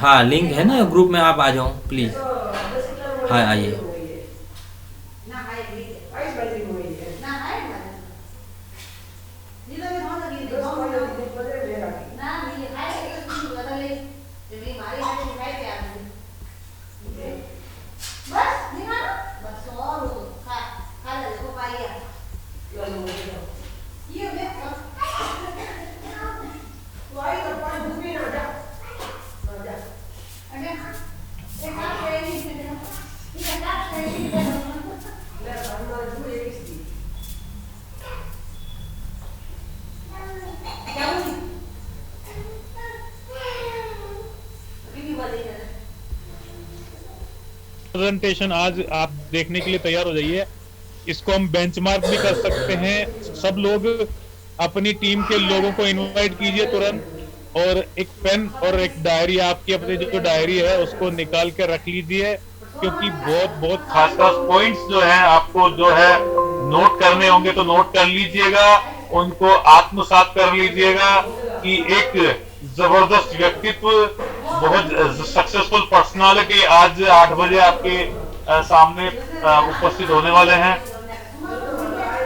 हाँ, लिंक है ना ग्रुप में, आप आ जाओ प्लीज़। हाँ, आइए। प्रेजेंटेशन आज आप देखने के लिए तैयार हो जाइए। इसको हम बेंचमार्क भी कर सकते हैं। सब लोग अपनी टीम के लोगों को इनवाइट कीजिए तुरंत, और एक पेन और एक डायरी, आपकी अपनी जो डायरी है उसको निकाल के रख लीजिए, क्योंकि बहुत बहुत खास खास पॉइंट्स जो है आपको जो है नोट करने होंगे तो नोट कर लीजिएगा, उनको आत्मसात कर लीजिएगा कि एक जबरदस्त व्यक्तित्व, बहुत सक्सेसफुल पर्सनालिटी आज 8 बजे आपके सामने उपस्थित होने वाले हैं।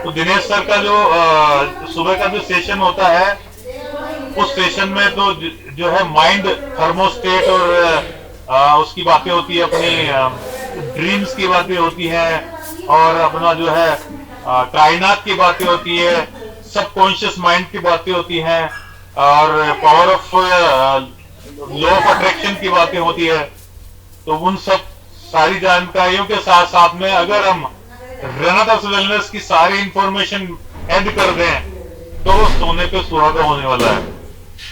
तो दिनेश सर का जो सुबह का जो सेशन होता है, उस सेशन में तो जो है माइंड थर्मोस्टेट और उसकी बातें होती है, अपनी ड्रीम्स की बातें होती है, और अपना जो है कायनात की बातें होती है, सबकॉन्शियस माइंड की बातें होती हैं, और power of law of attraction की बातें होती है। तो उन सब सारी जानकारियों के साथ साथ में अगर हम रेनाटस वेलनेस की सारी इंफॉर्मेशन ऐड कर दें तो वो सोने पे सुहागा होने वाला है।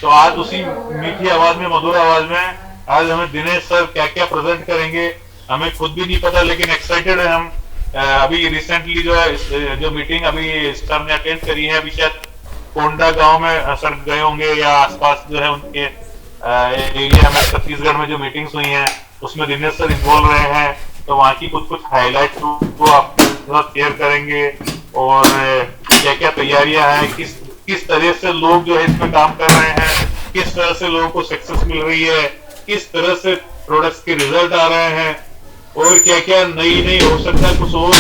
तो आज उसी मीठी आवाज में, मधुर आवाज में आज हमें दिनेश सर क्या क्या प्रेजेंट करेंगे हमें खुद भी नहीं पता, लेकिन एक्साइटेड है हम। अभी रिसेंटली जो है जो मीटिंग अभी सर ने अटेंड करी है, अभी शायद कोंडा गांव में सर गए होंगे या आसपास जो है उनके एरिया में, छत्तीसगढ़ में जो मीटिंग्स हुई हैं उसमें दिनेश सर इन्वॉल्व रहे हैं। तो वहाँ की कुछ कुछ हाईलाइट को आप शेयर करेंगे, और क्या क्या तैयारियां हैं, किस तरह से लोग जो है इसमें काम कर रहे हैं, किस तरह से लोगों को सक्सेस मिल रही है, किस तरह से प्रोडक्ट्स के रिजल्ट आ रहे हैं, और क्या क्या नई नई हो सकता है, कुछ और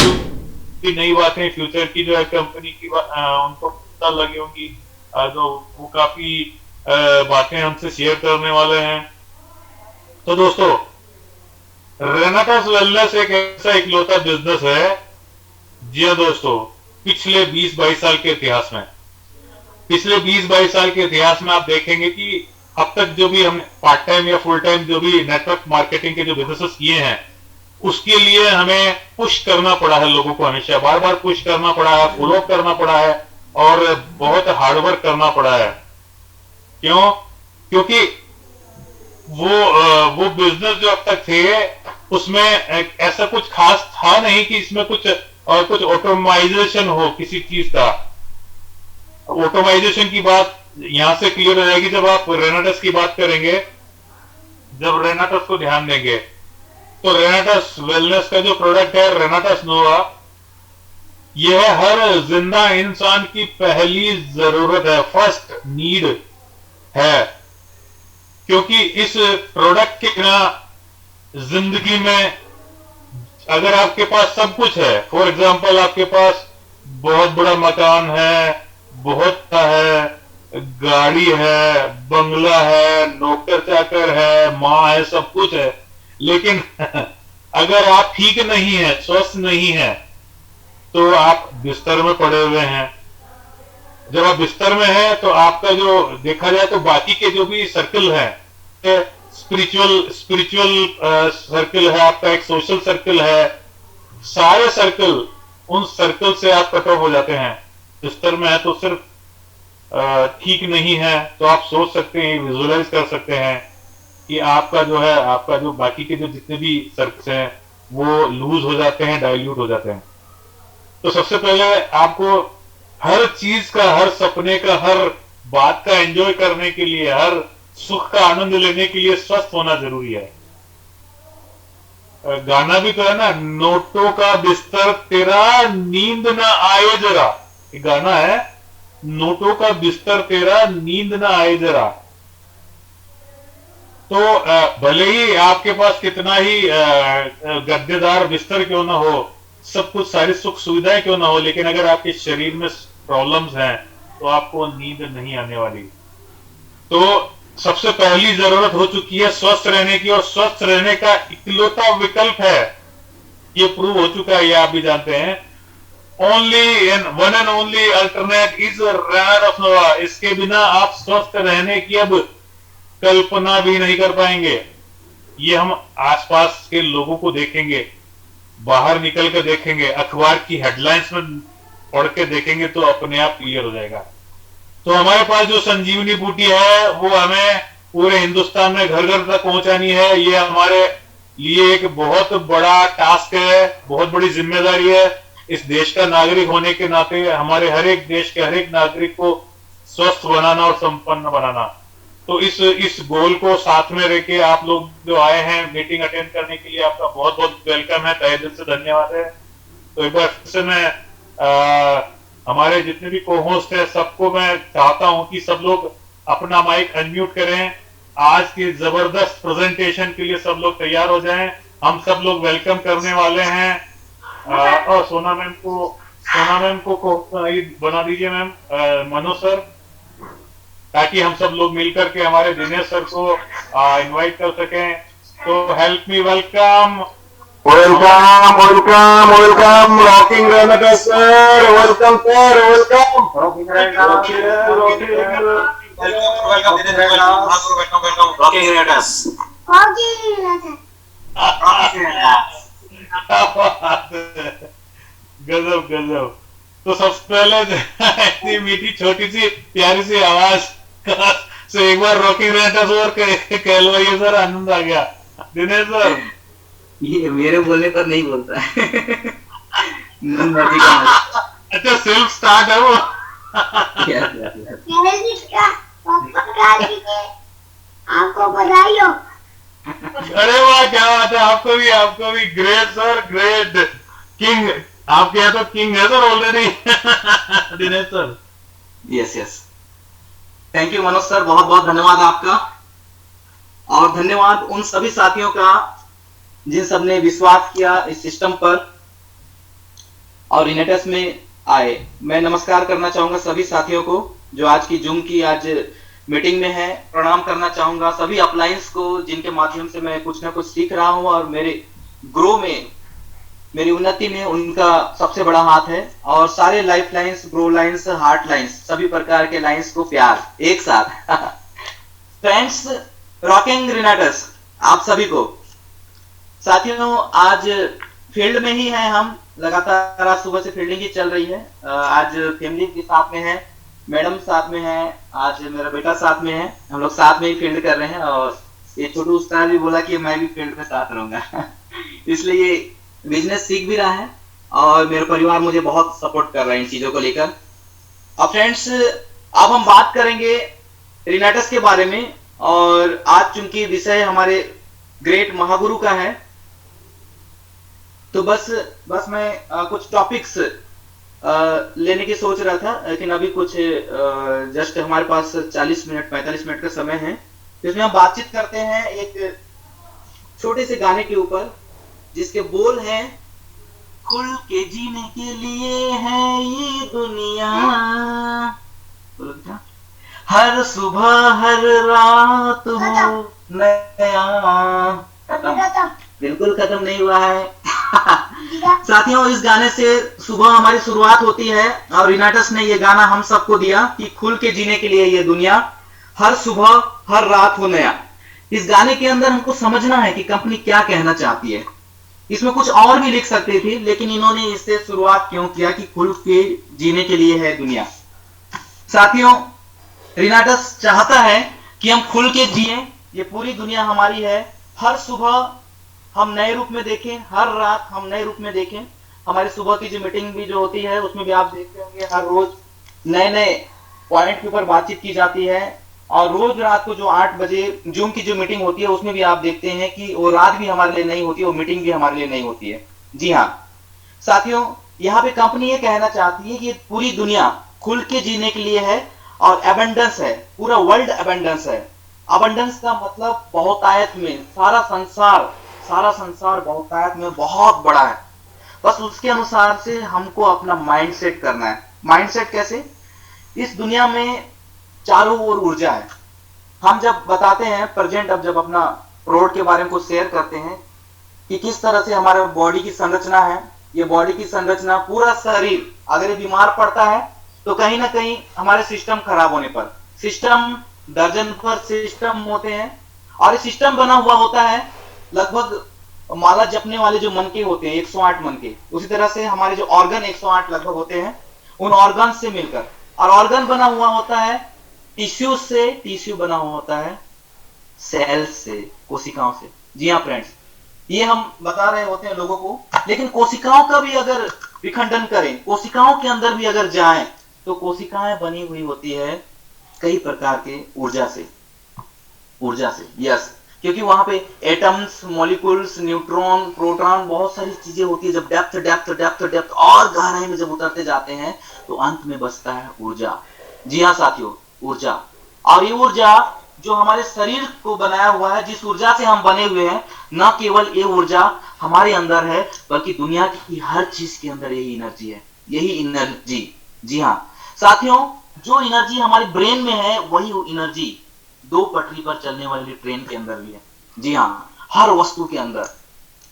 भी नई बातें फ्यूचर की जो है कंपनी की उनको पता लगी होंगी। तो वो काफी बातें हमसे शेयर करने वाले हैं। तो दोस्तों, रेनाटस वेलनेस एक ऐसा इकलौता बिजनेस है, जी हाँ दोस्तों, पिछले 20-22 साल के इतिहास में, पिछले 20-22 साल के इतिहास में आप देखेंगे कि अब तक जो भी हमने पार्ट टाइम या फुल टाइम जो भी नेटवर्क मार्केटिंग के जो बिजनेसेस किए हैं, उसके लिए हमें पुश करना पड़ा है, लोगों को हमेशा बार बार पुश करना पड़ा है, फॉलो करना पड़ा है, और बहुत हार्डवर्क करना पड़ा है। क्यों? क्योंकि वो बिजनेस जो अब तक थे उसमें ऐसा कुछ खास था नहीं कि इसमें कुछ ऑटोमाइजेशन हो किसी चीज का। ऑटोमाइजेशन की बात यहां से क्लियर हो जाएगी जब आप रेनाटस की बात करेंगे। जब रेनाटस को ध्यान देंगे तो रेनाटस वेलनेस का जो प्रोडक्ट है रेनाटस नोवा, यह हर जिंदा इंसान की पहली जरूरत है, फर्स्ट नीड है। क्योंकि इस प्रोडक्ट के बिना जिंदगी में, अगर आपके पास सब कुछ है, फॉर एग्जांपल आपके पास बहुत बड़ा मकान है, बहुत है, गाड़ी है, बंगला है, नौकर चाकर है, माँ है, सब कुछ है, लेकिन अगर आप ठीक नहीं है, स्वस्थ नहीं है, तो आप बिस्तर में पड़े हुए हैं। जब आप बिस्तर में हैं तो आपका जो देखा जाए तो बाकी के जो भी सर्कल है, स्पिरिचुअल सर्कल है आपका, एक सोशल सर्कल है, सारे सर्कल, उन सर्कल से आप कट ऑफ हो जाते हैं। बिस्तर में है तो सिर्फ ठीक नहीं है, तो आप सोच सकते हैं, विजुअलाइज कर सकते हैं कि आपका जो है, आपका जो बाकी के जो जितने भी सर्कल्स हैं वो लूज हो जाते हैं, डाइल्यूट हो जाते हैं। तो सबसे पहले आपको हर चीज का, हर सपने का, हर बात का एंजॉय करने के लिए, हर सुख का आनंद लेने के लिए स्वस्थ होना जरूरी है। गाना भी तो है ना, नोटों का बिस्तर तेरा नींद ना आए जरा, ये गाना है, नोटों का बिस्तर तेरा नींद ना आए जरा। तो भले ही आपके पास कितना ही गद्देदार बिस्तर क्यों ना हो, सब कुछ सारी सुख सुविधाएं क्यों ना हो, लेकिन अगर आपके शरीर में प्रॉब्लम्स हैं तो आपको नींद नहीं आने वाली। तो सबसे पहली जरूरत हो चुकी है स्वस्थ रहने की, और स्वस्थ रहने का इकलौता विकल्प है, ये प्रूव हो चुका है, ये आप भी जानते हैं। Only and one and only alternate is runner of नोवा। इसके बिना आप स्वस्थ रहने की अब कल्पना भी नहीं कर पाएंगे। ये हम आसपास के लोगों को देखेंगे, बाहर निकल कर देखेंगे, अखबार की हेडलाइंस में पढ़ के देखेंगे तो अपने आप क्लियर हो जाएगा। तो हमारे पास जो संजीवनी बूटी है वो हमें पूरे हिंदुस्तान में घर घर तक पहुंचानी है। ये हमारे लिए एक बहुत बड़ा टास्क है, बहुत बड़ी जिम्मेदारी है। इस देश का नागरिक होने के नाते हमारे हर एक देश के हर एक नागरिक को स्वस्थ बनाना और संपन्न बनाना। तो इस गोल को साथ में रह के आप लोग जो आए हैं मीटिंग अटेंड करने के लिए, आपका बहुत बहुत वेलकम है, तहे दिल से धन्यवाद है। तो एक बार फिर से मैं हमारे जितने भी को होस्ट है सबको मैं चाहता हूं कि सब लोग अपना माइक अनम्यूट करें। आज की जबरदस्त प्रेजेंटेशन के लिए सब लोग तैयार हो जाएं। हम सब लोग वेलकम करने वाले हैं। और सोना मैम को बना दीजिए मैम, मनोज सर, ताकि हम सब लोग मिलकर के हमारे दिनेश सर को इनवाइट कर सकें। तो help me welcome rocking Renatus sir, welcome sir, welcome rocking Renatus, rocking Renatus, गजब गजब। तो सबसे पहले इतनी मीठी छोटी सी प्यारी सी आवाज से एक बार रॉकिंग रेनेटास और कहलवाइए सर, आनंद आ गया। दिनेश सर, ये मेरे बोलने पर नहीं बोलता है। अच्छा सेल्फ स्टार्ट है वो। आपको बधाई हो। अरे वाह, क्या बात है, आपको भी ग्रेट सर, ग्रेट किंग। आपके यहाँ तो किंग है sir already. Dinesh sir, yes yes, thank you Manoj sir, बहुत बहुत धन्यवाद आपका। और धन्यवाद उन सभी साथियों का जिन सब ने विश्वास किया इस सिस्टम पर और रिनेटस में आए। मैं नमस्कार करना चाहूंगा सभी साथियों को जो आज की जूम की आज मीटिंग में है। प्रणाम करना चाहूंगा सभी अपलाइंस को जिनके माध्यम से मैं कुछ ना कुछ सीख रहा हूं और मेरे ग्रो में, मेरी उन्नति में उनका सबसे बड़ा हाथ है। और सारे life lines, grow lines, heart lines, सभी प्रकार के लाइन्स को प्यार एक साथ। फ्रेंड्स, रॉकिंग रिनेटस आप सभी को। साथियों, आज फील्ड में ही हैं हम, लगातार आज सुबह से फील्डिंग ही चल रही है। आज फैमिली के साथ में है, मैडम साथ में है, आज मेरा बेटा साथ में है, हम लोग साथ में ही फील्ड कर रहे हैं। और ये छोटू उस्ताद भी बोला कि मैं भी फील्ड में साथ रहूंगा। इसलिए ये बिजनेस सीख भी रहा है और मेरा परिवार मुझे बहुत सपोर्ट कर रहा है इन चीजों को लेकर। अब फ्रेंड्स, अब हम बात करेंगे रिनेटस के बारे में। और आज चूंकि विषय हमारे ग्रेट महागुरु का है, तो बस मैं कुछ टॉपिक्स लेने की सोच रहा था, लेकिन अभी कुछ जस्ट हमारे पास 40 मिनट 45 मिनट का समय है, जिसमें हम बातचीत करते हैं एक छोटे से गाने के ऊपर जिसके बोल हैं, खुल के जीने के लिए है ये दुनिया, हर सुबह हर रात हो नया। बिल्कुल खत्म नहीं हुआ है। साथियों, इस गाने से सुबह हमारी शुरुआत होती है और रिनेटस ने ये गाना हम सबको दिया कि खुल के जीने के लिए ये दुनिया, हर सुबह हर रात हो नया। इस गाने के अंदर हमको समझना है कि कंपनी क्या कहना चाहती है। इसमें कुछ और भी लिख सकते थे, लेकिन इन्होंने इससे शुरुआत क्यों किया कि खुल के जीने के लिए है दुनिया। साथियों, रिनेटस चाहता है कि हम खुल के जिए, ये पूरी दुनिया हमारी है। हर सुबह हम नए रूप में देखें, हर रात हम नए रूप में देखें। हमारी सुबह की जो मीटिंग भी जो होती है उसमें भी आप देखते होंगे, हर रोज नए नए पॉइंट के ऊपर बातचीत की जाती है। और रोज रात को जो 8 बजे जूम की जो मीटिंग होती है उसमें भी आप देखते हैं कि वो रात भी हमारे लिए नहीं होती है, वो मीटिंग भी हमारे लिए नहीं होती है। जी हाँ साथियों, यहाँ पे कंपनी ये कहना चाहती है कि पूरी दुनिया खुल के जीने के लिए है और एबंडेंस है, पूरा वर्ल्ड एबंडेंस है। अबंडेंस का मतलब बहुतायत में, सारा संसार बहुतायत में बहुत बड़ा है। बस उसके अनुसार से हमको अपना माइंड सेट करना है। माइंड सेट कैसे? इस दुनिया में चारों ओर ऊर्जा है। हम जब बताते हैं प्रेजेंट, अब जब अपना प्रोड के बारे में कुछ शेयर करते हैं कि किस तरह से हमारे बॉडी की संरचना है, ये बॉडी की संरचना, पूरा शरीर अगर ये बीमार पड़ता है तो कहीं ना कहीं हमारे सिस्टम खराब होने पर, सिस्टम दर्जन भर सिस्टम होते हैं और ये सिस्टम बना हुआ होता है लगभग माला जपने वाले जो मनके होते हैं 108 मनके, उसी तरह से हमारे जो ऑर्गन 108 लगभग होते हैं, उन ऑर्गन से मिलकर। और ऑर्गन बना हुआ होता है टिश्यू से, टिश्यू बना हुआ होता है सेल से, कोशिकाओं से। जी हाँ फ्रेंड्स, ये हम बता रहे होते हैं लोगों को। लेकिन कोशिकाओं का भी अगर विखंडन करें, कोशिकाओं के अंदर भी अगर जाएं, तो कोशिकाएं बनी हुई होती है कई प्रकार के ऊर्जा से, यस, क्योंकि वहां पे एटम्स, मॉलिक्यूल्स, न्यूट्रॉन, प्रोटॉन, बहुत सारी चीजें होती है। जब डेप्थ और गहराई में जब उतरते जाते हैं तो अंत में बचता है ऊर्जा। जी हाँ साथियों, ऊर्जा। और ये ऊर्जा जो हमारे शरीर को बनाया हुआ है, जिस ऊर्जा से हम बने हुए हैं, न केवल ये ऊर्जा हमारे अंदर है बल्कि दुनिया की हर चीज के अंदर यही एनर्जी है, यही एनर्जी। जी हाँ साथियों, जो एनर्जी हमारे ब्रेन में है वही एनर्जी दो पटरी पर चलने वाली ट्रेन के अंदर भी है। जी हाँ, हर वस्तु के अंदर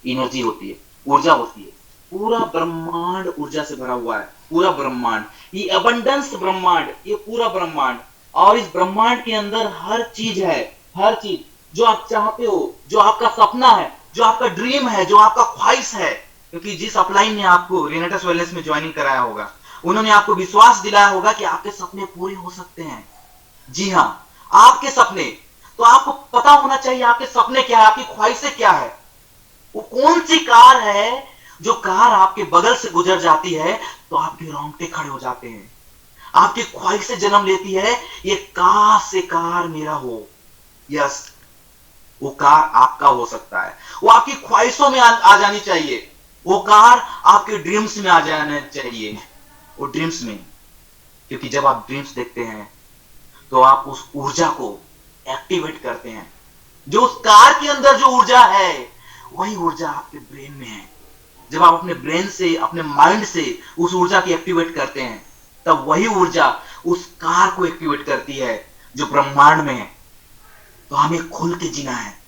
एनर्जी होती है, ऊर्जा होती है। पूरा ब्रह्मांड ऊर्जा से भरा हुआ है, पूरा ब्रह्मांड, ये अबंडेंस ब्रह्मांड, ये पूरा ब्रह्मांड। और इस ब्रह्मांड के अंदर हर चीज है, हर चीज जो आप चाहते हो, जो आपका सपना है, जो आपका ड्रीम है, जो आपका ख्वाहिश है। क्योंकि जिस अपलाइन ने आपको रेनेटस वेलनेस में ज्वाइनिंग कराया होगा, उन्होंने आपको विश्वास दिलाया होगा कि आपके सपने पूरे हो सकते हैं। जी हाँ, आपके सपने, तो आपको पता होना चाहिए आपके सपने क्या है, आपकी ख्वाहिशें क्या है। वो कौन सी कार है, जो कार आपके बगल से गुजर जाती है तो आपके रोंगटे खड़े हो जाते हैं, आपकी ख्वाहिशें जन्म लेती है, ये काश से कार मेरा हो। यस, वो कार आपका हो सकता है, वो आपकी ख्वाहिशों में आ जानी चाहिए, वो कार आपके ड्रीम्स में आ जाना चाहिए, वो ड्रीम्स में। क्योंकि जब आप ड्रीम्स देखते हैं तो आप उस ऊर्जा को एक्टिवेट करते हैं। जो उस कार के अंदर जो ऊर्जा है वही ऊर्जा आपके ब्रेन में है। जब आप अपने ब्रेन से, अपने माइंड से उस ऊर्जा की एक्टिवेट करते हैं, तब वही ऊर्जा उस कार को एक्टिवेट करती है जो ब्रह्मांड में है। तो हमें खुल के जीना है,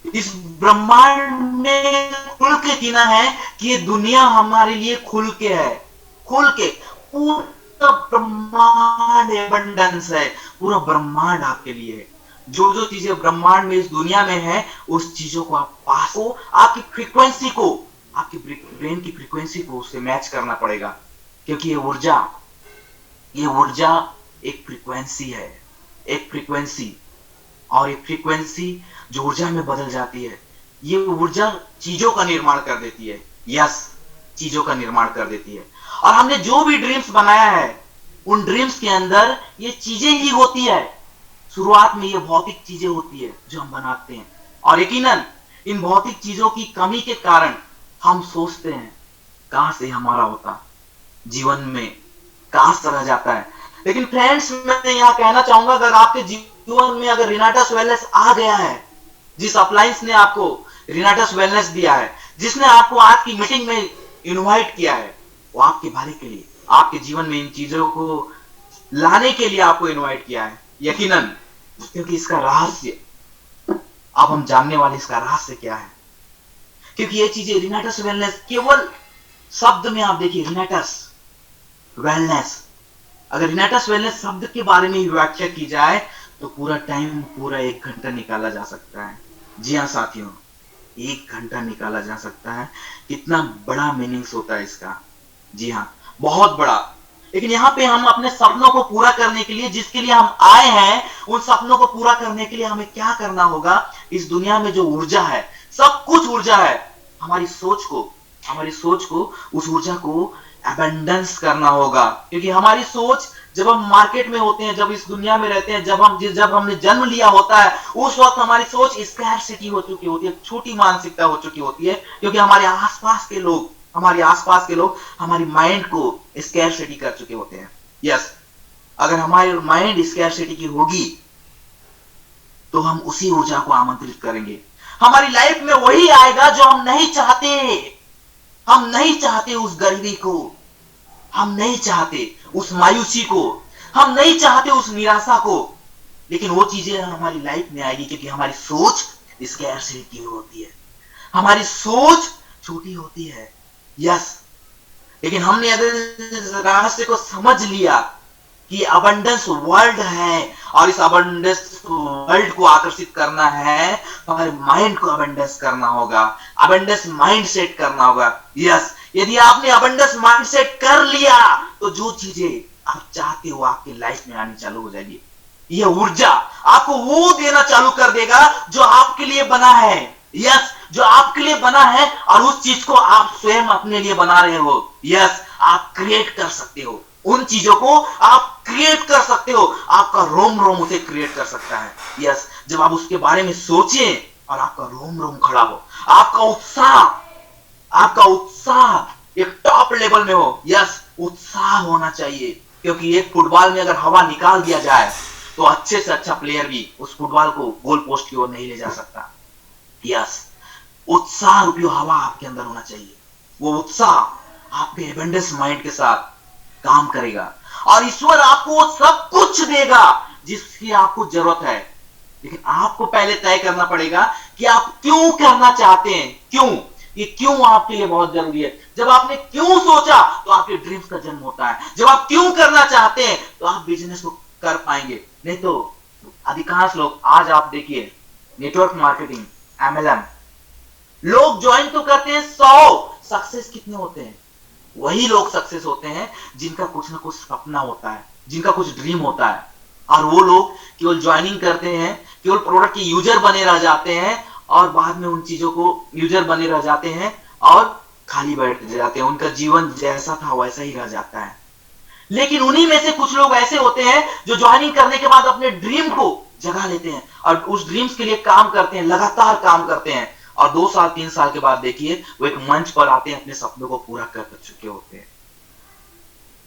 इस ब्रह्मांड में खुल के जीना है कि ये दुनिया हमारे लिए खुल के है, खुल के। पूरा ब्रह्मांड एबंडेंस है, पूरा ब्रह्मांड आपके लिए है। जो जो चीजें ब्रह्मांड में, इस दुनिया में है, उस चीजों को आप पास को, आपकी फ्रीक्वेंसी को, आपकी ब्रेन की फ्रीक्वेंसी को उससे मैच करना पड़ेगा। क्योंकि ये ऊर्जा एक फ्रीक्वेंसी है, एक फ्रीक्वेंसी। और एक फ्रीक्वेंसी जो ऊर्जा में बदल जाती है, ये ऊर्जा चीजों का निर्माण कर देती है। यस, चीजों का निर्माण कर देती है। और हमने जो भी ड्रीम्स बनाया है, उन ड्रीम्स के अंदर ये चीजें ही होती है। शुरुआत में ये भौतिक चीजें होती है जो हम बनाते हैं, और यकीनन इन भौतिक चीजों की कमी के कारण हम सोचते हैं काश ये हमारा होता, जीवन में काश रह जाता है। लेकिन फ्रेंड्स, मैं यहां कहना चाहूंगा, अगर आपके जीवन में अगर रेनेटस वेलनेस आ गया है, जिस अप्लायंस ने आपको रेनेटस वेलनेस दिया है, जिसने आपको आज की मीटिंग में इनवाइट किया है, वो आपके भले के लिए, आपके जीवन में इन चीजों को लाने के लिए आपको इनवाइट किया है, यकीनन। क्योंकि इसका रहस्य अब हम जानने वाले, इसका रहस्य क्या है। क्योंकि ये चीजें रेनेटस वेलनेस, केवल शब्द में आप देखिए रेनेटस वेलनेस, अगर रेनेटस वेलनेस शब्द के बारे में व्याख्या की जाए तो पूरा टाइम, पूरा 1 घंटा निकाला जा सकता है। जी हाँ साथियों, 1 घंटा निकाला जा सकता है। कितना बड़ा मीनिंग्स होता है इसका। जी हाँ, बहुत बड़ा। लेकिन यहाँ पे हम अपने सपनों को पूरा करने के लिए, जिसके लिए हम आए हैं, उन सपनों को पूरा करने के लिए हमें क्या करना होगा। इस दुनिया में जो ऊर्जा है, सब कुछ ऊर्जा है। हमारी सोच को उस ऊर्जा को अबंडेंस करना होगा। क्योंकि हमारी सोच, जब हम मार्केट में होते हैं, जब इस दुनिया में रहते हैं, जब हमने जन्म लिया होता है, उस वक्त हमारी सोच स्कैरसिटी हो चुकी होती है, छोटी मानसिकता हो चुकी होती है। क्योंकि हमारे आसपास के लोग हमारी माइंड को स्कैरसिटी कर चुके होते हैं। यस, अगर हमारी माइंड स्कैरसिटी की होगी तो हम उसी ऊर्जा को आमंत्रित करेंगे। हमारी लाइफ में वही आएगा जो हम नहीं चाहते। हम नहीं चाहते उस गरीबी को, हम नहीं चाहते उस मायूसी को, हम नहीं चाहते उस निराशा को, लेकिन वो चीजें हमारी लाइफ में आएगी क्योंकि हमारी सोच स्कैर्सिटी होती है, हमारी सोच छोटी होती है। यस, लेकिन हमने अगर रहस्य को समझ लिया कि अबंडेंस वर्ल्ड है और इस अबंडेंस वर्ल्ड को आकर्षित करना है, तो हमारे माइंड को अबंडेंस करना होगा, अबंडेंस माइंड सेट करना होगा। यस, यदि आपने अबंडेंस माइंड सेट कर लिया तो जो चीजें आप चाहते हो आपकी लाइफ में आनी चालू हो जाएगी। यह ऊर्जा आपको वो देना चालू कर देगा जो आपके लिए बना है। यस, जो आपके लिए बना है और उस चीज को आप स्वयं अपने लिए बना रहे हो। यस, आप क्रिएट कर सकते हो, उन चीजों को आप क्रिएट कर सकते हो, आपका रोम रोम उसे क्रिएट कर सकता है। यस, जब आप उसके बारे में सोचें और आपका रोम रोम खड़ा हो, आपका उत्साह एक टॉप लेवल में हो। यस, उत्साह होना चाहिए, क्योंकि एक फुटबॉल में अगर हवा निकाल दिया जाए तो अच्छे से अच्छा प्लेयर भी उस फुटबॉल को गोल पोस्ट की ओर नहीं ले जा सकता। यस, उत्साह रूपी हवा आपके अंदर होना चाहिए। वो उत्साह आपके एबंडेंस माइंड के साथ काम करेगा और ईश्वर आपको वो सब कुछ देगा जिसकी आपको जरूरत है। लेकिन आपको पहले तय करना पड़ेगा कि आप क्यों करना चाहते हैं। क्यों, ये क्यों आपके लिए बहुत जरूरी है। जब आपने क्यों सोचा तो आपके ड्रीम्स का जन्म होता है। जब आप क्यों करना चाहते हैं तो आप बिजनेस को कर पाएंगे। नहीं तो अधिकांश लोग, आज आप देखिए नेटवर्क मार्केटिंग, MLM, लोग ज्वाइन तो करते हैं 100, सक्सेस कितने होते हैं? वही लोग सक्सेस होते हैं जिनका कुछ ना कुछ सपना होता है, जिनका कुछ ड्रीम होता है। और वो लोग केवल ज्वाइनिंग करते हैं, केवल प्रोडक्ट के यूजर बने रह जाते हैं और बाद में उन चीजों को यूजर बने रह जाते हैं और खाली बैठ जाते हैं। उनका जीवन जैसा था वैसा ही रह जाता है। लेकिन उन्हीं में से कुछ लोग ऐसे होते हैं जो ज्वाइनिंग करने के बाद अपने ड्रीम को जगा लेते हैं और उस ड्रीम्स के लिए काम करते हैं, लगातार काम करते हैं और 2 साल 3 साल के बाद देखिए वो एक मंच पर आते हैं, अपने सपनों को पूरा कर चुके होते हैं।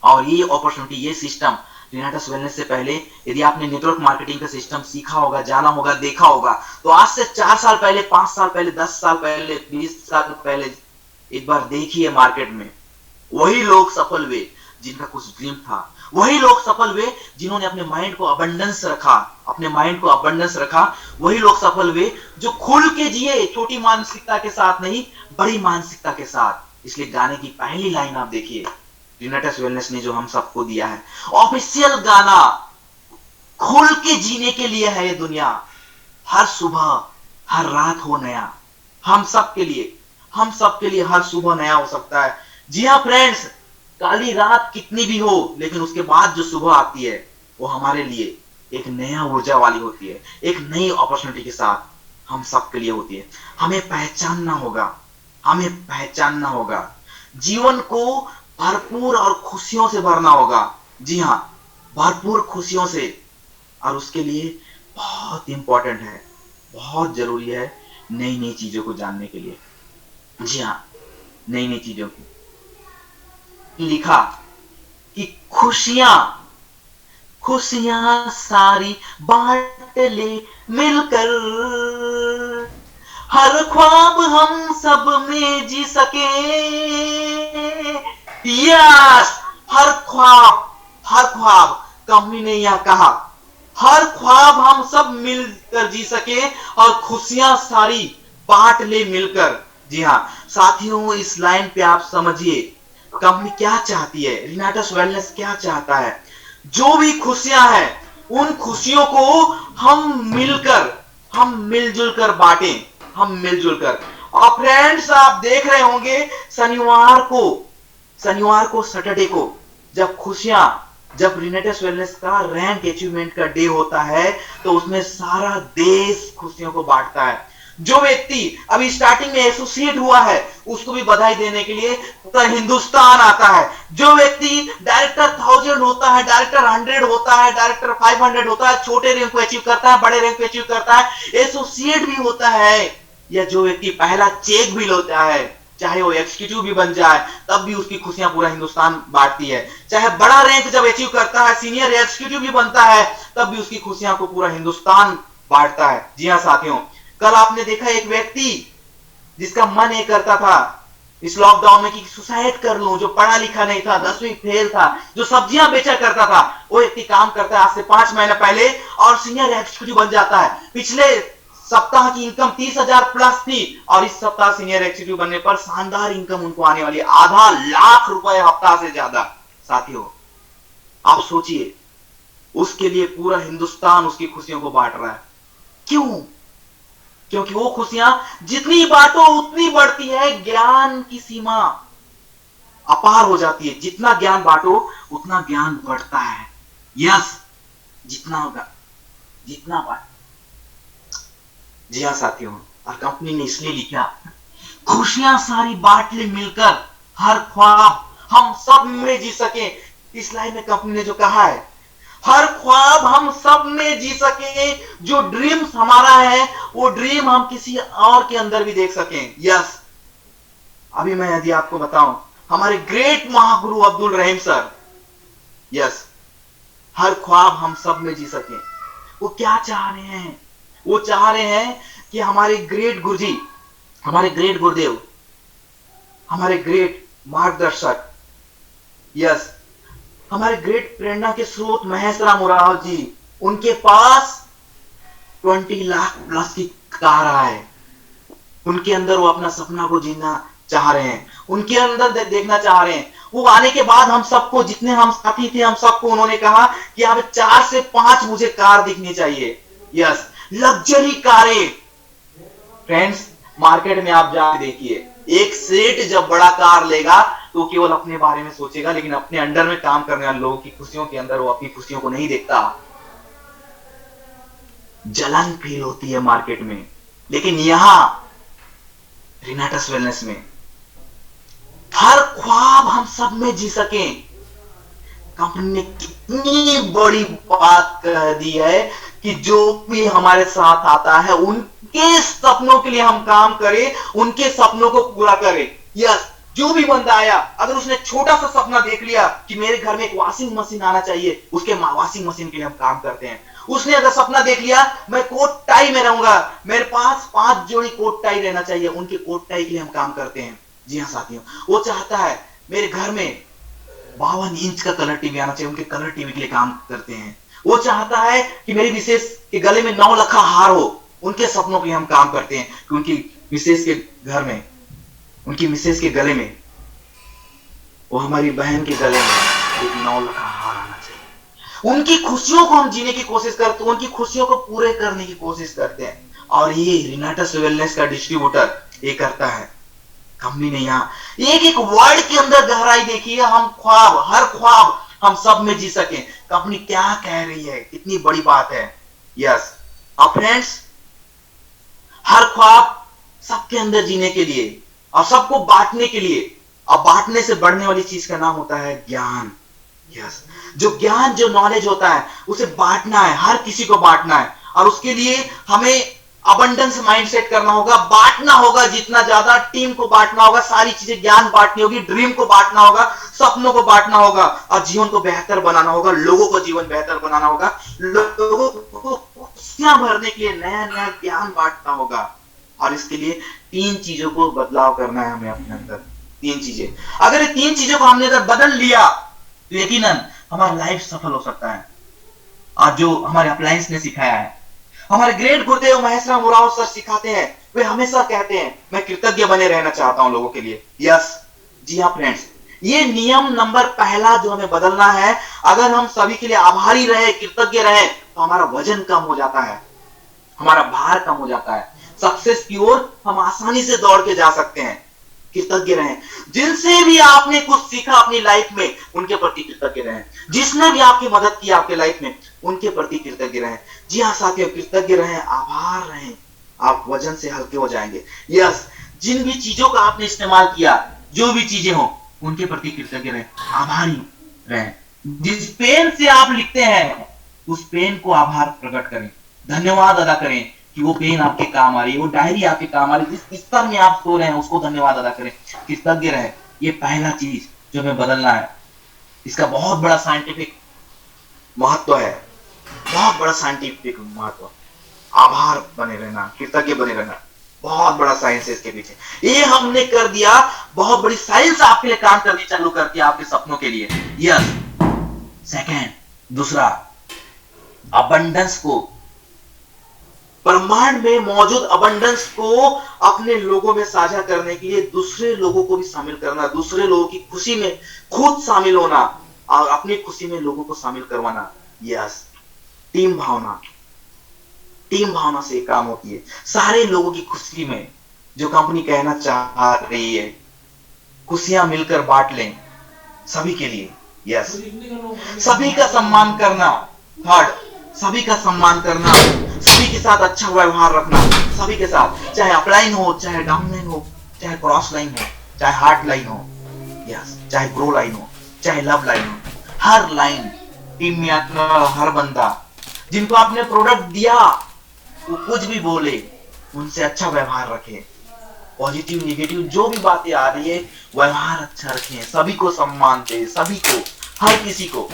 और ये अपॉर्चुनिटी, ये सिस्टम रिनाटस वेलनेस से पहले यदि आपने नेटवर्क मार्केटिंग का सिस्टम सीखा होगा, जाना होगा, देखा होगा, तो आज से 4 साल पहले, 5 साल पहले, 10 साल पहले, 20 साल पहले एक बार देखिए मार्केट में वही लोग सफल हुए जिनका कुछ ड्रीम था। वही लोग सफल हुए जिन्होंने अपने माइंड को अबंडेंस रखा, अपने माइंड को अबंडेंस रखा। वही लोग सफल हुए जो खुल के जिए, छोटी मानसिकता के साथ नहीं, बड़ी मानसिकता के साथ। इसलिए गाने की पहली लाइन आप देखिए, रिनाटस वेलनेस ने जो हम सबको दिया है, ऑफिशियल गाना, खुल के जीने के लिए है ये दुनिया। हर सुबह, हर रात हो नया, हम सब के लिए हर सुबह नया हो सकता है। जी हाँ फ्रेंड्स, काली रात कितनी भी हो, लेकिन उसके बाद जो सुबह आती है वो हमारे लिए एक नया ऊर्जा वाली होती है, एक नई अपॉर्चुनिटी के साथ हम सबके लिए होती है। हमें पहचानना होगा, जीवन को भरपूर और खुशियों से भरना होगा। जी हाँ, भरपूर खुशियों से। और उसके लिए बहुत इंपॉर्टेंट है, बहुत जरूरी है नई नई चीजों को जानने के लिए। जी हाँ, नई नई चीजों को लिखा कि खुशियां सारी बांट ले मिलकर, हर ख्वाब हम सब में जी सके। यस, हर ख्वाब कंपनी ने यह कहा, हर ख्वाब हम सब मिलकर जी सके और खुशियां सारी बांट ले मिलकर। जी हाँ साथियों, इस लाइन पे आप समझिए कंपनी क्या चाहती है, रिनाटस वेलनेस क्या चाहता है। जो भी खुशियां हैं उन खुशियों को हम मिलजुल कर बांटें, हम मिलजुल कर। और फ्रेंड्स आप देख रहे होंगे शनिवार को सैटरडे को जब रिनाटस वेलनेस का रैंक अचीवमेंट का डे होता है तो उसमें सारा देश खुशियों को बांटता है। जो व्यक्ति अभी स्टार्टिंग में एसोसिएट हुआ है उसको भी बधाई देने के लिए पूरा हिंदुस्तान आता है। जो व्यक्ति डायरेक्टर 1000 होता है, डायरेक्टर 100 होता है, डायरेक्टर 500 होता है, छोटे रैंक को अचीव करता है, बड़े रैंक को अचीव करता है, एसोसिएट भी होता है, या जो व्यक्ति पहला चेक भी लेता है, चाहे वो एग्जीक्यूटिव भी बन जाए तब भी उसकी खुशियां पूरा हिंदुस्तान बांटती है। चाहे बड़ा रैंक जब अचीव करता है, सीनियर एग्जीक्यूटिव भी बनता है, तब भी उसकी खुशियां को पूरा हिंदुस्तान बांटता है। जी हाँ साथियों, कल आपने देखा एक व्यक्ति जिसका मन ये करता था इस लॉकडाउन में कि सुसाइड कर लूं, जो पढ़ा लिखा नहीं था, 10वीं फेल था, जो सब्जियां बेचा करता था, वो व्यक्ति काम करता है आज से 5 महीने पहले और सीनियर एग्जीक्यूटिव बन जाता है। पिछले सप्ताह की इनकम 30,000 प्लस थी और इस सप्ताह सीनियर एग्जीक्यूटिव बनने पर शानदार इनकम उनको आने वाली है, आधा लाख रुपए हफ्ता से ज्यादा। साथियों आप सोचिए, उसके लिए पूरा हिंदुस्तान उसकी खुशियों को बांट रहा है। क्यों? क्योंकि वो खुशियां जितनी बांटो उतनी बढ़ती है, ज्ञान की सीमा अपार हो जाती है। जितना ज्ञान बांटो उतना ज्ञान बढ़ता है। यस, जितना बांटो। जी हाँ साथियों, और कंपनी ने इसलिए लिखा, खुशियां सारी बांट ले मिलकर, हर ख्वाब हम सब में जी सके। इस लाइन में कंपनी ने जो कहा है, हर ख्वाब हम सब में जी सके, जो ड्रीम्स हमारा है वो ड्रीम हम किसी और के अंदर भी देख सकें। यस, अभी मैं यदि आपको बताऊं, हमारे great Mahaguru Abdul Rahim sir, yes, हर ख्वाब हम सब में जी सके। वो क्या चाह रहे हैं? वो चाह रहे हैं कि हमारे ग्रेट गुरुजी, हमारे ग्रेट गुरुदेव, हमारे ग्रेट मार्गदर्शक, यस, हमारे ग्रेट प्रेरणा के स्रोत महेश राम उरांव जी, उनके पास 20 लाख प्लस की कार है। उनके अंदर वो अपना सपना को जीना चाह रहे हैं, उनके अंदर देखना चाह रहे हैं। वो आने के बाद हम सबको, जितने हम साथी थे, हम सबको उन्होंने कहा कि अब 4 से 5 मुझे कार दिखनी चाहिए। यस, लग्जरी कारें। फ्रेंड्स, मार्केट में आप जाके देखिए, एक सेठ जब बड़ा कार लेगा तो केवल अपने बारे में सोचेगा, लेकिन अपने अंडर में काम करने वाले लोगों की खुशियों के अंदर वो अपनी खुशियों को नहीं देखता। जलन फील होती है मार्केट में, लेकिन यहां रिनाटस वेलनेस में हर ख्वाब हम सब में जी सकें। कंपनी ने कितनी बड़ी बात कह दी है कि जो भी हमारे साथ आता है उनके सपनों के लिए हम काम करें, उनके सपनों को पूरा करें। यस, जो भी बंदा आया, अगर उसने छोटा सा सपना देख लिया कि मेरे घर में एक वॉशिंग मशीन आना चाहिए, उसके वॉशिंग मशीन के लिए हम काम करते हैं। उसने अगर सपना देख लिया मैं कोट टाई में रहूंगा, मेरे पास 5 जोड़ी कोट टाई रहना चाहिए, उनके कोट टाई के लिए हम काम करते हैं। जी हाँ साथियों, वो चाहता है मेरे घर में 52 इंच का कलर टीवी आना चाहिए, उनके कलर टीवी के लिए काम करते हैं। वो चाहता है कि मेरी विशेष के गले में 9 लखा हार हो, उनके सपनों के लिए हम काम करते हैं कि उनकी विशेष के घर में, उनकी मिसेस के गले में, वो हमारी बहन के गले में एक 9 लखा हार आना चाहिए। उनकी खुशियों को हम जीने की कोशिश करते हैं, उनकी खुशियों को पूरे करने की कोशिश करते हैं। और ये रिनाटस वेलनेस का डिस्ट्रीब्यूटर ये करता है। कंपनी ने यहाँ एक एक वर्ड के अंदर गहराई देखी है। हम ख्वाब, हर ख्वाब हम सब में जी सकें। कंपनी क्या कह रही है, कितनी बड़ी बात है। यस, और फ्रेंड्स, हर ख्वाब सबके अंदर जीने के लिए और सबको बांटने के लिए, और बांटने से बढ़ने वाली चीज का नाम होता है ज्ञान। यस, जो ज्ञान, जो नॉलेज होता है उसे बांटना है, हर किसी को बांटना है। और उसके लिए हमें अबंडेंस माइंडसेट करना होगा, बांटना होगा जितना ज्यादा, टीम को बांटना होगा, सारी चीजें, ज्ञान बांटनी होगी, ड्रीम को बांटना होगा, सपनों को बांटना होगा, और जीवन को बेहतर बनाना होगा, लोगों को जीवन बेहतर बनाना होगा, लोगों को खुशियां भरने के लिए नया नया ज्ञान बांटना होगा। और इसके लिए 3 चीजों को बदलाव करना है हमें अपने अंदर। 3 चीजें, अगर ये 3 चीजों को हमने अगर बदल लिया तो यकीनन हमारा लाइफ सफल हो सकता है। और जो हमारे अप्लायंस ने सिखाया है, हमारे ग्रेट गुरुदेव महेश राम उरांव सर सिखाते हैं, वे हमेशा कहते हैं मैं कृतज्ञ बने रहना चाहता हूं लोगों के लिए। यस, जी हाँ फ्रेंड्स, ये नियम नंबर पहला जो हमें बदलना है। अगर हम सभी के लिए आभारी रहे, कृतज्ञ रहे, तो हमारा वजन कम हो जाता है, हमारा भार कम हो जाता है, सक्सेस की ओर हम आसानी से दौड़ के जा सकते हैं। कृतज्ञ रहें। जिनसे भी आपने कुछ सीखा अपनी लाइफ में, उनके प्रति कृतज्ञ रहें। जिसने भी आपकी मदद की आपके लाइफ में, उनके प्रति कृतज्ञ रहें। जी हाँ साथियों, कृतज्ञ रहें, आभार रहें, आप वजन से हल्के हो जाएंगे। यस, जिन भी चीजों का आपने इस्तेमाल किया, जो भी चीजें हो, उनके प्रति कृतज्ञ रहें, आभारी रहें। जिस पेन से आप लिखते हैं उस पेन को आभार प्रकट करें, धन्यवाद अदा करें कि वो पेन आपके काम आ रही है, वो डायरी आपके काम आ रही है, जिस बिस्तर में आप सो रहे हैं उसको धन्यवाद अदा करें, कृतज्ञ रहें। ये पहला चीज जो हमें बदलना है। इसका बहुत बड़ा साइंटिफिक महत्व है, बहुत बड़ा साइंटिफिक महत्व। आभार बने रहना, कृतज्ञ बने रहना, बहुत बड़ा साइंस है इसके पीछे। ये हमने कर दिया, बहुत बड़ी साइंस आपके लिए काम करनी चालू कर दिया आपके सपनों के लिए। यस। सेकंड, दूसरा, अबंडेंस को, ब्रह्मांड में मौजूद अबंडेंस को अपने लोगों में साझा करने के लिए दूसरे लोगों को भी शामिल करना, दूसरे लोगों की खुशी में खुद शामिल होना और अपनी खुशी में लोगों को शामिल करवाना। यस। टीम भावना, टीम भावना से काम होती है। सारे लोगों की खुशी में जो कंपनी कहना चाह रही है, खुशियां मिलकर बांट लें सभी के लिए। यस। सभी का सम्मान करना। थर्ड, सभी का सम्मान करना, सभी के साथ अच्छा व्यवहार रखना, सभी के साथ, चाहे अपलाइन हो, चाहे डाउनलाइन हो, चाहे क्रॉस लाइन हो, चाहे हार्ट लाइन हो, यस, चाहे ग्रो लाइन हो, चाहे लव लाइन हो, हर लाइन टीम में अपना हर बंदा जिनको आपने प्रोडक्ट दिया वो कुछ भी बोले, उनसे अच्छा व्यवहार रखें। पॉजिटिव निगेटिव जो भी बातें आ रही है, व्यवहार अच्छा रखें, सभी को सम्मान दें, सभी को, हर किसी को।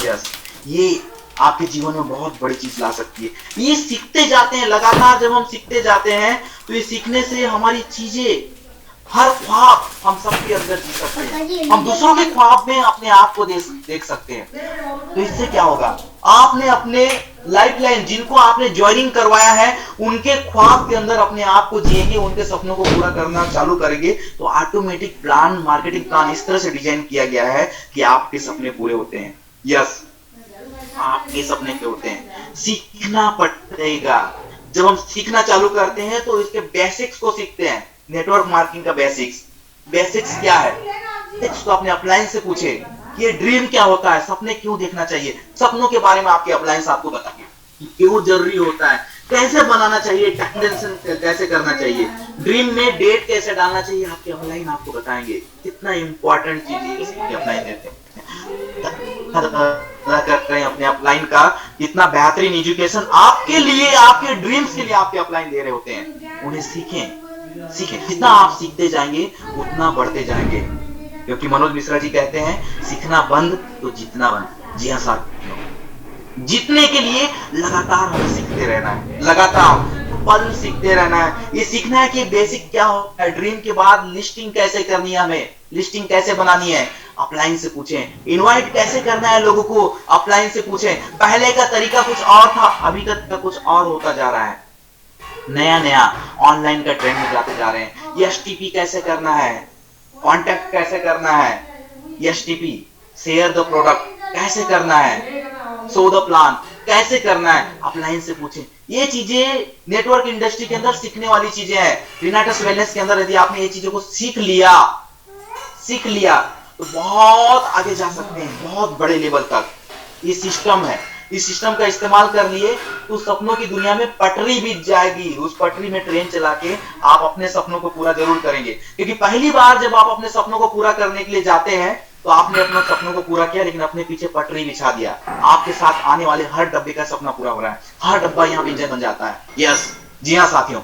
यस। ये आपके जीवन में बहुत बड़ी चीज ला सकती है। ये सीखते जाते हैं, लगातार जब हम सीखते जाते हैं तो ये सीखने से हमारी चीजें, हर ख्वाब हम सबके अंदर जी सकते हैं। हम दूसरों के ख्वाब में अपने आप को देख सकते हैं। तो इससे क्या होगा, आपने अपने लाइफलाइन जिनको आपने ज्वाइनिंग करवाया है उनके ख्वाब के अंदर अपने आप को जिएंगे, उनके सपनों को पूरा करना चालू करेंगे। तो ऑटोमेटिक प्लान, मार्केटिंग प्लान इस तरह से डिजाइन किया गया है कि आपके सपने पूरे होते हैं। यस, आपके सपने पे होते हैं। सीखना पड़ेगा। जब हम सीखना चालू करते हैं तो इसके बेसिक्स को सीखते हैं। नेटवर्क मार्केटिंग का बेसिक्स क्या है, तो अपने अपलाइन से पूछे ये ड्रीम क्या होता है, सपने क्यों देखना चाहिए, सपनों के बारे में आपके अपलाइंस आपको बताएंगे क्यों जरूरी होता है, कैसे बनाना चाहिए, टेंडेंसन कैसे करना चाहिए, ड्रीम में डेट कैसे डालना चाहिए, आपके अपलाइन आपको बताएंगे। कितना इंपॉर्टेंट चीज है अपलाइन देते हैं, कर रहे हैं अपने अपलाइन का। कितना बेहतरीन एजुकेशन आपके लिए, आपके ड्रीम्स के लिए आपके अपलाइन दे रहे होते हैं। उन्हें सीखें। जितना आप सीखते जाएंगे उतना बढ़ते जाएंगे, क्योंकि मनोज मिश्रा जी कहते हैं सीखना बंद तो जीतना बंद। जी हाँ साथियों, जीतने के लिए लगातार हमें सीखते रहना है, लगातार पल सीखते रहना है। ये सीखना है कि बेसिक क्या होता है, ड्रीम के बाद लिस्टिंग कैसे करनी है, हमें लिस्टिंग कैसे बनानी है, अपलाइन से पूछें। इनवाइट कैसे करना है लोगों को, अपलाइन से पूछें। पहले का तरीका कुछ और था, अभी का कुछ और होता जा रहा है। नया ऑनलाइन का ट्रेंड में जाते जा रहे हैं। एसटीपी कैसे करना है, कांटेक्ट कैसे करना है, एसटीपी शेयर द प्रोडक्ट कैसे करना है, शो द प्लान कैसे करना है, अपलाइन से पूछें। ये चीजें नेटवर्क इंडस्ट्री के अंदर सीखने वाली चीजें हैं। रिनाटस वेलनेस के अंदर यदि आपने ये चीजों को सीख लिया तो बहुत आगे जा सकते हैं, बहुत बड़े लेवल तक। ये सिस्टम है, इस सिस्टम का इस्तेमाल कर लिए तो सपनों की दुनिया में पटरी बीत जाएगी। उस पटरी में ट्रेन चला के आप अपने सपनों को पूरा जरूर करेंगे, क्योंकि पहली बार जब आप अपने सपनों को पूरा करने के लिए जाते हैं तो आपने अपने सपनों को पूरा किया, लेकिन अपने पीछे पटरी बिछा दिया। आपके साथ आने वाले हर डब्बे का सपना पूरा हो रहा है, हर डब्बा यहाँ पे इंजन बन जाता है। यस, जी हाँ साथियों,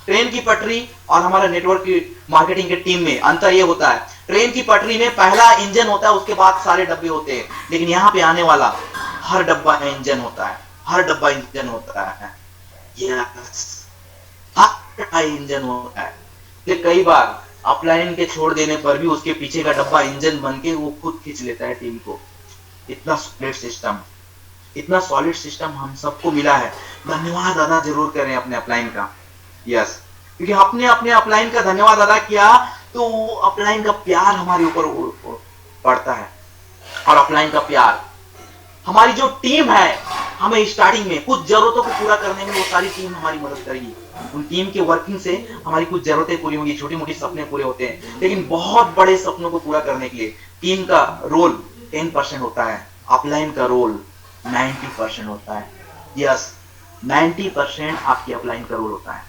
ट्रेन की पटरी और हमारा नेटवर्क की मार्केटिंग के टीम में अंतर ये होता है, ट्रेन की पटरी में पहला इंजन होता है, उसके बाद सारे डब्बे होते हैं, लेकिन यहाँ पे आने वाला हर डब्बा में इंजन होता है, हर डब्बा इंजन होता है। यस, हर इंजन होता है। कई बार अपलाइन के छोड़ देने पर भी उसके पीछे का डब्बा इंजन बन के वो खुद खींच लेता है टीम को। इतना सॉलिड सिस्टम हम सबको मिला है। धन्यवाद अदा जरूर करें अपने अपलाइन का। यस, क्योंकि आपने अपने अपलाइन का धन्यवाद अदा किया तो अपलाइन का प्यार हमारे ऊपर पड़ता है, और अपलाइन का प्यार, हमारी जो टीम है, हमें स्टार्टिंग में कुछ जरूरतों को पूरा करने में वो सारी टीम हमारी मदद करेगी। उन टीम के वर्किंग से हमारी कुछ जरूरतें पूरी होंगी, छोटी मोटी सपने पूरे होते हैं, लेकिन बहुत बड़े सपनों को पूरा करने के लिए टीम का रोल 10% होता है, अपलाइन का रोल 90% होता है। यस, 90% आपकी अपलाइन का रोल होता है।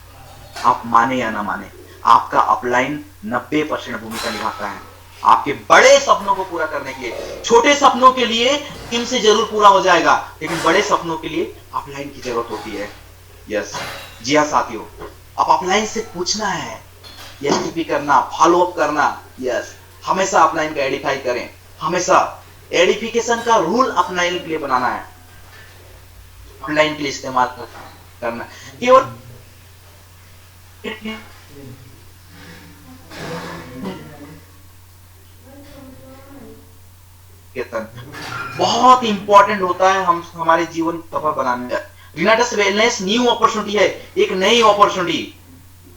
आप माने या ना माने, आपका अपलाइन 90% भूमिका निभाता है आपके बड़े सपनों को पूरा करने के लिए। छोटे सपनों के लिए टीम से जरूर पूरा हो जाएगा, लेकिन बड़े सपनों के लिए अपलाइन की जरूरत होती है। यस, जी हाँ साथियों, आप अपलाइन से पूछना है, एसटीपी करना, फॉलो अप करना। यस, हमेशा अपलाइन का एडिफाई करें, हमेशा एडिफिकेशन का रूल अपलाइन के लिए बनाना है, अपलाइन के लिए इस्तेमाल करना। करना केवल बहुत इंपॉर्टेंट होता है हम हमारे जीवन को सफल बनाने में। रिनाटस वेलनेस न्यू अपॉर्चुनिटी है, एक नई अपॉर्चुनिटी,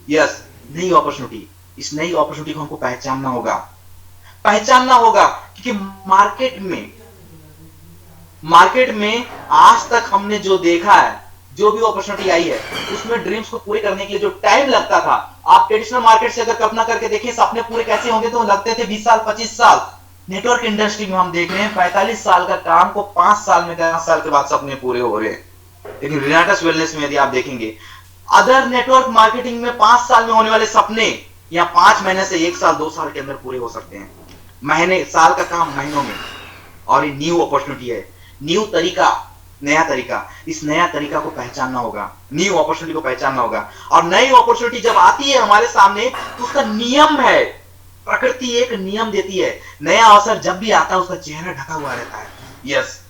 यस नई अपॉर्चुनिटी। इस नई अपॉर्चुनिटी को हमको पहचानना होगा, क्योंकि मार्केट में आज तक हमने जो देखा है, जो भी अपॉर्चुनिटी आई है, उसमें ड्रीम्स को पूरे करने के लिए जो टाइम लगता था, आप ट्रेडिशनल मार्केट से अगर कल्पना करके देखिए सपने पूरे कैसे होंगे, तो लगते थे 20 साल 25 साल। नेटवर्क इंडस्ट्री में हम देख रहे हैं 45 साल का काम को 5 साल में, 10 साल के बाद सपने पूरे हो रहे हैं। लेकिन रिनाटस वेलनेस में यदि आप देखेंगे, अदर नेटवर्क मार्केटिंग में 5 साल में होने वाले सपने या 5 महीने से 1 साल 2 साल के अंदर पूरे हो सकते हैं। महीने साल का काम महीनों में। और ये न्यू अपॉर्चुनिटी है, न्यू तरीका, नया तरीका। इस नया तरीका को पहचानना होगा, न्यू अपॉर्चुनिटी को पहचानना होगा। और नई अपॉर्चुनिटी जब आती है हमारे सामने, तो उसका नियम है, प्रकृति एक नियम देती है। नया अवसर जब भी आता है उसका चेहरा ढका हुआ रहता है, यस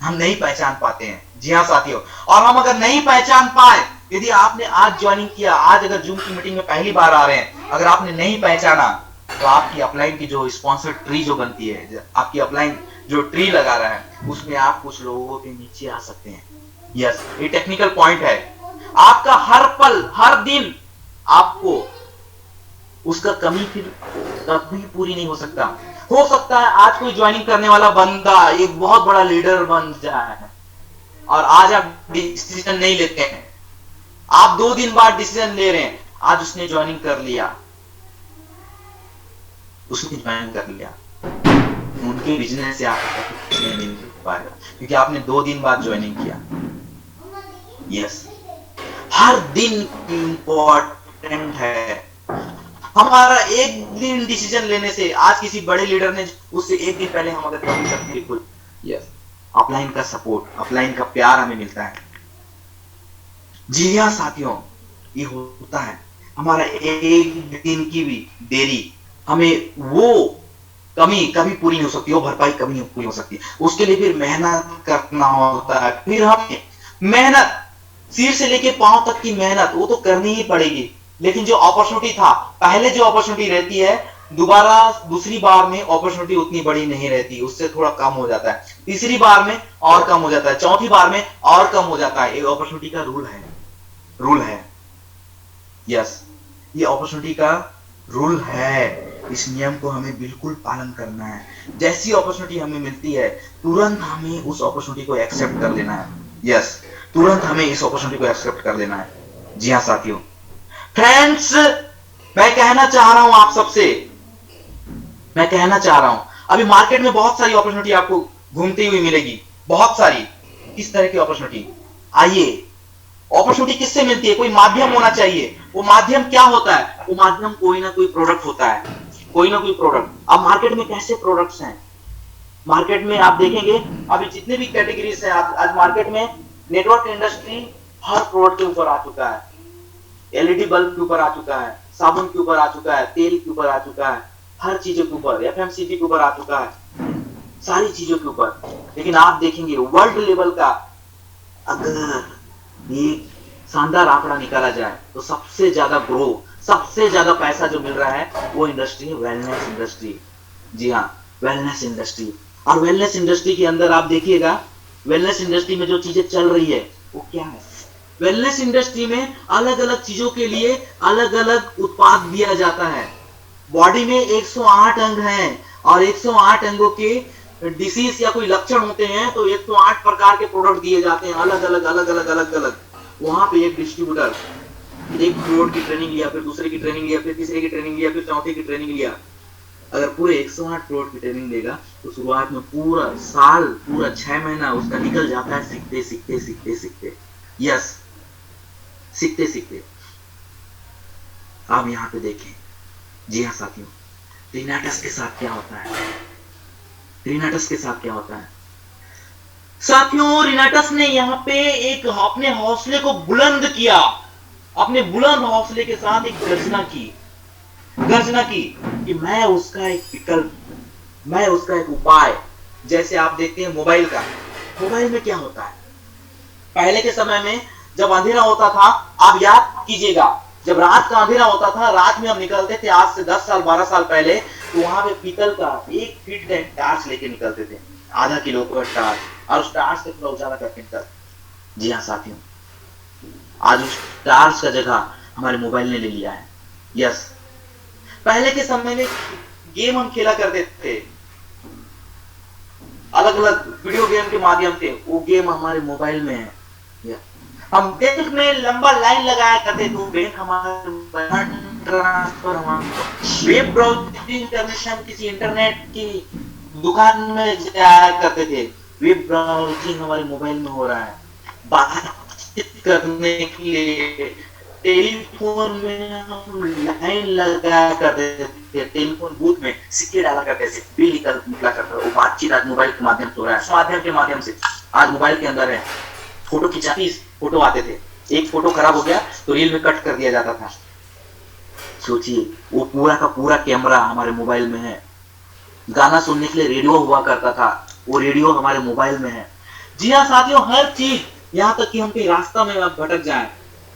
हम नहीं पहचान पाते हैं। जी हाँ साथियों, और हम अगर नहीं पहचान पाए, यदि आपने आज ज्वाइनिंग किया, आज अगर जूम की मीटिंग में पहली बार आ रहे हैं, अगर आपने नहीं पहचाना, तो आपकी अपलाइन की जो स्पॉन्सर ट्री जो बनती है, आपकी अपलाइन जो ट्री लगा रहा है, उसमें आप कुछ लोगों के नीचे आ सकते हैं। यस ये टेक्निकल पॉइंट है। आपका हर पल हर दिन आपको उसका कमी फिर कभी पूरी नहीं हो सकता। हो सकता है आज कोई ज्वाइनिंग करने वाला बंदा एक बहुत बड़ा लीडर बन जाए, और आज आप डिसीजन नहीं लेते हैं, आप 2 दिन बाद डिसीजन ले रहे हैं, आज उसने ज्वाइनिंग कर लिया, उनके बिजनेस से आपको नहीं मिल पाएगा, क्योंकि आपने 2 दिन बाद ज्वाइनिंग किया। यस हर दिन इंपॉर्टेंट है। हमारा एक दिन डिसीजन लेने से, आज किसी बड़े लीडर ने उससे एक दिन पहले हम अगर ज्वाइन करते हैं, बिल्कुल यस अपलाइन का सपोर्ट, अपलाइन का प्यार हमें मिलता है। जी हाँ साथियों, ये होता है। हमारा एक दिन की भी देरी हमें वो कमी कभी पूरी नहीं हो सकती, वो भरपाई कभी नहीं पूरी हो सकती। उसके लिए फिर मेहनत करना होता है। फिर हमें मेहनत, सिर से लेके पांव तक की मेहनत वो तो करनी ही पड़ेगी। लेकिन जो अपॉर्चुनिटी था, पहले जो अपॉर्चुनिटी रहती है, दोबारा दूसरी बार में अपॉर्चुनिटी उतनी बड़ी नहीं रहती, उससे थोड़ा कम हो जाता है। तीसरी बार में और कम हो जाता है, चौथी बार में और कम हो जाता है। एक अपॉर्चुनिटी का रूल है। यस ये अपॉर्चुनिटी का रूल है। इस नियम को हमें बिल्कुल पालन करना है। जैसी अपॉर्चुनिटी हमें मिलती है, तुरंत हमें उस अपॉर्चुनिटी को एक्सेप्ट कर लेना है। यस तुरंत हमें इस अपॉर्चुनिटी को एक्सेप्ट कर लेना है। जी हाँ साथियों, फ्रेंड्स मैं कहना चाह रहा हूं आप सबसे, मैं कहना चाह रहा हूं, अभी मार्केट में बहुत सारी अपॉर्चुनिटी आपको घूमती हुई मिलेगी, बहुत सारी। किस तरह की अपॉर्चुनिटी? आइए, अपॉर्चुनिटी किससे मिलती है? कोई माध्यम होना चाहिए। वो माध्यम क्या होता है? वो माध्यम कोई ना कोई प्रोडक्ट होता है, कोई ना कोई प्रोडक्ट। अब मार्केट में कैसे प्रोडक्ट्स हैं? मार्केट में आप देखेंगे अभी जितने भी कैटेगरीज हैं, आज मार्केट में नेटवर्क इंडस्ट्री हर प्रोडक्ट के ऊपर आ चुका है। एलईडी बल्ब के ऊपर आ चुका है, साबुन के ऊपर आ चुका है, तेल के ऊपर आ चुका है, हर चीजों के ऊपर, एफएमसीजी के ऊपर आ चुका है, सारी चीजों के ऊपर। लेकिन आप देखेंगे वर्ल्ड लेवल का अगर एक शानदार आंकड़ा निकाला जाए, तो सबसे ज्यादा ग्रो, सबसे ज्यादा पैसा जो मिल रहा है वो इंडस्ट्री है वेलनेस इंडस्ट्री। जी हाँ, वेलनेस इंडस्ट्री। और वेलनेस इंडस्ट्री के अंदर आप देखिएगा, वेलनेस इंडस्ट्री में जो चीजें चल रही है वो क्या है? वेलनेस इंडस्ट्री में अलग अलग चीजों के लिए अलग अलग उत्पाद दिया जाता है। बॉडी में 108 अंग हैं, और 108 अंगों के डिसीज या कोई लक्षण होते हैं, तो 108 प्रकार के प्रोडक्ट दिए जाते हैं, अलग अलग अलग अलग अलग अलग। वहां पे एक डिस्ट्रीब्यूटर एक प्रोडक्ट की ट्रेनिंग लिया, फिर दूसरे की ट्रेनिंग लिया, फिर तीसरे की ट्रेनिंग लिया, फिर चौथे की ट्रेनिंग लिया। अगर पूरे 108 प्रोडक्ट की ट्रेनिंग लेगा, तो शुरुआत में पूरा साल, पूरा 6 महीना उसका निकल जाता है सीखते सीखते सीखते सीखते। यस, सीखते सीखते। आप यहाँ पे देखें, जी हाँ साथियों, रिनाटस के साथ क्या होता है? रिनाटस के साथ क्या होता है साथियों? रिनाटस ने यहाँ पे एक अपने हौसले को बुलंद किया, अपने बुलंद हौसले के साथ एक गर्जना की कि मैं उसका एक विकल्प, मैं उसका एक उपाय। जैसे आप देखते हैं मोबाइल में क्या होता है? पहले के समय में जब अंधेरा होता था, आप याद कीजिएगा, जब रात का अंधेरा होता था, रात में हम निकलते थे आज से 10 साल 12 साल पहले, तो वहां पे पीतल का 1 फीट का टार्च लेके निकलते थे, आधा किलो का टार्च, और उस टार्च से थोड़ा उजाला करके निकलते। जी हाँ साथियों, आज उस टार्च का जगह हमारे मोबाइल ने ले लिया है। यस, पहले के समय में गेम हम खेला करते थे, अलग अलग वीडियो गेम के माध्यम से, वो गेम हमारे मोबाइल में है। हम बैंक में लंबा लाइन लगाया करते थे, बैंक हमारे ट्रांसफर, वेब ब्राउजिंग करने से हम किसी इंटरनेट की दुकान में जाया करते थे, वेब ब्राउजिंग हमारे मोबाइल में हो रहा है। बातचीत करने के लिए टेलीफोन में हम लाइन लगाया करते थे, टेलीफोन बूथ में सिक्के डाला करते थे, बिल निकला करता था। वो बातचीत आज मोबाइल के माध्यम से हो रहा है, माध्यम के माध्यम से आज मोबाइल के अंदर है। फोटो खिंचाती फोटो आते थे, एक फोटो खराब हो गया तो रील में कट कर दिया जाता था। सोचिए, वो पूरा का पूरा कैमरा हमारे मोबाइल में है। गाना सुनने के लिए रेडियो हुआ करता था, वो रेडियो हमारे मोबाइल में है। जी हाँ साथियों, हर चीज, यहाँ तक कि हम कहीं रास्ता में भटक जाए,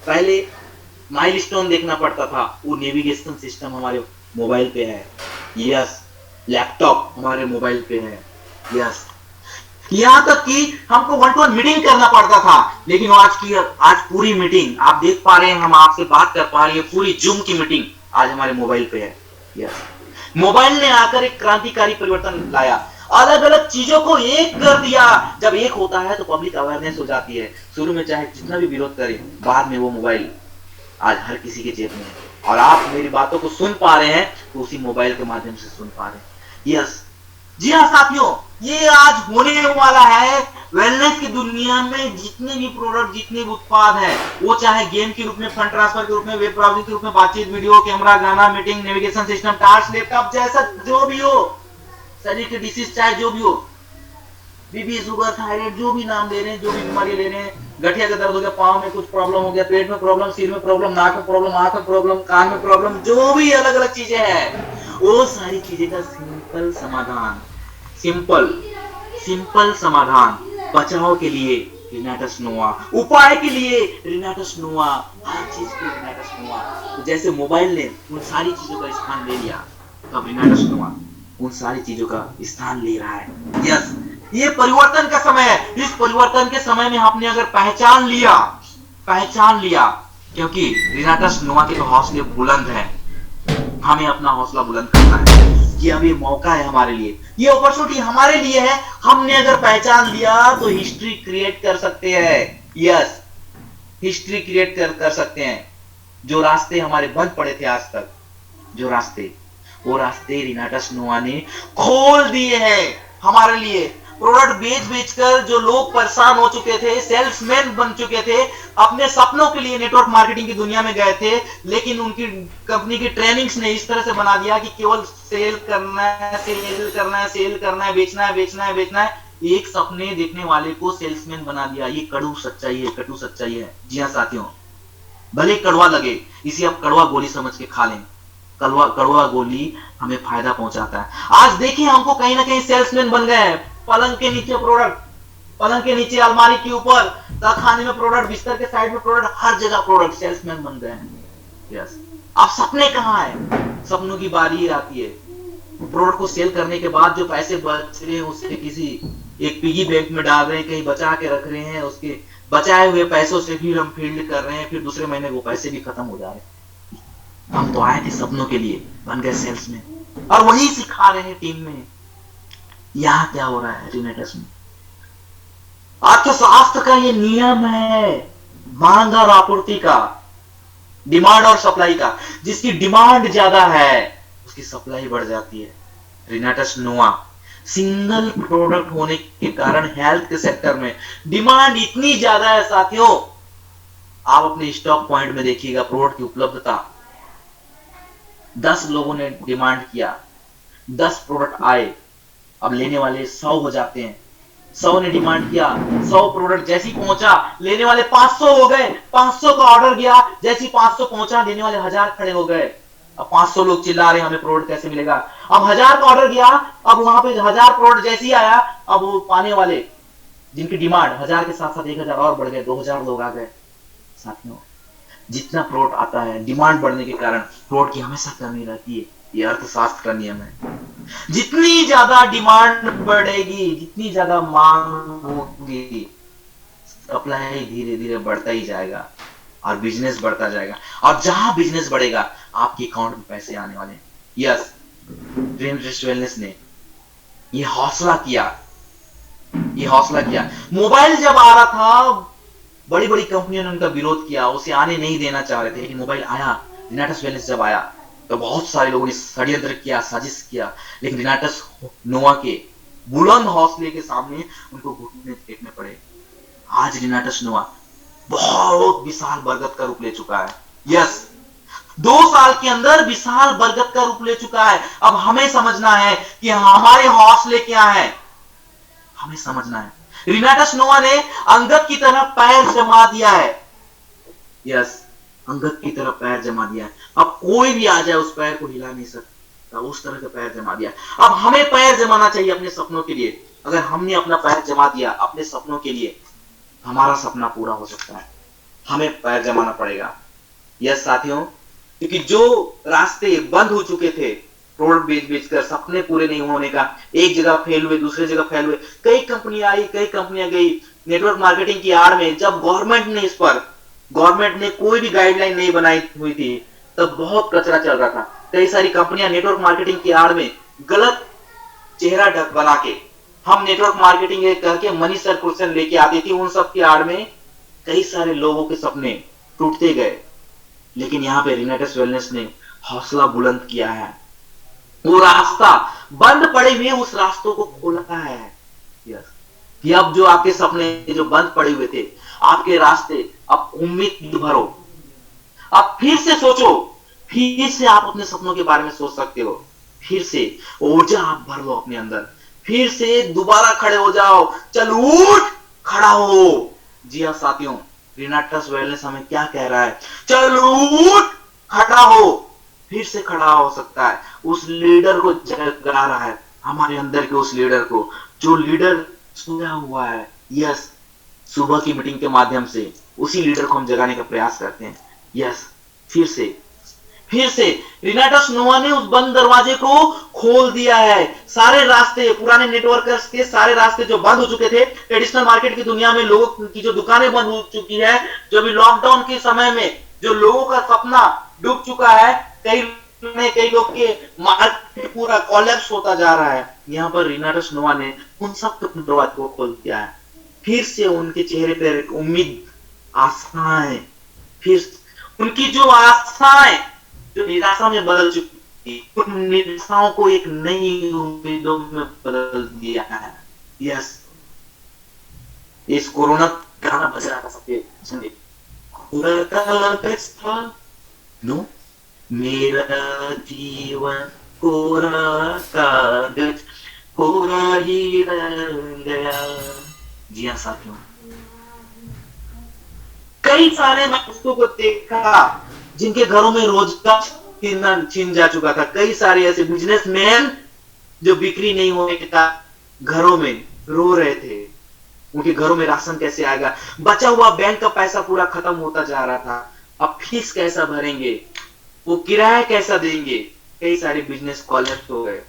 पहले माइलस्टोन देखना पड़ता था, वो नेविगेशन सिस्टम हमारे मोबाइल पे है। यस, लैपटॉप हमारे मोबाइल पे है। यस, यहाँ तक कि हमको 1-to-1 मीटिंग करना पड़ता था, लेकिन आज पूरी मीटिंग आप देख पा रहे हैं, हम आपसे बात कर पा रहे हैं, पूरी जूम की मीटिंग आज हमारे मोबाइल पे है। यस, मोबाइल ने आकर एक क्रांतिकारी परिवर्तन लाया, अलग अलग चीजों को एक कर दिया। जब एक होता है तो पब्लिक अवेयरनेस हो जाती है। शुरू में चाहे जितना भी विरोध करे, बाद में वो मोबाइल आज हर किसी के जेब में है, और आप मेरी बातों को सुन पा रहे हैं तो उसी मोबाइल के माध्यम से सुन पा रहे हैं। यस, जी हाँ साथियों, ये आज होने वाला है। वेलनेस की दुनिया में जितने भी प्रोडक्ट, जितने भी उत्पाद है, वो चाहे गेम के रूप में, फंड ट्रांसफर के रूप में, वेब ब्राउजिंग के रूप में, बातचीत, वीडियो, कैमरा, गाना, meeting, navigation system, torch, laptop, जैसा जो भी हो, शरीर के डिसीज चाहे जो भी हो, बीपी, शुगर, थायराइड, जो भी नाम ले रहे हैं, जो भी बीमारी ले रहे हैं, गठिया का दर्द हो गया, पाँव में कुछ प्रॉब्लम हो गया, पेट में प्रॉब्लम, सिर में प्रॉब्लम, नाक में प्रॉब्लम, आंख में प्रॉब्लम, कान में प्रॉब्लम, जो भी अलग अलग चीजें हैं, वो सारी चीजें का सिंपल समाधान, सिंपल समाधान, बचाव के लिए रिनाटस नोवा, उपाय के लिए रिनाटस नोवा, हर चीज के रिनाटस नोवा। तो जैसे मोबाइल ने उन सारी चीजों का स्थान ले लिया, अब रिनाटस नोवा उन सारी चीजों का स्थान ले रहा है। यस, ये परिवर्तन का समय है। इस परिवर्तन के समय में आपने अगर पहचान लिया, क्योंकि रिनाटस नोवा के तो हौसले बुलंद हैं, हमें अपना हौसला बुलंद करना है। ये अभी मौका है हमारे लिए, ये अपॉर्चुनिटी हमारे लिए है। हमने अगर पहचान लिया तो हिस्ट्री क्रिएट कर सकते हैं। यस, हिस्ट्री क्रिएट कर सकते हैं। जो रास्ते हमारे बंद पड़े थे आज तक, वो रास्ते रिनाटस नोवा ने खोल दिए हैं हमारे लिए। प्रोडक्ट बेच कर जो लोग परेशान हो चुके थे, सेल्समैन बन चुके थे, अपने सपनों के लिए नेटवर्क मार्केटिंग की दुनिया में गए थे, लेकिन उनकी कंपनी की ट्रेनिंग्स ने इस तरह से बना दिया कि केवल सेल करना है, बेचना है। एक सपने देखने वाले को सेल्समैन बना दिया। ये कटु सच्चाई है। जी हाँ साथियों, भले कड़वा लगे, इसे आप कड़वा गोली समझ के खा लें। कड़वा गोली हमें फायदा पहुंचाता है। आज देखिए, हमको कहीं ना कहीं सेल्समैन बन गए हैं। पलंग के नीचे प्रोडक्ट, पलंग के नीचे, अलमारी के ऊपर, खाने में प्रोडक्ट, बिस्तर के साइड में प्रोडक्ट, हर जगह प्रोडक्ट, सेल्समैन बन गए हैं। यस, अब सपने कहाँ है? सपनों की बारी आती है। प्रोडक्ट को सेल करने के बाद जो पैसे बच रहे हैं, उससे किसी एक पिगी बैंक में डाल रहे हैं, कहीं बचा के रख रहे हैं। उसके बचाए हुए पैसों से फिर हम फील्ड कर रहे हैं, फिर दूसरे महीने वो पैसे भी खत्म हो जा रहे हैं। हम तो आए थे सपनों के लिए, बन गए सेल्समैन, और वही सिखा रहे हैं टीम में। यहाँ क्या हो रहा है रिनेटस में? अर्थशास्त्र का ये नियम है, मांग और आपूर्ति का, डिमांड और सप्लाई का। जिसकी डिमांड ज्यादा है उसकी सप्लाई बढ़ जाती है। रिनाटस नोवा सिंगल प्रोडक्ट होने के कारण हेल्थ के सेक्टर में डिमांड इतनी ज्यादा है साथियों। आप अपने स्टॉक पॉइंट में देखिएगा, प्रोडक्ट की उपलब्धता, 10 लोगों ने डिमांड किया, 10 प्रोडक्ट आए, अब लेने वाले 100 हो जाते हैं। 100 ने डिमांड किया, 100 प्रोडक्ट जैसे ही पहुंचा, लेने वाले 500 हो गए। 500 का ऑर्डर गया, जैसे ही 500 पहुंचा, लेने वाले 1000 खड़े हो गए। अब 500 लोग चिल्ला रहे हैं हमें प्रोडक्ट कैसे मिलेगा। अब 1000 का ऑर्डर गया, अब वहां पे 1000 प्रोडक्ट जैसे ही आया, अब वो पाने वाले जिनकी डिमांड 1000 के साथ साथ 1000 और बढ़ गए, 2000 लोग आ गए। साथियों, जितना प्रोडक्ट आता है, डिमांड बढ़ने के कारण प्रोडक्ट की हमेशा कमी रहती है। ये अर्थशास्त्र का नियम है। जितनी ज्यादा डिमांड बढ़ेगी, जितनी ज्यादा मांग होगी, सप्लाई धीरे धीरे बढ़ता ही जाएगा और बिजनेस बढ़ता जाएगा। और जहां बिजनेस बढ़ेगा, आपके अकाउंट में पैसे आने वाले हैं। यस, रिनाटस वेलनेस ने ये हौसला किया, ये हौसला किया। मोबाइल जब आ रहा था, बड़ी बड़ी कंपनियों ने उनका विरोध किया, उसे आने नहीं देना चाह रहे थे, लेकिन मोबाइल आया। रिनाटस वेलनेस जब आया तो बहुत सारे लोगों ने षड्यंत्र किया, साजिश किया, लेकिन रिनाटस नोवा के बुलंद हौसले के सामने उनको घुटने टेकने पड़े। आज रिनाटस नोवा बहुत विशाल बरगद का रूप ले चुका है। यस, 2 साल के अंदर विशाल बरगद का रूप ले चुका है। अब हमें समझना है कि हमारे हौसले क्या है, हमें समझना है। रिनाटस नोवा ने अंगद की तरह पैर जमा दिया है। यस, अंगद की तरह पैर जमा दिया है। अब कोई भी आ जाए उस पैर को हिला नहीं सकता, उस तरह का पैर जमा दिया। अब हमें पैर जमाना चाहिए अपने सपनों के लिए। अगर हमने अपना पैर जमा दिया अपने सपनों के लिए, हमारा सपना पूरा हो सकता है। हमें पैर जमाना पड़ेगा। यस साथियों, क्योंकि जो रास्ते बंद हो चुके थे प्रोडक्ट बेच बेच कर, सपने पूरे नहीं होने का, एक जगह फेल हुए, दूसरे जगह फेल हुए, कई कंपनियां आई, कई कंपनियां गई नेटवर्क मार्केटिंग की आड़ में। जब गवर्नमेंट ने कोई भी गाइडलाइन नहीं बनाई हुई थी, तब बहुत कचरा चल रहा था। कई सारी कंपनियां नेटवर्क मार्केटिंग की आड़ में गलत चेहरा बना के, हम नेटवर्क मार्केटिंग करके मनी सर्कुलेशन लेके आती थी, उन सब की आड़ में कई सारे लोगों के सपने टूटते गए। लेकिन यहाँ पे रिनाटस वेलनेस ने हौसला बुलंद किया है। वो रास्ता बंद पड़े हुए, उस रास्तों को खोला है। यस, कि अब जो आपके सपने जो बंद पड़े हुए थे, आपके रास्ते, अब उम्मीद भरो, अब फिर से सोचो, फिर से आप अपने सपनों के बारे में सोच सकते हो। फिर से ऊर्जा आप भर लो अपने अंदर, फिर से दोबारा खड़े हो जाओ, चल उठ, खड़ा हो। जी हाँ साथियों, रिनाटस वेलनेस हमें क्या कह रहा है? चल उठ, खड़ा हो, फिर से खड़ा हो सकता है। उस लीडर को जगा रहा है, हमारे अंदर के उस लीडर को, जो लीडर सोया हुआ है। यस, सुबह की मीटिंग के माध्यम से उसी लीडर को हम जगाने का प्रयास करते हैं। यस, फिर से रिनाटस नोवा ने उस बंद दरवाजे को खोल दिया है। सारे रास्ते, पुराने नेटवर्कर्स के सारे रास्ते जो बंद हो चुके थे, ट्रेडिशनल मार्केट की दुनिया में लोगों की जो दुकानें बंद हो चुकी है, जो भी लॉकडाउन के समय में जो लोगों का सपना डूब चुका है, कई लोग के मार्केट पूरा कोलैप्स होता जा रहा है, यहाँ पर रिनाटस नोवा ने उन सब दरवाजे को खोल दिया है। फिर से उनके चेहरे पर एक उम्मीद, आशाएं, फिर उनकी जो आशाएं जो निराशा में बदल चुकी थी, उन निराशाओं को एक नई उम्मीदों में बदल दिया है। यस, इस कोरोना गाना बज रहा था सबके सुनिए। नो, मेरा जीवन कोरा कागज कोरा ही रह गया। जी हाँ साथियों, कई सारे दोस्तों को देखा जिनके घरों में रोजगार छीन जा चुका था। कई सारे ऐसे बिजनेसमैन जो बिक्री नहीं होने के कारण घरों में रो रहे थे, उनके घरों में राशन कैसे आएगा, बचा हुआ बैंक का पैसा पूरा खत्म होता जा रहा था, अब फीस कैसा भरेंगे, वो किराया कैसा देंगे। कई सारे बिजनेस कोलैप्स हो गए,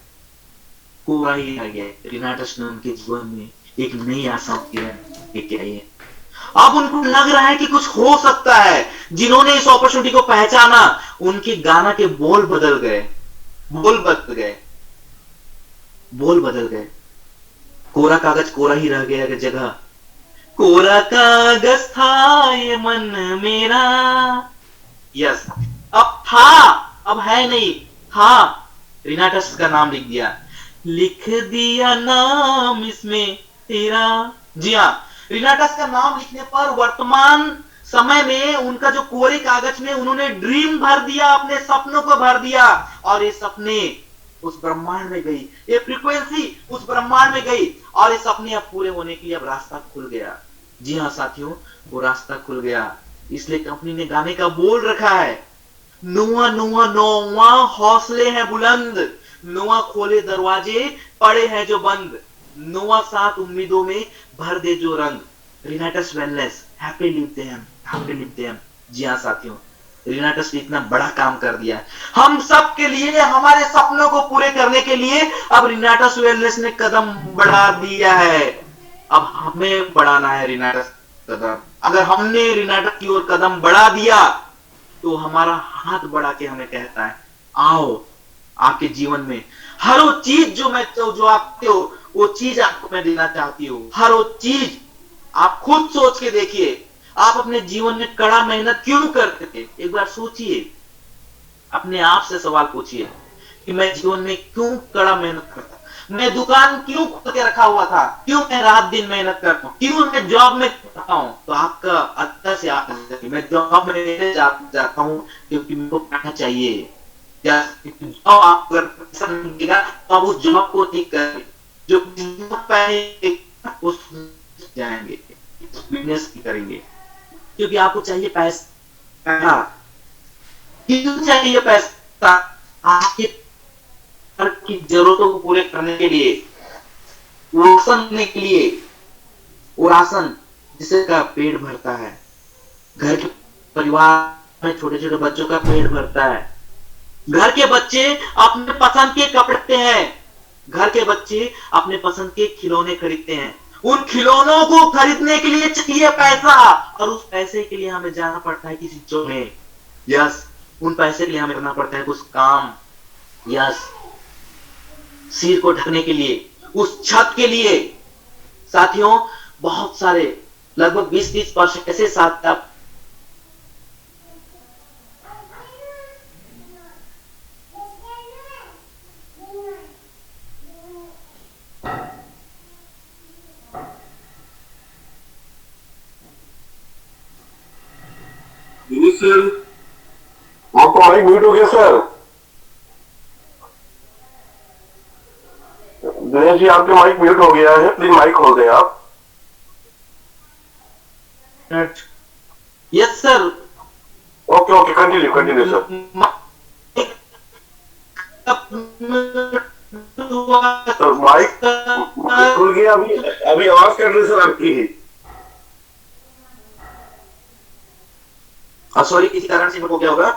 पूरा ही आ गया। रिनाटस ने उनके जीवन में एक नई आशा की है। अब उनको लग रहा है कि कुछ हो सकता है। जिन्होंने इस अपॉर्चुनिटी को पहचाना, उनके गाना के बोल बदल गए, बोल बदल गए। कोरा कागज कोरा ही रह गया जगह, कोरा कागज था ये मन मेरा। यस, अब था, अब है नहीं, था। रिनाटस का नाम लिख दिया नाम इसमें तेरा। जी हाँ, रिनाटस का नाम लिखने पर वर्तमान समय में उनका जो कोरे कागज में उन्होंने ड्रीम भर दिया, अपने सपनों को भर दिया, और ये सपने उस ब्रह्मांड में गई, ये फ्रीक्वेंसी उस ब्रह्मांड में गई, और ये सपने अब पूरे होने के लिए अब रास्ता खुल गया। जी हाँ साथियों, वो रास्ता खुल गया। इसलिए कंपनी ने गाने का बोल रखा है, नोवा नोवा नोवा, हौसले हैं बुलंद, नोवा खोले दरवाजे पड़े हैं जो बंद, नोवा साथ उम्मीदों में भर दे जो रंग। Renatus wellness, happy live them. Happy लिखते हैं। जी हाँ साथियों, रिनाटस ने इतना बड़ा काम कर दिया है हम सब के लिए, हमारे सपनों को पूरे करने के लिए। अब रिनाटस वेलनेस ने कदम बढ़ा दिया है, अब हमें बढ़ाना है रिनाटस कदम। अगर हमने रिनाटस की ओर कदम बढ़ा दिया तो हमारा हाथ बढ़ा के हमें कहता है आओ, आपके जीवन में हर वो चीज जो आप हो, वो चीज आपको मैं देना चाहती हूँ। हर वो चीज आप खुद सोच के देखिए, आप अपने जीवन में कड़ा मेहनत क्यों करते थे? एक बार सोचिए, अपने आप से सवाल पूछिए कि मैं जीवन में क्यों कड़ा मेहनत करता, मैं दुकान क्यों खोल के रखा हुआ था, क्यों मैं रात दिन मेहनत करता हूँ, क्यों मैं जॉब में करता हूँ? तो आपका अच्छा से आप मैं जॉब में जाता हूँ क्योंकि मेरे को पढ़ना चाहिए, या जॉब आप अगर पैसा नहीं देगा तो आप उस जॉब को ठीक करेंगे, जो उस जाएंगे, बिजनेस करेंगे, क्योंकि आपको चाहिए पैसा। क्यों चाहिए पैसा? आपके घर की जरूरतों को पूरे करने के लिए, राशन देने के लिए, वो राशन जिससे का पेट भरता है, घर के परिवार में छोटे छोटे बच्चों का पेट भरता है। घर के बच्चे अपने पसंद के कपड़े हैं, घर के बच्चे अपने पसंद के खिलौने खरीदते हैं, उन खिलौनों को खरीदने के लिए चाहिए पैसा, और उस पैसे के लिए हमें जाना पड़ता है किसी जॉब में। यस, उन पैसे के लिए हमें करना पड़ता है कुछ काम। यस, सिर को ढकने के लिए, उस छत के लिए। साथियों, बहुत सारे लगभग 20-30% ऐसे साथ आप सर, आपका माइक म्यूट हो गया सर। दिनेश जी, आपके माइक म्यूट हो गया है, प्लीज माइक खोल दें आप। Yes sir. Okay okay, continue sir. Sir mic खुल गया, अभी आवाज कर रही सर आपकी ही। सॉरी, किसी कारण से हो गया होगा।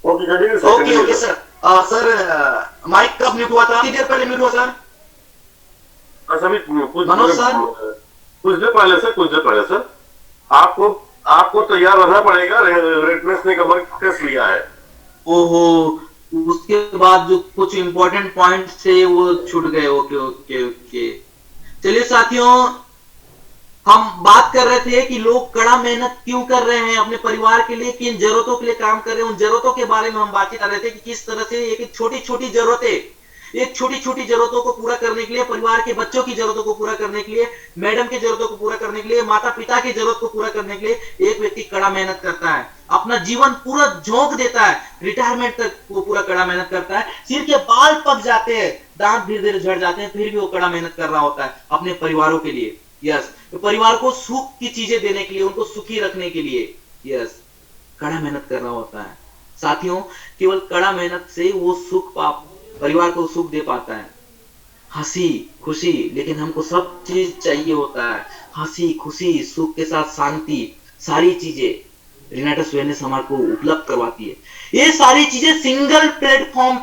Okay continue sir. Okay sir. Sir mic कब म्यूट हुआ था? कितनी देर पहले म्यूट हुआ सर? सभी मनोज सर, कुछ देर पहले सर। आपको तैयार रहना पड़ेगा, रेडनेस ने कमर टेस्ट लिया है। ओहो, उसके बाद जो कुछ इंपॉर्टेंट पॉइंट थे वो छूट गए। ओके ओके ओके, चलिए साथियों, हम बात कर रहे थे कि लोग कड़ा मेहनत क्यों कर रहे हैं अपने परिवार के लिए, किन जरूरतों के लिए काम कर रहे हैं। उन जरूरतों के बारे में हम बातचीत कर रहे थे कि किस तरह से एक छोटी छोटी जरूरतों को पूरा करने के लिए, परिवार के बच्चों की जरूरतों को पूरा करने के लिए, मैडम की जरूरतों को पूरा करने के लिए, माता पिता की जरूरत को पूरा करने के लिए एक व्यक्ति कड़ा मेहनत करता है, अपना जीवन पूरा झोंक देता है, रिटायरमेंट तक वो पूरा कड़ा मेहनत करता है। सिर के बाल पक जाते हैं, दांत धीरे धीरे झड़ जाते हैं, फिर भी वो कड़ा मेहनत कर रहा होता है अपने परिवारों के लिए। यस, तो परिवार को सुख की चीजें देने के लिए, उनको सुखी रखने के लिए यस कड़ा मेहनत कर रहा होता है। साथियों, केवल कड़ा मेहनत से वो सुख परिवार को सुख दे पाता है, हंसी खुशी, लेकिन हमको सब चीज चाहिए होता है, हंसी खुशी, सुख के साथ शांति, सारी चीजें रिनाटस वेलनेस हमारे को उपलब्ध करवाती है। ये सारी चीजें सिंगल प्लेटफॉर्म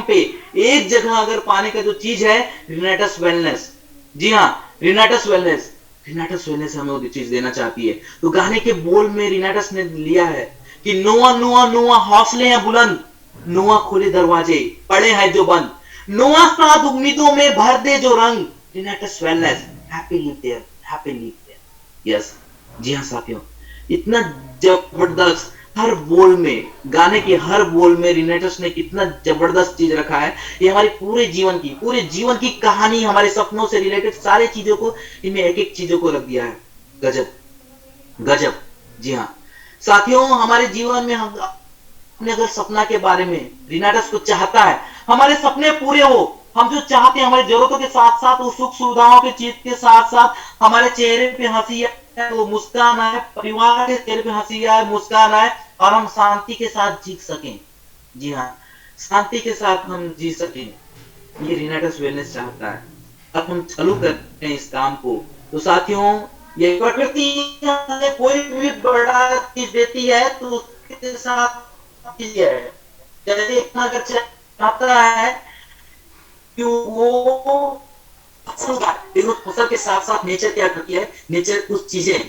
पे एक जगह अगर पाने का जो चीज है, रिनाटस वेलनेस। जी हाँ, रिनाटस वेलनेस हमें वो चीज देना चाहती है। तो गाने के बोल में रिनाटस ने लिया है कि नोआ नोआ नोआ हौसले हैं बुलंद, नोआ खोले दरवाजे पड़े हैं जो बंद, नोआ साथ उम्मीदों में भर दे जो रंग, Renatus wellness, happy live there. Yes, जी हाँ साथियों, इतना जबरदस्त हर बोल में, गाने के हर बोल में रिनाटस ने कितना जबरदस्त चीज रखा है। ये हमारी पूरे जीवन की कहानी, हमारे सपनों से रिलेटेड सारे चीजों को, इनमें एक एक चीजों को रख दिया है। गजब। जी हाँ साथियों, हमारे जीवन में हम अपने अगर सपना के बारे में, रिनाटस को चाहता है हमारे सपने पूरे हो, हम जो चाहते हैं हमारी जरूरतों के साथ साथ, वो सुख सुविधाओं के चीज के साथ साथ हमारे चेहरे पे हंसी आए, वो मुस्कान आए, परिवार के चेहरे पे हंसी आए, मुस्कान आए, और हम शांति के साथ जी सकें। जी हाँ, शांति के साथ हम जी सकें, ये रिनाटस वेलनेस चाहता है। अब हम चालू करते हैं इस काम को। तो साथियों, ये प्रकृति हमें कोई भी बड़ा चीज देती है तो उसके साथ चीज है, जैसे इतना अगर चाहता है कि वो फसल का, लेकिन उस फसल के साथ साथ नेचर क्या करती है, नेचर कुछ चीजें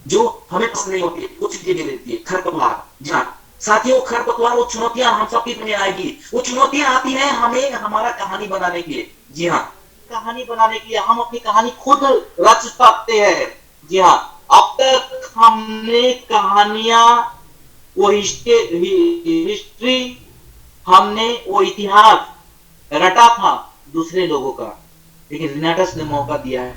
जो हमें पसंद नहीं होती कुछ चीजें दे देती है। खरपतवार, जी हाँ साथियों, खरपतवार वो चुनौतियां हम सबकी में आएगी, वो चुनौतियां आती हैं हमें हमारा कहानी बनाने के लिए। जी हाँ, कहानी बनाने के लिए हम अपनी कहानी खुद रच सकते हैं। जी हाँ, अब तक हमने कहानियां, वो हिस्ट्री, हमने वो इतिहास रटा था दूसरे लोगों का, लेकिन रिनाटस ने मौका दिया है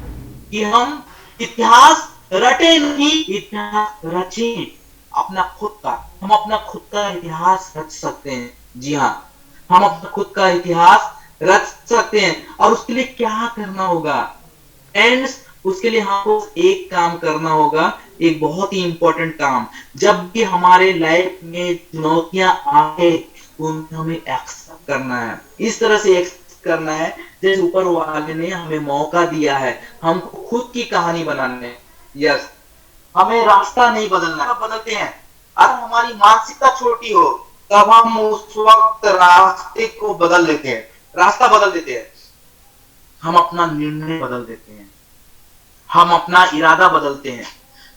कि हम इतिहास रटे नहीं, इतिहास रचें अपना खुद का। हम अपना खुद का इतिहास रच सकते हैं। जी हाँ, हम अपना खुद का इतिहास रच सकते हैं। और उसके लिए क्या करना होगा फ्रेंड्स? उसके लिए हमको एक काम करना होगा, एक बहुत ही इंपॉर्टेंट काम। जब भी हमारे लाइफ में चुनौतियां आए तो उन्हें हमें एक्सेप्ट करना है। इस तरह से एक्सेप्ट करना है जैसे ऊपर वाले ने हमें मौका दिया है हमको खुद की कहानी बनाने। यस, हमें रास्ता नहीं बदलना है, बदलते हैं। अगर हमारी मानसिकता छोटी हो तब हम उस वक्त रास्ते को बदल लेते हैं, रास्ता बदल देते हैं, हम अपना निर्णय बदल देते हैं, हम अपना इरादा बदलते हैं,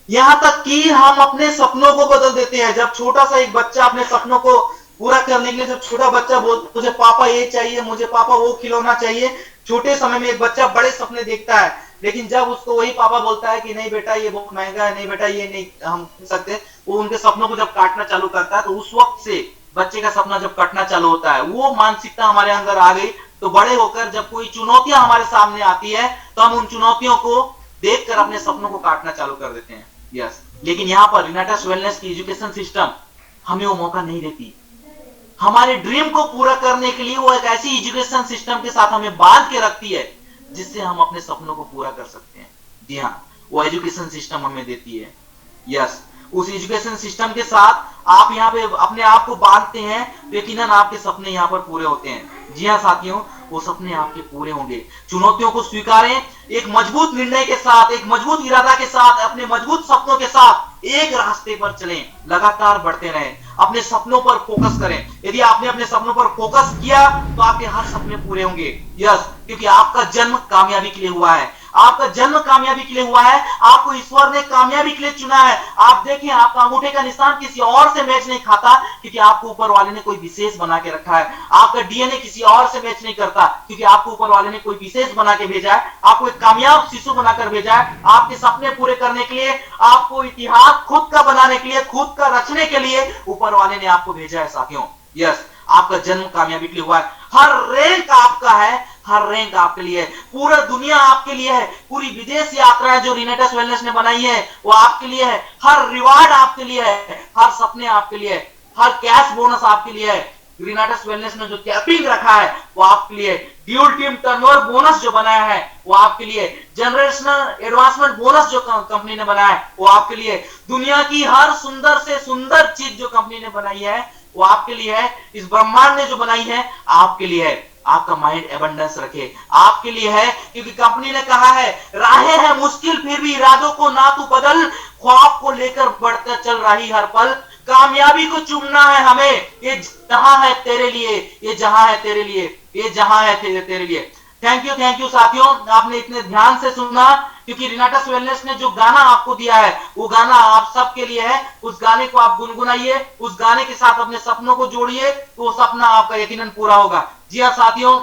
यहाँ तक कि हम अपने सपनों को बदल देते हैं। जब छोटा सा एक बच्चा अपने सपनों को पूरा करने के लिए, जब छोटा बच्चा बोलता मुझे पापा ये चाहिए, मुझे पापा वो खिलौना चाहिए, छोटे समय में एक बच्चा बड़े सपने देखता है, लेकिन जब उसको वही पापा बोलता है कि नहीं बेटा ये बहुत महंगा है, नहीं बेटा ये नहीं हम कर सकते, वो उनके सपनों को जब काटना चालू करता है, तो उस वक्त से बच्चे का सपना जब कटना चालू होता है, वो मानसिकता हमारे अंदर आ गई। तो बड़े होकर जब कोई चुनौतियां हमारे सामने आती है तो हम उन चुनौतियों को देखकर अपने सपनों को काटना चालू कर देते हैं। यस, लेकिन यहाँ पर रिनाटस वेलनेस की एजुकेशन सिस्टम हमें वो मौका नहीं देती। हमारे ड्रीम को पूरा करने के लिए वो एक ऐसी एजुकेशन सिस्टम के साथ हमें बांध के रखती है जिससे हम अपने सपनों को पूरा कर सकते हैं। जी हाँ, वो एजुकेशन सिस्टम हमें देती है। यस, उस एजुकेशन सिस्टम के साथ आप यहाँ पे अपने आप को बांधते हैं तो यकीनन आपके सपने यहाँ पर पूरे होते हैं। जी हाँ साथियों, वो सपने आपके पूरे होंगे। चुनौतियों को स्वीकारें, एक मजबूत निर्णय के साथ, एक मजबूत इरादा के साथ, अपने मजबूत सपनों के साथ एक रास्ते पर चलें, लगातार बढ़ते रहें, अपने सपनों पर फोकस करें। यदि आपने अपने सपनों पर फोकस किया तो आपके हर सपने पूरे होंगे। यस, क्योंकि आपका जन्म कामयाबी के लिए हुआ है, आपका जन्म कामयाबी के लिए हुआ है, आपको ईश्वर ने कामयाबी के लिए चुना है। आप देखिए, आपका अंगूठे का निशान किसी और से मैच नहीं खाता, क्योंकि आपको ऊपर वाले ने कोई विशेष बना के रखा है। आपका डीएनए किसी और से मैच नहीं करता, क्योंकि आपको ऊपर वाले ने कोई विशेष बना के भेजा है, आपको एक कामयाब शिशु बनाकर भेजा है। आपके सपने पूरे करने के लिए, आपको इतिहास खुद का बनाने के लिए, खुद का रचने के लिए ऊपर वाले ने आपको भेजा है साथियों। यस, आपका जन्म कामयाबी के लिए हुआ है। हर रैंक आपका है, हर रैंक आपके लिए है, पूरा दुनिया आपके लिए है, पूरी विदेश यात्राएं जो रिनाटस वेलनेस ने बनाई है वो आपके लिए है, हर रिवार्ड आपके लिए है, हर सपने आपके लिए है, हर कैश बोनस आपके लिए है। रिनाटस वेलनेस ने जो कैपिंग रखा है वो आपके लिए, ड्यूल टीम टर्नओवर बोनस जो बनाया है वो आपके लिए, जनरेशनल एडवांसमेंट बोनस जो कंपनी ने बनाया है वो आपके लिए, दुनिया की हर सुंदर से सुंदर चीज जो कंपनी ने बनाई है वो आपके लिए है, इस ब्रह्मांड ने जो बनाई है आपके लिए है। आपका माइंड एबंडेंस रखे, आपके लिए है, क्योंकि कंपनी ने कहा है राहें हैं मुश्किल फिर भी इरादों को ना तू बदल, ख्वाब को लेकर बढ़ता चल रही हर पल, कामयाबी को चुनना है हमें, ये जहां है तेरे लिए, ये जहां है तेरे लिए, ये जहां है तेरे लिए। थैंक यू साथियों, आपने इतने ध्यान से सुना, क्योंकि रिनाटस वेलनेस ने जो गाना आपको दिया है वो गाना आप सबके लिए है। उस गाने को आप गुनगुनाइए, उस गाने के साथ अपने सपनों को जोड़िए, तो वो सपना आपका यकीनन पूरा होगा। जी हाँ साथियों,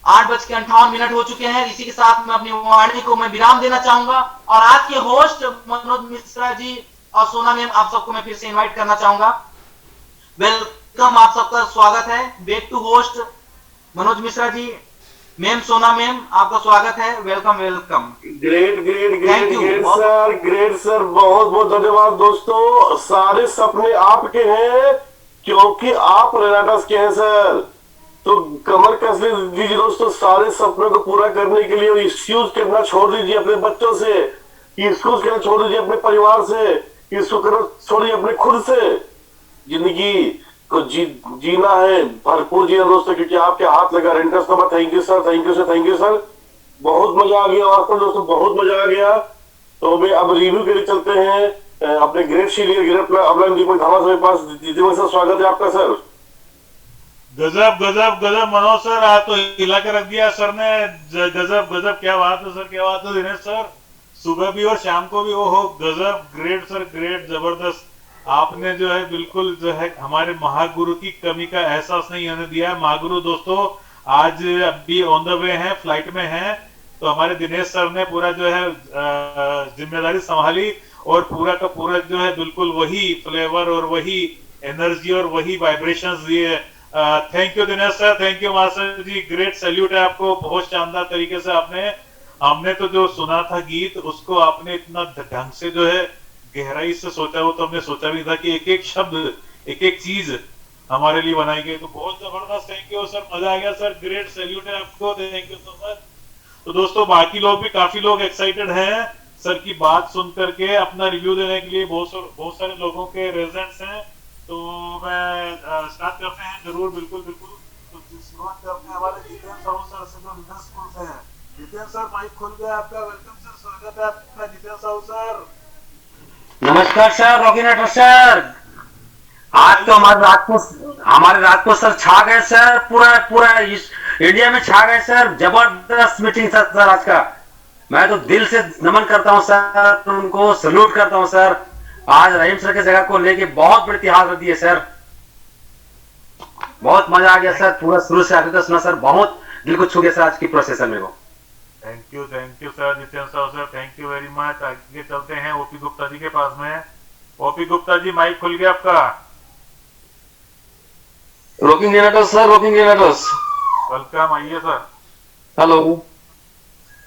8:58 हो चुके हैं। इसी के साथ मैं अपनी वाणी को मैं विराम देना चाहूंगा और आज के होस्ट मनोज मिश्रा जी और सोना मैम, आप सबको मैं फिर से इनवाइट करना चाहूंगा। वेलकम, आप सबका स्वागत है। Back to host Manoj Mishra ji, ma'am Sona ma'am, आपका स्वागत है। Welcome welcome. ग्रेट सर, बहुत बहुत धन्यवाद दोस्तों। सारे सपने आपके हैं क्योंकि आप रिनाटस के हैं सर, तो कमर कस लीजिए दोस्तों। सारे सपनों को पूरा करने के लिए एक्सक्यूज करना छोड़ दीजिए अपने बच्चों से, एक्सक्यूज करना छोड़ दीजिए अपने परिवार से, एक्सक्यूज करना छोड़ दीजिए अपने खुद से। जिंदगी को जीना है, भरपूर जीना दोस्तों, क्योंकि आपके हाथ लगा रिनाटस का। Thank you sir, thank you sir, thank you sir. बहुत मजा आ गया वास्तव दोस्तों, बहुत मजा आ गया। तो अभी अब रिव्यू के लिए चलते हैं अपने ग्रेट शीलियर ग्रेट अपलाइन दीपक धामा सर के पास। दीपक सर स्वागत है आपका सर। गजब गजब गजब मनोज सर, आज तो हिला के रख दिया सर ने। गजब गजब, क्या बात है सर, क्या बात है दिनेश सर। सुबह भी और शाम को भी, ओहो गजब, ग्रेट सर ग्रेट, जबरदस्त। आपने जो है बिल्कुल जो है हमारे महागुरु की कमी का एहसास नहीं होने दिया है। महागुरु दोस्तों आज अभी ऑन द वे हैं, फ्लाइट में हैं, तो हमारे दिनेश सर ने पूरा जो है जिम्मेदारी संभाली और पूरा का पूरा जो है बिल्कुल वही फ्लेवर और वही एनर्जी और वही वाइब्रेशंस दिए। Thank you Dinesh sir, thank you master ji, great salute है आपको। बहुत शानदार तरीके से आपने, हमने तो जो सुना था गीत उसको आपने इतना ढंग से जो है गहराई से सोचा, हो तो हमने सोचा भी था कि एक एक शब्द एक एक चीज हमारे लिए बनाई गई। तो बहुत जबरदस्त, थैंक यू सर, मजा आ गया सर, ग्रेट सैल्यूट है आपको, थैंक यू सो मच। तो दोस्तों बाकी लोग भी काफी लोग एक्साइटेड हैं सर की बात सुन करके, अपना रिव्यू देने के लिए बहुत सारे लोगों के रेजेंट्स हैं। तो मैं स्टार्ट करते हैं जरूर, बिल्कुल बिल्कुल। तो शुरुआत करते हैं हमारे जितेंद्र साहू सर से जो मिडिल स्कूल से हैं। जितेंद्र सर माइक खुल गया आपका, वेलकम सर, स्वागत है आपका जितेंद्र साहू सर। नमस्कार सर, रॉकिनेटर सर। आज तो हमारे राजपूत सर छा गए सर, पूरा पूरा इस इंडिया में छा गए सर। जबरदस्त मीटिंग सर आज का। मैं तो दिल से नमन करता हूं सर, उनको सल्यूट करता हूं सर। आज रहीम सर की जगह को लेके बहुत बड़ी इतिहास रख दिए सर। बहुत मजा आ गया सर, पूरा शुरू से आगे तक सुना सर, बहुत दिल को छू गया सर आज की प्रोसेसन में वो। Thank you sir Jitendra Sahu sir, thank you very much. आगे चलते हैं ओपी गुप्ता जी के पास में। ओपी गुप्ता जी माइक खुल गया आपका। Rocking generators sir, rocking generators, welcome, आइए sir. Hello,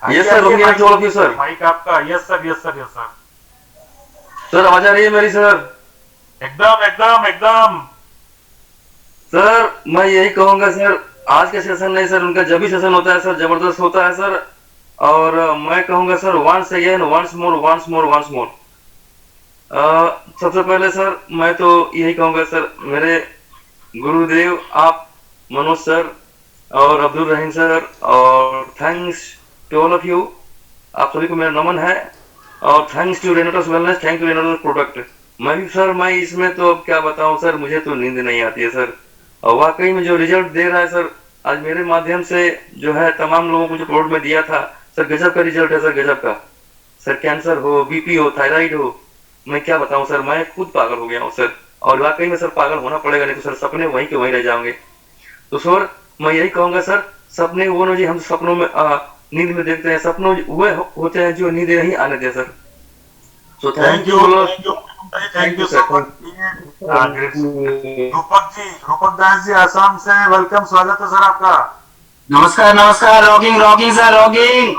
yes sir, rocking generators sir, mic आपका। Yes sir, yes sir, yes sir. Sir आवाज आ रही है मेरी सर? एकदम एकदम एकदम सर मैं यही कहूंगा सर, आज का सेशन नहीं सर, उनका जब भी सेशन होता है सर जबरदस्त होता है सर। और मैं कहूंगा sir once again, once more, once more, once more. सबसे पहले सर मैं तो यही कहूंगा सर, मेरे गुरुदेव आप मनोज सर और अब्दुल रहीम सर, और thanks to all of you, आप सभी को मेरा नमन है। और thanks to Renatus wellness, thank you Renatus product. मैं भी सर, मैं इसमें तो अब क्या बताऊं सर, मुझे तो नींद नहीं आती है सर। और वाकई में जो रिजल्ट दे रहा है सर आज मेरे माध्यम से जो है तमाम लोगों को जो प्रोडक्ट में दिया था सर, गजब का रिजल्ट है सर, गजब का सर। कैंसर हो, बीपी हो, थायराइड हो, मैं क्या बताऊं सर, मैं खुद पागल हो गया हूं सर। और वाकई में सर पागल होना पड़ेगा, नहीं तो सर सपने वहीं के वहीं रह जाओगे। तो सर मैं यही कहूंगा सर, सपने वो ना जी हम सपनों में नींद में देखते हैं, सपनों वो होते हैं जो नींद नहीं आने दे sir. So thank you, thank you sir. Rupak ji, रूपक दास जी आसाम से, वेलकम, स्वागत है सर आपका। नमस्कार नमस्कार, rocking rocking sir, rocking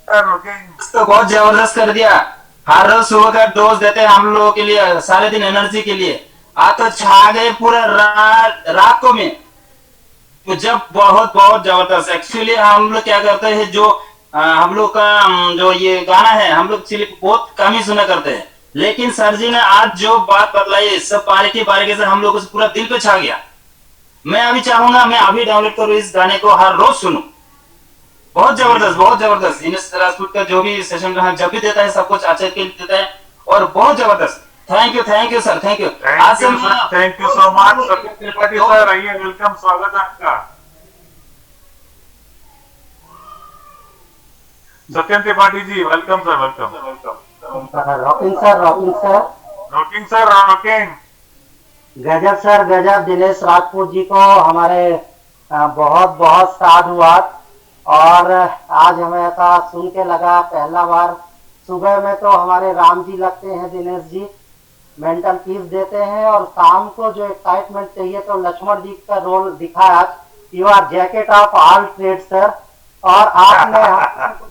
rocking तो बहुत जबरदस्त कर दिया। हर रोज सुबह का डोज देते हैं हम लोगों के लिए, सारे दिन एनर्जी के लिए। आज तो छा गए पूरा रात को में, तो जब बहुत बहुत जबरदस्त। एक्चुअली हम लोग क्या करते हैं, जो हम लोग का जो ये गाना है हम लोग सिर्फ बहुत कम ही सुना करते हैं, लेकिन सर जी ने आज जो बात बतलाई सब बारीकी बारीकी से हम लोग को पूरा दिल पे छा गया। मैं अभी चाहूंगा मैं अभी डाउनलोड करूँ इस गाने को, हर रोज सुनूं। बहुत जबरदस्त, बहुत जबरदस्त। दिनेश राजपूत का जो भी सेशन रहा जब भी देता है सब कुछ अच्छे के लिए देता है और बहुत जबरदस्त। Thank you sir, thank you. आज से thank you so much Tripathi sir, आइए, वेलकम, स्वागत है आपका। Satyan Tripathi ji, welcome sir, welcome welcome. Rocking sir, rocking sir, rocking sir, rocking, गजब सर, गजब। दिनेश राजपूत जी को हमारे बहुत बहुत साधुवाद। और आज हमें ऐसा सुन के लगा पहला बार, सुबह में तो हमारे राम जी लगते हैं दिनेश जी, मेंटल पीस देते हैं, और शाम को जो एक्साइटमेंट चाहिए तो लक्ष्मण जी का रोल दिखा आज। You are jacket of all trade sir. और आपने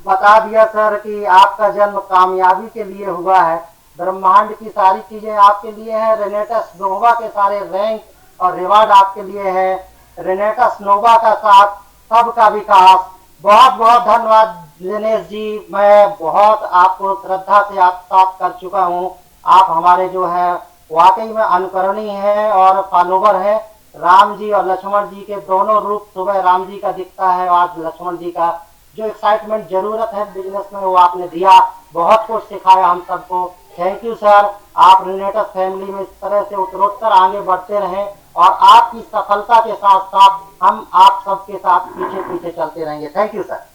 बता दिया सर कि आपका जन्म कामयाबी के लिए हुआ है, ब्रह्मांड की सारी चीजें आपके लिए हैं। रेनेटस नोवा के सारे रैंक और रिवार्ड आपके लिए है। रेनेटस नोवा का साथ, सबका विकास। बहुत बहुत धन्यवाद दिनेश जी, मैं बहुत आपको श्रद्धा से आप साथ कर चुका हूँ। आप हमारे जो है वाकई में अनुकरणीय हैं और फॉलोवर हैं। राम जी और लक्ष्मण जी के दोनों रूप, सुबह राम जी का दिखता है, आज लक्ष्मण जी का जो एक्साइटमेंट जरूरत है बिजनेस में वो आपने दिया, बहुत कुछ सिखाया हम सबको। Thank you sir. आप रेनेटस फैमिली में इस तरह से उत्तरोत्तर आगे बढ़ते रहें और आपकी सफलता के साथ साथ हम आप सबके साथ पीछे पीछे चलते रहेंगे। Thank you sir.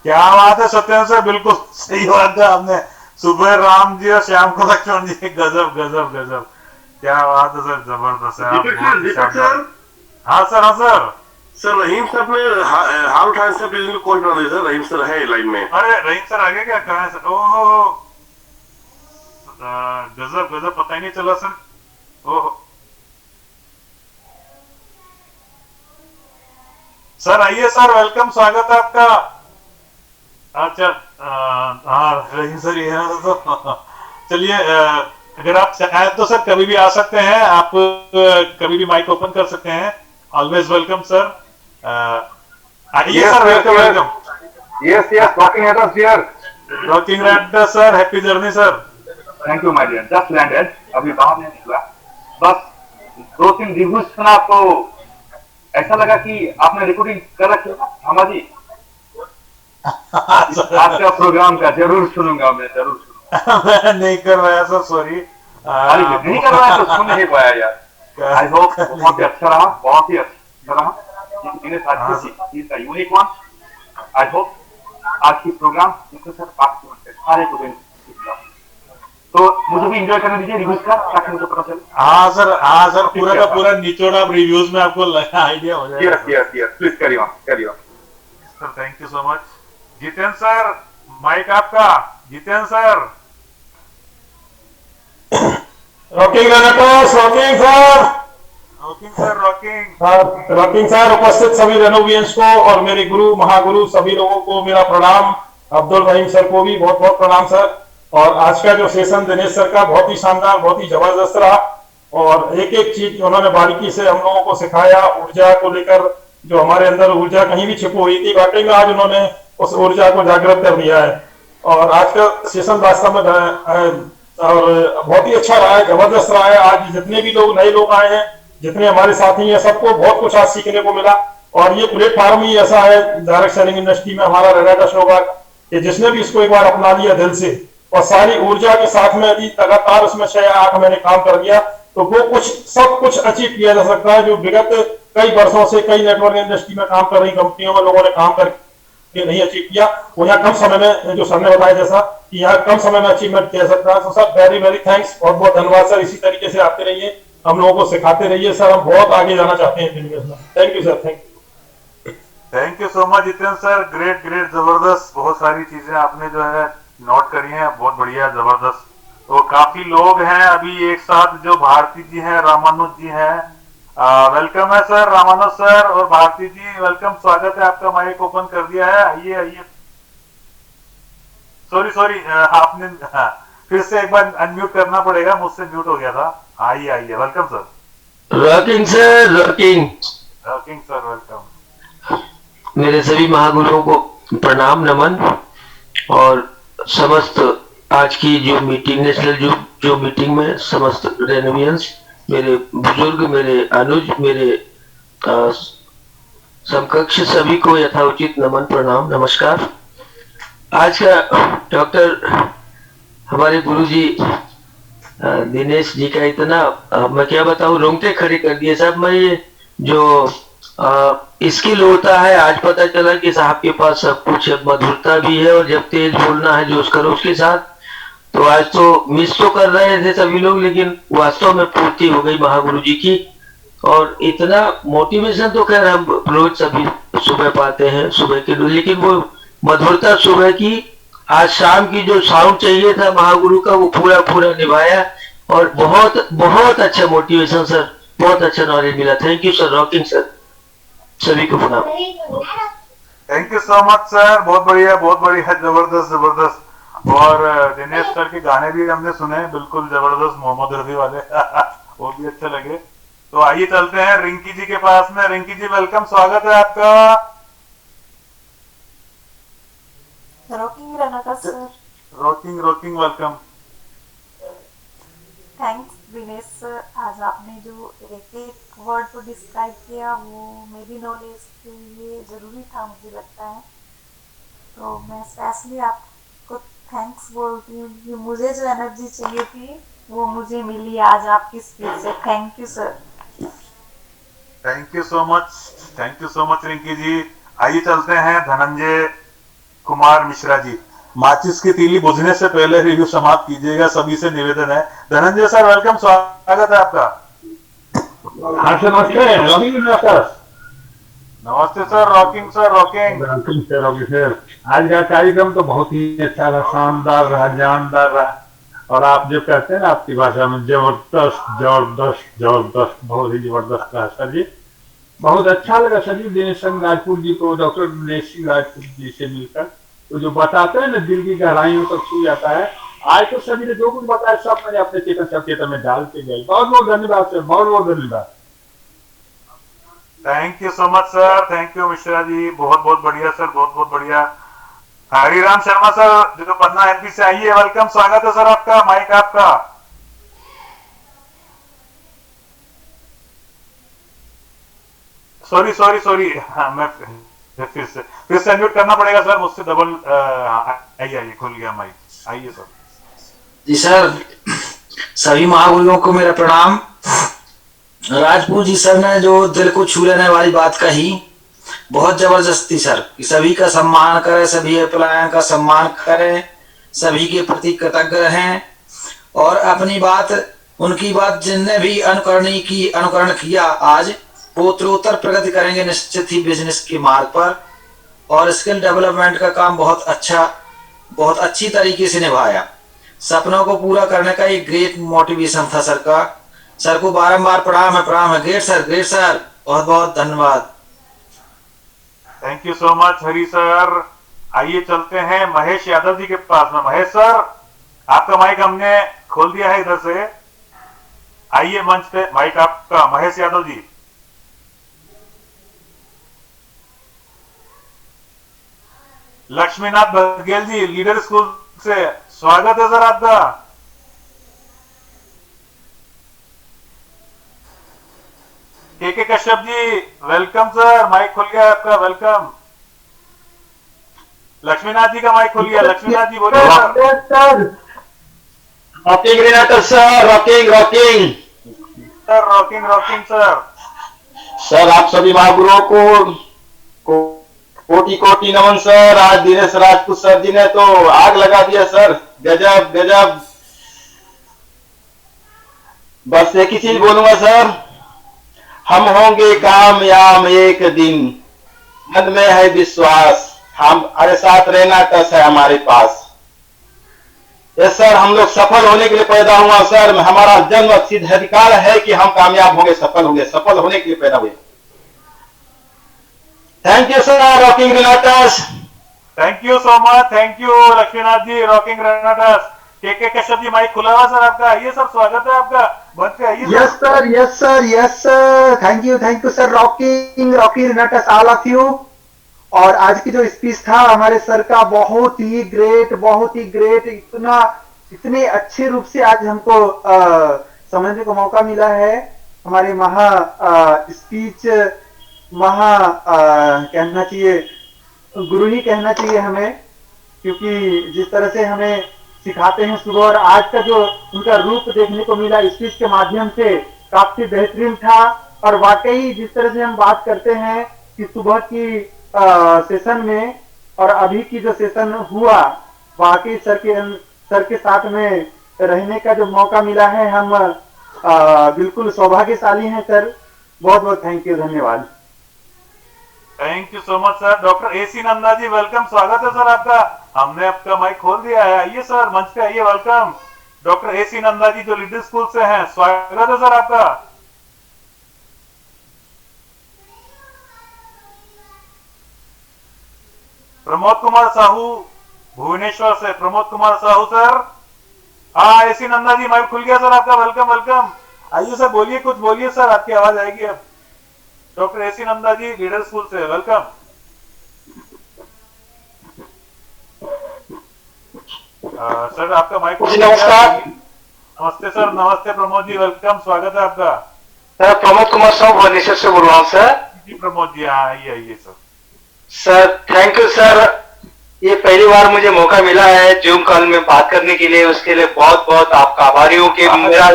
क्या बात है सत्येंद्र सर, बिल्कुल सही बात है आपने। सुबह राम जी और शाम को लक्ष्मण जी, गजब गजब गजब, क्या बात है सर, जबरदस्त है आप। दीपक सर, हाँ सर, हाँ सर। सर रहीम सर ने हाल उठाए सर, प्लीज कॉल बना दीजिए सर, रहीम सर है लाइन में। अरे रहीम सर आगे क्या, कहाँ है सर? ओहो, गजब गजब, पता ही नहीं चला सर। ओहो सर, आइए सर, वेलकम, स्वागत है आपका। अच्छा, हाँ रहीम सर ये है तो चलिए, अगर आप चाहें तो सर कभी भी आ सकते हैं आप, कभी भी माइक ओपन कर सकते हैं। Always welcome sir. आइए sir, welcome welcome. Yes yes, rocking Renatus here. Rocking Renatus sir, happy journey sir. Thank you my dear, just landed, अभी बाहर नहीं निकला, बस 2-3 रिव्यूज सुना तो ऐसा लगा कि आपने रिकॉर्डिंग कर रखी है हमारा जी। आपका प्रोग्राम का जरूर सुनूंगा मैं, जरूर सुनूंगा। मैं नहीं कर रहा सर, सॉरी। नहीं कर रहा है तो सुन नहीं पाया यार। आई होप बहुत ही अच्छा रहा, बहुत ही अच्छा रहा। Unique one. आई होप आज की प्रोग्राम सारे को तो मुझे भी एंजॉय करने दीजिए रिव्यूज का, ताकि मुझे पता चले। हाँ सर, हाँ सर, पूरा का पूरा निचोड़ आप रिव्यूज में आपको आइडिया हो जाएगा। Yes yes yes, please carry on, carry on sir. Thank you so much. Jitendra sir, mic आपका। Jitendra sir. Rocking Renatus, rocking sir, rocking sir, rocking. Rocking sir. उपस्थित सभी रेनोवियंस को और मेरे गुरु महागुरु सभी लोगों को मेरा प्रणाम। अब्दुल रहीम सर को भी बहुत बहुत प्रणाम सर। और आज का जो सेशन दिनेश सर का बहुत ही शानदार, बहुत ही जबरदस्त रहा और एक एक चीज उन्होंने बारीकी से हम लोगों को सिखाया। ऊर्जा को लेकर जो हमारे अंदर ऊर्जा कहीं भी छिपी हुई थी, वाकई में आज उन्होंने उस ऊर्जा को जागृत कर दिया है। और आज का सेशन वास्तव में और बहुत ही अच्छा रहा है, जबरदस्त रहा है। आज जितने भी लोग नए लोग आए हैं, जितने हमारे साथी हैं, सबको बहुत कुछ आज सीखने को मिला। और ये प्लेटफॉर्म ही ऐसा है डायरेक्ट सेलिंग इंडस्ट्री में हमारा रेनाटस होगा कि जिसने भी इसको एक बार अपना लिया दिल से और सारी ऊर्जा के साथ में यदि लगातार उसमें 6-8 महीने काम कर दिया तो वो कुछ सब कुछ अचीव किया जा सकता है, जो विगत कई वर्षों से कई नेटवर्क इंडस्ट्री में काम कर रही कंपनियों में लोगों ने काम करके नहीं अचीव किया। वो यहाँ कम समय में, जो सर ने बताया जैसा कि यहाँ कम समय में अचीवमेंट किया सकता है। तो सर वेरी वेरी थैंक्स, बहुत बहुत धन्यवाद सर। इसी तरीके से आते रहिए, हम लोगों को सिखाते रहिए सर, हम बहुत आगे जाना चाहते हैं बिजनेस में। Thank you sir, thank you. Thank you so much Jitendra sir, great great, जबरदस्त। बहुत सारी चीजें आपने जो है नोट करी हैं, बहुत बढ़िया, जबरदस्त। तो काफी लोग हैं अभी एक साथ, जो भारती जी हैं, रामानुज जी हैं, वेलकम है सर। रामानुज सर और भारती जी वेलकम, स्वागत है आपका। माइक ओपन कर दिया है, आइए आइए। सॉरी आपने फिर से एक बार अनम्यूट करना पड़ेगा, मुझसे म्यूट हो गया था। आइए आइए, welcome sir. Rocking sir, rocking. Rocking sir, welcome. मेरे सभी महागुरुओं को प्रणाम, नमन। और समस्त आज की जो मीटिंग, नेशनल जो मीटिंग में समस्त रेनोवियंस, मेरे बुजुर्ग, मेरे अनुज, मेरे समकक्ष सभी को यथाउचित नमन, प्रणाम, नमस्कार। आज का डॉक्टर हमारे गुरुजी दिनेश जी का इतना मैं क्या बताऊं, रोंगटे खड़े कर दिए साहब। मैं ये जो स्किल होता है, आज पता चला कि साहब के पास सब कुछ है, मधुरता भी है और जब तेज बोलना है जोश करो उसके साथ। तो आज तो मिस तो कर रहे थे सभी लोग, लेकिन वास्तव में पूर्ति हो गई महागुरु जी की। और इतना मोटिवेशन तो खैर हम रोज सभी सुबह पाते हैं, सुबह के, लेकिन वो मधुरता सुबह की, आज शाम की जो साउंड चाहिए था महागुरु का, वो पूरा पूरा निभाया। और बहुत बहुत अच्छा मोटिवेशन सर, बहुत अच्छा नॉलेज मिला। Thank you sir, rocking sir, सभी को प्रणाम। Thank you so much sir, बहुत बढ़िया, बहुत बढ़िया, जबरदस्त जबरदस्त। और दिनेश सर के गाने भी हमने सुने, बिल्कुल जबरदस्त, मोहम्मद रफी वाले वो भी अच्छे लगे। तो आइए चलते हैं रिंकी जी के पास में। रिंकी जी वेलकम, स्वागत है आपका। Rocking Renatus sir. Rocking rocking, welcome. Thanks Dinesh sir, आज आपने जो एक एक वर्ड को डिस्क्राइब किया वो मेरी नॉलेज के लिए ज़रूरी था, मुझे लगता है। तो मैं स्पेशली आपको थैंक्स बोलती हूँ कि मुझे जो एनर्जी चाहिए थी वो मुझे मिली आज आपकी स्पीच से। Thank you sir. Thank you so much Rinki ji. आइए चलते हैं धनंजय कुमार मिश्रा जी। माचिस की तीली बुझने से पहले रिव्यू समाप्त कीजिएगा, सभी से निवेदन है। धनंजय सर वेलकम, स्वागत है आपका। हाँ सर नमस्ते। नमस्ते sir, rocking sir, rocking. Sir आज का कार्यक्रम तो बहुत ही अच्छा रहा, शानदार रहा, जानदार रहा, और आप जो कहते हैं ना आपकी भाषा में जबरदस्त जबरदस्त जबरदस्त, बहुत ही जबरदस्त रहा सर जी। बहुत अच्छा लगा सर जी दिनेश सिंह राजपूत जी को, डॉक्टर दिनेश सिंह राजपूत जी से मिलकर। तो जो बताते हैं ना दिल की गहराइयों तक छू जाता है। आज तो सभी ने जो कुछ बताया सब मैंने अपने चेतन में डाल के गए। बहुत बहुत धन्यवाद सर, बहुत बहुत धन्यवाद। Thank you so much sir, thank you Mishra ji, बहुत बहुत बढ़िया सर, बहुत बहुत बढ़िया। हरिराम शर्मा सर जो पन्ना एमपी से आइए, वेलकम, स्वागत है सर आपका, माइक आपका। सॉरी हाँ, मैं फिर से अनम्यूट करना पड़ेगा सर मुझसे, डबल आइए खुल गया माइक, आइए सर। जी सर, सभी महागुरुओं को मेरा प्रणाम। राजपूत जी सर ने जो दिल को छू लेने वाली बात कही, बहुत जबरदस्ती सर, कि सभी का सम्मान करें, सभी एम्प्लॉय का सम्मान करें, सभी के प्रति कृतज्ञ रहें, और अपनी बात, उनकी बात जिनने भी अनुकरण किया आज वो उत्तरोत्तर प्रगति करेंगे निश्चित ही बिजनेस के मार्ग पर। और स्किल डेवलपमेंट का काम बहुत अच्छी तरीके से निभाया। सपनों को पूरा करने का एक ग्रेट मोटिवेशन था सर का। सर को बारंबार प्रणाम है। ग्रेट सर, बहुत बहुत धन्यवाद। Thank you so much Hari sir. आइए चलते हैं महेश यादव जी के पास में। महेश सर आपका माइक हमने खोल दिया है इधर से, आइए मंच पे, माइक आपका, महेश यादव जी। लक्ष्मीनाथ बघेल जी लीडर स्कूल से, स्वागत है सर आपका। के कश्यप जी वेलकम सर, माइक खुल गया आपका, वेलकम। लक्ष्मीनाथ जी का माइक खुल गया, लक्ष्मीनाथ जी बोलिए sir. Rocking Renatus sir, rocking sir, rocking sir. आप सभी महागुरुओं को कोटि कोटि नमन सर। आज दिनेश राजपूत सर जी ने तो आग लगा दिया सर, गजब। बस एक ही चीज बोलूंगा सर, हम होंगे कामयाब एक दिन, मन में है विश्वास, हमारे साथ रहना टस है हमारे पास। यस सर, हम लोग सफल होने के लिए पैदा हुआ सर, हमारा जन्म सिद्ध अधिकार है कि हम कामयाब होंगे, सफल होने के लिए पैदा हुए। Thank you sir, rocking Renatus. Thank you so much, thank you Laxminath ji, rocking Renatus. K Kashyap ji mic खुला हुआ सर आपका, आइए सर, स्वागत है आपका, बच पे आइए। Yes sir, thank you sir, rocking Renatus all of you. और आज की जो स्पीच था हमारे सर का बहुत ही ग्रेट, इतने अच्छे रूप से आज हमको समझने का मौका मिला है। हमारे कहना चाहिए गुरु ही कहना चाहिए हमें, क्योंकि जिस तरह से हमें सिखाते हैं सुबह, और आज का जो उनका रूप देखने को मिला स्पीच के माध्यम से काफी बेहतरीन था। और वाकई जिस तरह से हम बात करते हैं कि सुबह की सेशन में और अभी की जो सेशन हुआ, वाकई सर के साथ में रहने का जो मौका मिला है, हम बिल्कुल सौभाग्यशाली हैं सर। बहुत बहुत थैंक यू, धन्यवाद। Thank you so much sir. Doctor AC Nanda ji welcome, स्वागत है सर आपका, हमने आपका माइक खोल दिया है, आइए सर मंच पे आइए, वेलकम। डॉक्टर एसी नंदा जी जो लीडर स्कूल से हैं, स्वागत है सर आपका। प्रमोद कुमार साहू भुवनेश्वर से, प्रमोद कुमार साहू सर। हाँ एसी नंदा जी माइक खुल गया सर आपका, वेलकम। आइए सर, बोलिए, कुछ बोलिए सर, आपकी आवाज आएगी अब। डॉक्टर एसी नंदा जी लीडर स्कूल से, वेलकम। सर आपका माइक। नमस्कार। नमस्ते सर, नमस्ते प्रमोद जी, वेलकम, स्वागत है आपका। सर प्रमोद कुमार साहू भुवनेश्वर से बोल रहा हूँ सर। जी प्रमोद जी, हाँ आइए sir. Sir thank you sir, ये पहली बार मुझे मौका मिला है जूम कॉल में बात करने के लिए, उसके लिए बहुत बहुत आपका आभारी हूँ कि मेरा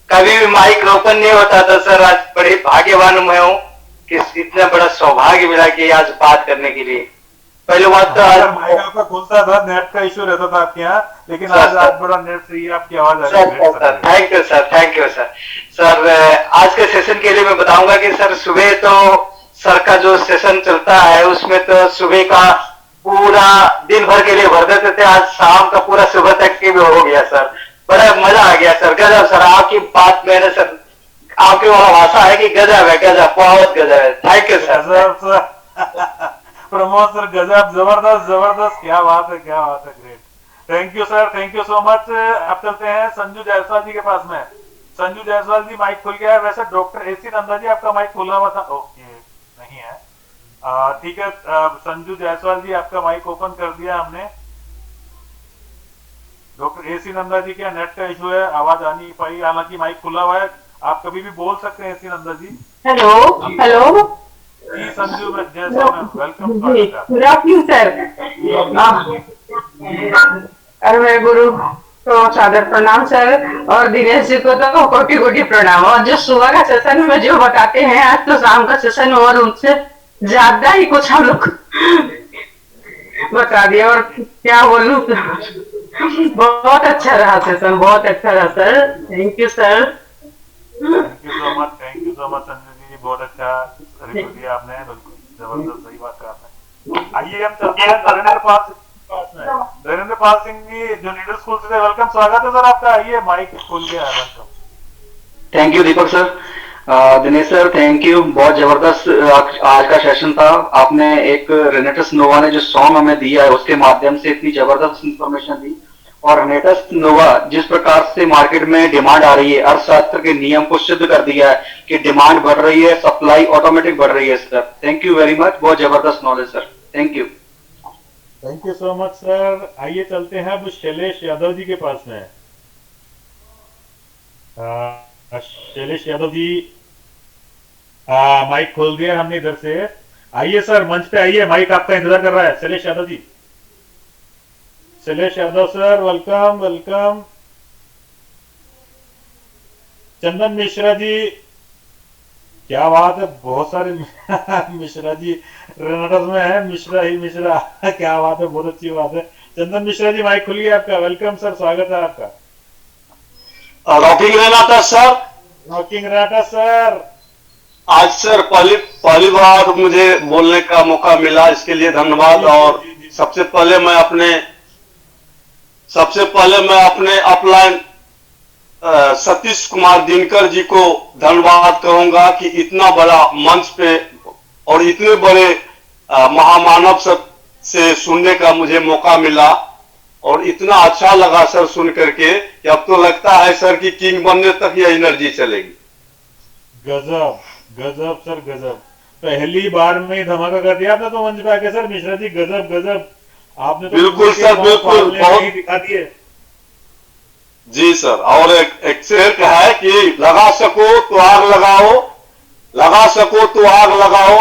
कभी भी माइक ओपन नहीं होता था सर। आज बड़े भाग्यवान मैं हूँ कि इतना बड़ा सौभाग्य मिला कि आज बात करने के लिए। पहले बात तो आज माइक आपका खुलता था, नेट का इशू रहता था आपके यहाँ, लेकिन आज बड़ा नेट सही है, आपकी आवाज आ रही है। Thank you sir, thank you sir. Sir आज के सेशन के लिए मैं बताऊंगा कि सर सुबह तो सर का जो सेशन चलता है उसमें तो सुबह का पूरा दिन भर के लिए भर देते थे, आज शाम का पूरा सुबह तक के भी हो गया सर। बड़ा मजा आ गया सर, गजब सर। आपकी बात मैंने सर, आपकी वहाँ भाषा है कि गजब है, गजब, बहुत गजब है। Thank you sir. Pramod sir गजब, जबरदस्त जबरदस्त, क्या बात है, क्या बात है, great. Thank you sir, thank you so much. अब चलते हैं संजू जायसवाल जी के पास में। संजू जायसवाल जी माइक खुल गया है। वैसे डॉक्टर एसी नंदा जी आपका माइक खुला हुआ था, ओके नहीं है, ठीक है। संजू जायसवाल जी आपका माइक ओपन कर दिया हमने। डॉक्टर एसी नंदा जी क्या नेट का इशू है, आवाज आ नहीं पाई, हालांकि माइक खुला हुआ है, आप कभी भी बोल सकते हैं AC Nanda ji. Hello hello जी Sanju Jaiswal ma'am, welcome. Good afternoon sir. और मेरे गुरु को सादर प्रणाम सर, और दिनेश जी को तो कोटि कोटि प्रणाम। और जो सुबह का सेशन में जो बताते हैं, आज तो शाम का सेशन और उनसे ज्यादा ही कुछ हम लोग बता दिया, और क्या बोलूं, बहुत अच्छा रहा सेशन, बहुत अच्छा रहा sir. Thank you sir. Thank you so much, thank you so much Sanjay ji, बहुत अच्छा रिव्यू दिया आपने, बिल्कुल जबरदस्त, सही बात कहा आपने। आइए हम चलते हैं धीरेन्द्र पाल सिंह। धीरेन्द्र पाल सिंह जी जो लीडर स्कूल से, वेलकम, स्वागत है सर आपका। आइए माइक खुल गया है, welcome. Thank you Deepak sir. Dinesh sir thank you, बहुत जबरदस्त आज का सेशन था। आपने एक रेनेटस नोवा ने जो सॉन्ग हमें दिया है उसके माध्यम से इतनी जबरदस्त इंफॉर्मेशन दी, और रेनेटस नोवा जिस प्रकार से मार्केट में डिमांड आ रही है, अर्थशास्त्र के नियम को सिद्ध कर दिया है कि डिमांड बढ़ रही है, सप्लाई ऑटोमेटिक बढ़ रही है sir. Thank you very much, बहुत जबरदस्त knowledge sir, thank you. Thank you so much sir. आइए चलते हैं अब शैलेश यादव जी के पास में। शैलेश यादव जी माइक खोल दिया हमने इधर से। आइए सर, मंच पे आइए, माइक आपका इंतजार कर रहा है। Shailesh Yadav ji, Shailesh Yadav sir, welcome welcome. Chandan Mishra ji, क्या बात है, बहुत सारे मिश्रा जी रेनेटस में है, मिश्रा ही मिश्रा क्या बात है, बहुत अच्छी बात है। चंदन मिश्रा जी माइक खुलिए आपका, वेलकम सर, स्वागत है आपका। Rocking Renata sir, rocking Renata sir. आज सर पहली बार मुझे बोलने का मौका मिला, इसके लिए धन्यवाद। और सबसे पहले मैं अपने अपलाइन सतीश कुमार दिनकर जी को धन्यवाद कहूंगा कि इतना बड़ा मंच पे और इतने बड़े महामानव से सुनने का मुझे मौका मिला, और इतना अच्छा लगा सर सुन करके कि अब तो लगता है सर कि किंग बनने तक ये एनर्जी चलेगी। गजब गजब सर, गजब। पहली बार में ही धमाका कर दिया था तो मंच पे आके सर। मिश्रा जी गजब गजब, आपने तो बिल्कुल सर, बिल्कुल, बहुत दिखा दिए जी सर। और एक शेर है कि लगा सको तो आग लगाओ, लगा सको तो आग लगाओ,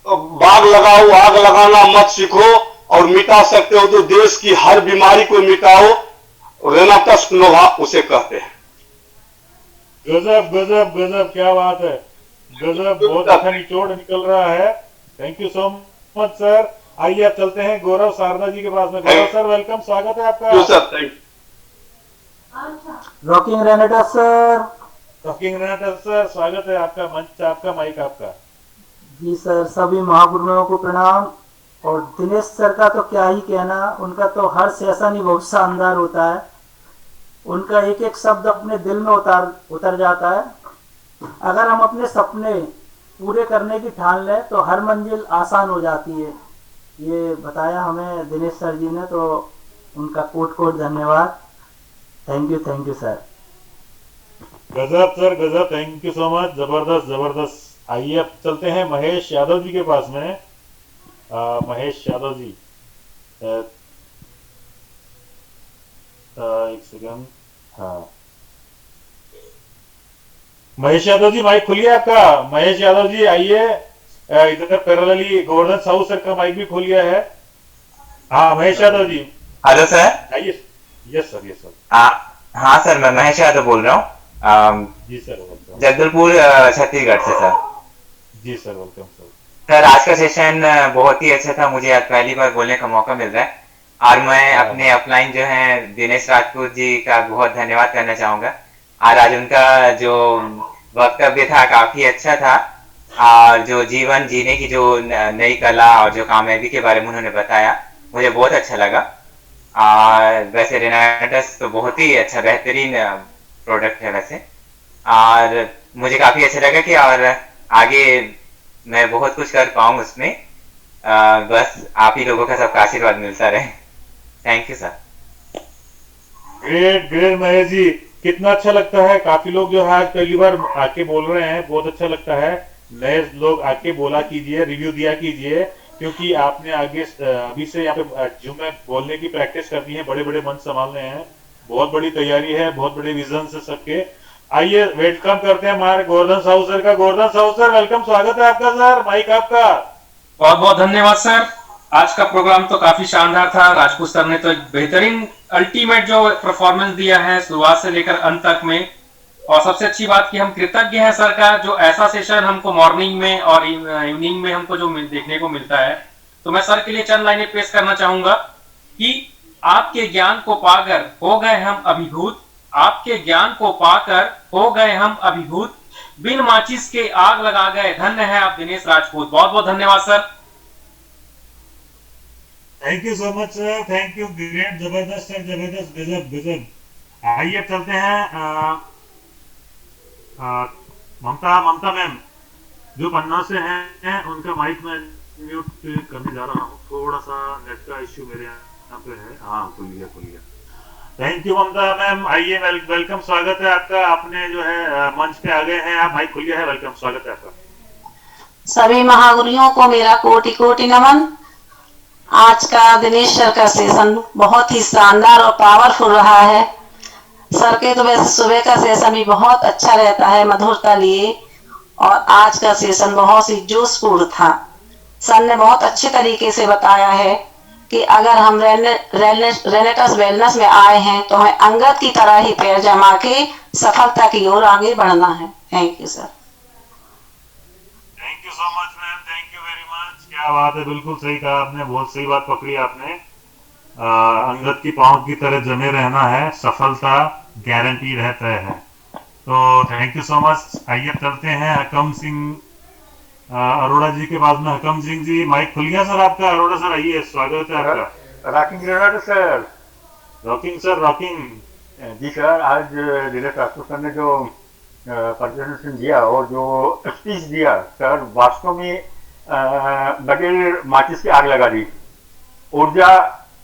बाग लगाओ, आग लगाना मत सीखो, और मिटा सकते हो तो देश की हर बीमारी को मिटाओ। रेनाटस नोवा उसे कहते हैं। गजब गजब गजब, क्या बात है, गजब, बहुत अच्छा निचोड़ निकल रहा है। Thank you so much sir. आइए अब चलते हैं गौरव शारदा जी के पास में। गौरव सर वेलकम, स्वागत है आपका। Sir thank rocking Renatus sir. Rocking Renatus sir, स्वागत है आपका, मंच आपका, माइक आपका। जी सर, सभी महागुरुओं को प्रणाम। और दिनेश सर का तो क्या ही कहना, उनका तो हर सेशन ही बहुत शानदार होता है। उनका एक एक शब्द अपने दिल में उतर जाता है। अगर हम अपने सपने पूरे करने की ठान लें तो हर मंजिल आसान हो जाती है, ये बताया हमें दिनेश सर जी ने, तो उनका कोट कोट धन्यवाद। Thank you sir. गजब सर गजब, थैंक यू सो मच, जबरदस्त जबरदस्त। आइए अब चलते हैं महेश यादव जी के पास में। महेश यादव जी, एक सेकंड, हाँ महेश यादव जी माइक खुलिए आपका। महेश यादव जी आइए इधर, पैरेलली गोवर्धन साहू सर का माइक भी खुल गया है। हाँ महेश यादव जी। Hello sir. आइए। Yes sir, yes sir. हाँ सर, मैं महेश यादव बोल रहा हूँ। जी सर, वेलकम। जगदलपुर छत्तीसगढ़ से सर। जी सर, वेलकम सर। सर आज का सेशन बहुत ही अच्छा था, मुझे आज पहली बार बोलने का मौका मिल रहा है और मैं अपने अपलाइन जो है दिनेश राजपूत जी का बहुत धन्यवाद करना चाहूँगा। और आज उनका जो वक्तव्य था काफ़ी अच्छा था और जो जीवन जीने की जो नई कला और जो कामयाबी के बारे में उन्होंने बताया मुझे बहुत अच्छा लगा। और वैसे रेनाटस तो बहुत ही अच्छा बेहतरीन प्रोडक्ट है वैसे, और मुझे काफ़ी अच्छा लगा कि और आगे मैं बहुत कुछ कर पाऊँ उसमें। बस आप ही लोगों का सबका आशीर्वाद मिलता रहे। Thank you sir. Great great Mahesh ji, कितना अच्छा लगता है। काफी लोग जो है आज पहली बार आके बोल रहे हैं, बहुत अच्छा लगता है। नए लोग आके बोला कीजिए, रिव्यू दिया कीजिए, क्योंकि आपने आगे अभी से यहाँ पे जूम में बोलने की प्रैक्टिस करनी है, बड़े बड़े मंच संभाल रहे हैं, बहुत बड़ी तैयारी है, बहुत बड़े विजन से सबके। आइए वेलकम करते हैं हमारे गोवर्धन साहू सर का। गोवर्धन साहू सर, वेलकम, स्वागत है आपका सर, माइक आपका। बहुत बहुत धन्यवाद सर। आज का प्रोग्राम तो काफी शानदार था। राजपूत सर ने तो एक बेहतरीन अल्टीमेट जो परफॉर्मेंस दिया है शुरुआत से लेकर अंत तक में, और सबसे अच्छी बात कि हम कृतज्ञ हैं सर का, जो ऐसा सेशन हमको मॉर्निंग में और इवनिंग में हमको जो देखने को मिलता है। तो मैं सर के लिए चंद लाइनें पेश करना चाहूंगा कि आपके ज्ञान को पाकर हो गए हम अभिभूत, आपके ज्ञान को पाकर हो गए हम अभिभूत, बिन माचिस के आग लगा गए, धन्य है आप दिनेश राजपूत। बहुत बहुत धन्यवाद sir. Thank you so much sir, thank you, great, जबरदस्त सर, जबरदस्त, गजब गजब। आइए चलते हैं ममता मैम जो पन्ना से हैं, उनका माइक में म्यूट करने जा रहा हूँ, थोड़ा सा नेट का इश्यू मेरे यहाँ पे है। हाँ खुल गया। Thank you Mamta ma'am. आइए, वेलकम, स्वागत है आपका। आपने जो है मंच पे आ गए हैं, आप, माइक खुल गया है, वेलकम, स्वागत है आपका। सभी महागुरुओं को मेरा कोटि कोटि नमन। आज का दिनेश सर का सेशन बहुत ही शानदार और पावरफुल रहा है। सर के तो वैसे सुबह का सेशन भी बहुत अच्छा रहता है, मधुरता लिए, और आज का सेशन बहुत ही जोशपूर्ण था। सर ने बहुत अच्छे तरीके से बताया है कि अगर हम रेनेटस वेलनेस में आए हैं तो हमें अंगद की तरह ही पैर जमा के सफलता की ओर आगे बढ़ना है। Thank you sir. Thank you so much ma'am, thank you very much. क्या बात है, बिल्कुल सही कहा आपने, बहुत सही बात पकड़ी आपने। अंगद की पांव की तरह जमे रहना है, सफलता गारंटी रहता है। तो थैंक यू सो मच। आइए चलते हैं हकम सिंह अरोड़ा जी के पास में। हकम सिंह जी, माइक खुल गया सर आपका। अरोड़ा सर आइए, स्वागत है आपका। Rocking sir. Rocking sir, rocking. जी सर, आज दिनेश राजपूत सर ने जो प्रेजेंटेशन दिया और जो स्पीच दिया सर, वास्तव में बगैर माचिस की आग लगा दी।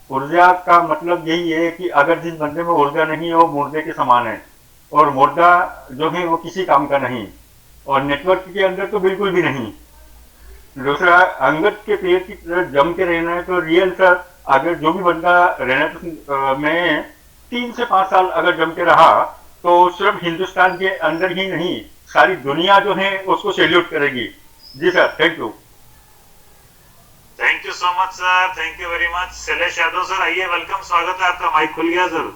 ऊर्जा का मतलब यही है कि अगर जिस बंदे में ऊर्जा नहीं है वो मुर्दे के समान है, और मुर्दा जो है वो किसी काम का नहीं, और नेटवर्क के अंदर तो बिल्कुल भी नहीं। दूसरा, अंगद के पेड़ की तरह जम के रहना है। तो रियल सर, अगर जो भी बंदा रहना में 3 से 5 साल अगर जम के रहा तो सिर्फ हिंदुस्तान के अंदर ही नहीं, सारी दुनिया जो है उसको सैल्यूट करेगी। जी sir, thank you. Thank you so much sir, thank you very much. Shailesh Yadav sir आइए, वेलकम, स्वागत है आपका। माइक खुल गया sir.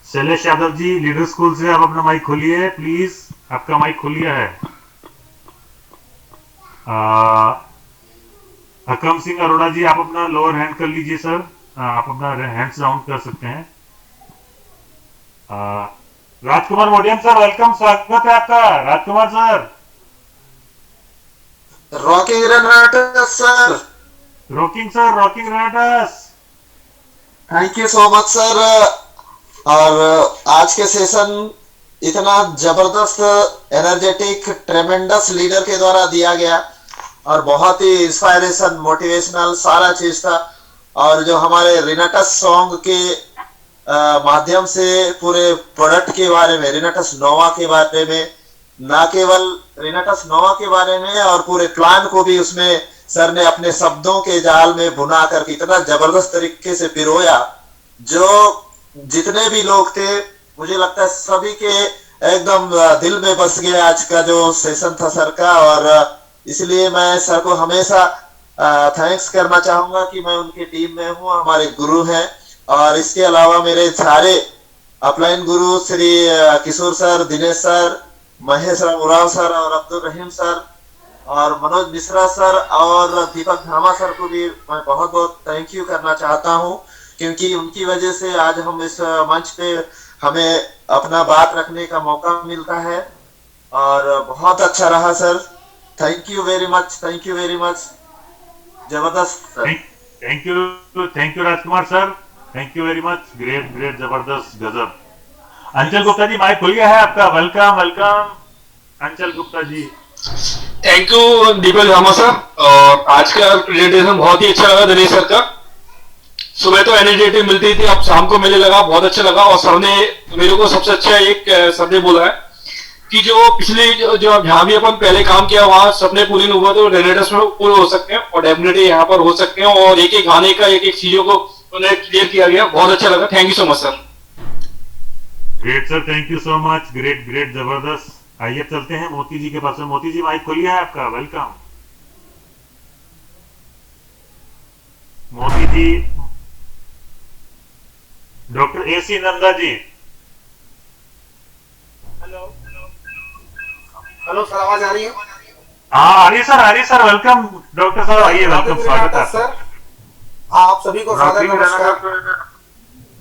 Shailesh Yadav ji, leader school से, आप अपना माइक खोलिए प्लीज, आपका माइक खुल गया है। हकम सिंह अरोड़ा जी, आप अपना लोअर हैंड कर लीजिए सर, आप अपना हैंड्स डाउन कर सकते हैं। राजकुमार मोडियम सर, वेलकम, स्वागत है आपका। Rajkumar sir. Rocking Renatus sir. Rocking sir, rocking Renatus. Thank you so much sir. और आज के सेशन इतना जबरदस्त, एनर्जेटिक, ट्रेमेंडस लीडर के द्वारा दिया गया, और बहुत ही इंस्पायरेशन, मोटिवेशनल सारा चीज था। और जो हमारे रेनाटस सॉन्ग के माध्यम से पूरे प्रोडक्ट के बारे में, रेनाटस नोवा के बारे में, ना केवल रेनाटस नोवा के बारे में और पूरे प्लान को भी उसमें सर ने अपने शब्दों के जाल में बुना कर इतना जबरदस्त तरीके से पिरोया, जो जितने भी लोग थे मुझे लगता है सभी के एकदम दिल में बस गया आज का जो सेशन था सर का। और इसलिए मैं सर को हमेशा थैंक्स करना चाहूंगा कि मैं उनकी टीम में हूँ, हमारे गुरु हैं। और इसके अलावा मेरे सारे upline guru Shri Kishore sir, Dinesh sir, Mahesh Oraon sir और अब्दुल रहीम सर और मनोज मिश्रा सर और दीपक धामा सर को भी मैं बहुत बहुत थैंक यू करना चाहता हूं, क्योंकि उनकी वजह से आज हम इस मंच पे हमें अपना बात रखने का मौका मिलता है और बहुत अच्छा रहा sir. Thank you very much, thank you very much, जबरदस्त sir. Thank you Rajkumar sir, thank you very much, great great, जबरदस्त, गजब। अंचल गुप्ता जी माइक खुल गया है आपका, वेलकम वेलकम अंचल गुप्ता जी। थैंक यू दीपक धामा सर। और आज का प्रेजेंटेशन बहुत ही अच्छा लगा दिनेश सर का। सुबह तो एनर्जेटिक मिलती थी, अब शाम को मेले लगा, बहुत अच्छा लगा। और सर ने मेरे को सबसे अच्छा एक सर ने बोला है कि जो पिछले जो जहाँ भी अपन पहले काम किया वहाँ सपने पूरे नहीं हुआ तो रेनेटस में पूरे हो सकते हैं और डेफिनेटली यहाँ पर हो सकते हैं। और एक एक गाने का एक एक चीजों को उन्हें क्लियर किया गया, बहुत अच्छा लगा। Thank you so much sir. Great sir, thank you so much, great great, जबरदस्त। आइए चलते हैं मोती जी के पास में। मोती जी माइक खुल गया है आपका, वेलकम मोती जी। Doctor AC Nanda ji. Hello sir, आवाज आ रही है? हाँ आ रही है सर, वेलकम डॉक्टर साहब, आइए, वेलकम, स्वागत है सर। आप सभी को सादर नमस्कार।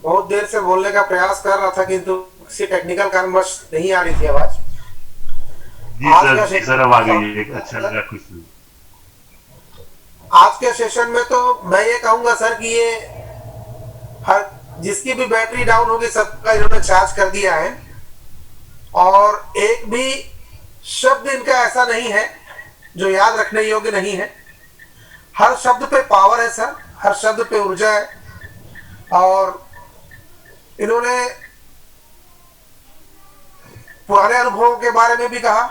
बहुत देर से बोलने का प्रयास कर रहा था किंतु किसी टेक्निकल कारणवश नहीं आ रही थी आवाज। जी सर अब आ गई, अच्छा लगा, खुश। आज के सेशन में तो मैं ये कहूंगा सर कि ये हर जिसकी भी बैटरी डाउन होगी सबका इन्होंने चार्ज कर दिया है और एक भी शब्द इनका ऐसा नहीं है जो याद रखने योग्य नहीं है। हर शब्द पे पावर है सर, हर शब्द पे ऊर्जा है। और इन्होंने पुराने अनुभवों के बारे में भी कहा,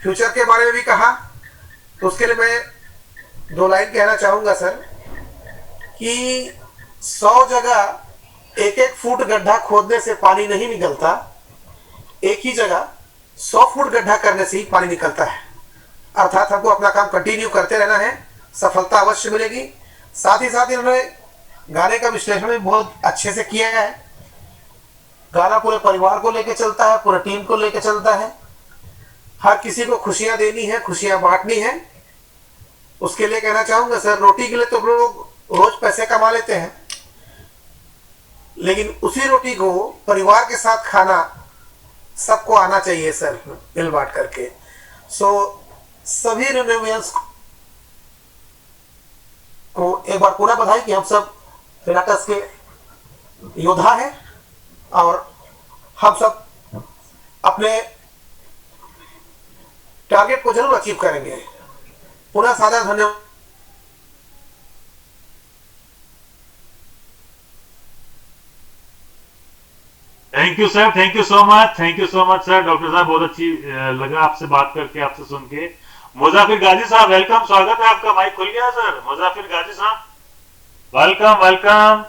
फ्यूचर के बारे में भी कहा। तो उसके लिए मैं 2 लाइन कहना चाहूंगा सर कि 100 जगह 1-1 फुट गड्ढा खोदने से पानी नहीं निकलता, एक ही जगह 100 फुट गड्ढा करने से ही पानी निकलता है। अर्थात हमको अपना काम कंटिन्यू करते रहना है, सफलता अवश्य मिलेगी। साथ ही साथ इन्होंने गाने का विश्लेषण भी बहुत अच्छे से किया है। गाना पूरे परिवार को लेकर चलता है, पूरे टीम को लेकर चलता है। हर किसी को खुशियां देनी है, खुशियां बांटनी है। उसके लिए कहना चाहूंगा सर, रोटी के लिए तो लोग रोज पैसे कमा लेते हैं, लेकिन उसी रोटी को परिवार के साथ खाना सबको आना चाहिए सर, मिल बांट करके। सो सभी रेनोवेशंस को एक बार पूरा बधाई कि हम सब रेनाटस के योद्धा हैं और हम सब अपने टारगेट को जरूर अचीव करेंगे। पुनः सादर धन्यवाद। Thank you sir, thank you so much, thank you so much sir. Doctor साहब बहुत अच्छी लगा आपसे बात करके, आपसे सुन के। मुजाफिर गाजी साहब वेलकम, स्वागत है आपका। माइक खुल गया सर, मुजाफिर गाजी साहब वेलकम वेलकम,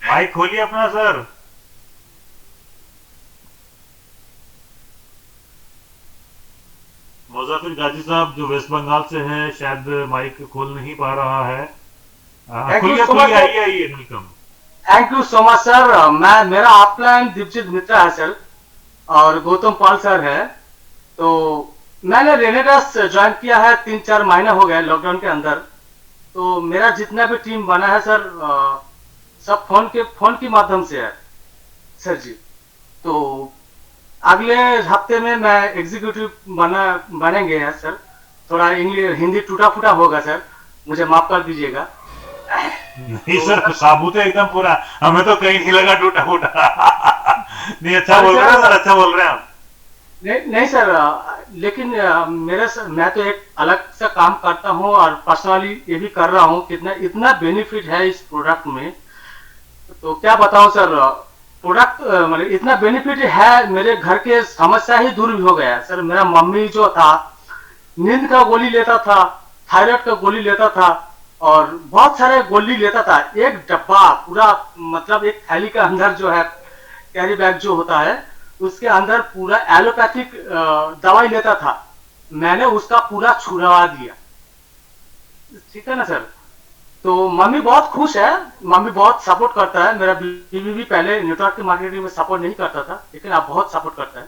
माइक खोलिए अपना सर। मुजाफिर गाजी साहब जो वेस्ट बंगाल से हैं, शायद माइक खोल नहीं पा रहा है। खुल गया, आइए welcome. Thank you so much sir. मेरा अपलाइन दीपजीत मित्रा है सर और गौतम पाल सर है। तो मैंने रेनेटस ज्वाइन किया है, 3-4 महीने हो गए लॉकडाउन के अंदर। तो मेरा जितना भी टीम बना है सर, सब फोन के माध्यम से है सर जी। तो अगले हफ्ते में मैं एग्जीक्यूटिव बनेंगे है सर। थोड़ा इंग्लिश हिंदी टूटा फूटा होगा सर, मुझे माफ कर दीजिएगा। नहीं सर, साबुत है एकदम पूरा, हमें तो कहीं नहीं लगा टूटा फूटा। नहीं अच्छा बोल रहे हैं सर, अच्छा बोल रहे हैं आप। नहीं सर, लेकिन मैं तो एक अलग सा काम करता हूँ और पर्सनली ये भी कर रहा हूँ। कितना इतना बेनिफिट है इस प्रोडक्ट में, तो क्या बताऊँ सर। प्रोडक्ट मतलब इतना बेनिफिट है, मेरे घर के समस्या ही दूर भी हो गया सर। मेरा मम्मी जो था नींद का गोली लेता था, थायराइड का गोली लेता था और बहुत सारे गोली लेता था। एक डब्बा पूरा, मतलब एक थैली के अंदर जो है कैरी बैग जो होता है उसके अंदर पूरा एलोपैथिक दवाई लेता था। मैंने उसका पूरा छुड़वा दिया ठीक है ना सर। तो मम्मी बहुत खुश है, मम्मी बहुत सपोर्ट करता है। मेरा बीवी भी पहले नेटवर्क की मार्केटिंग में सपोर्ट नहीं करता था, लेकिन अब बहुत सपोर्ट करता है।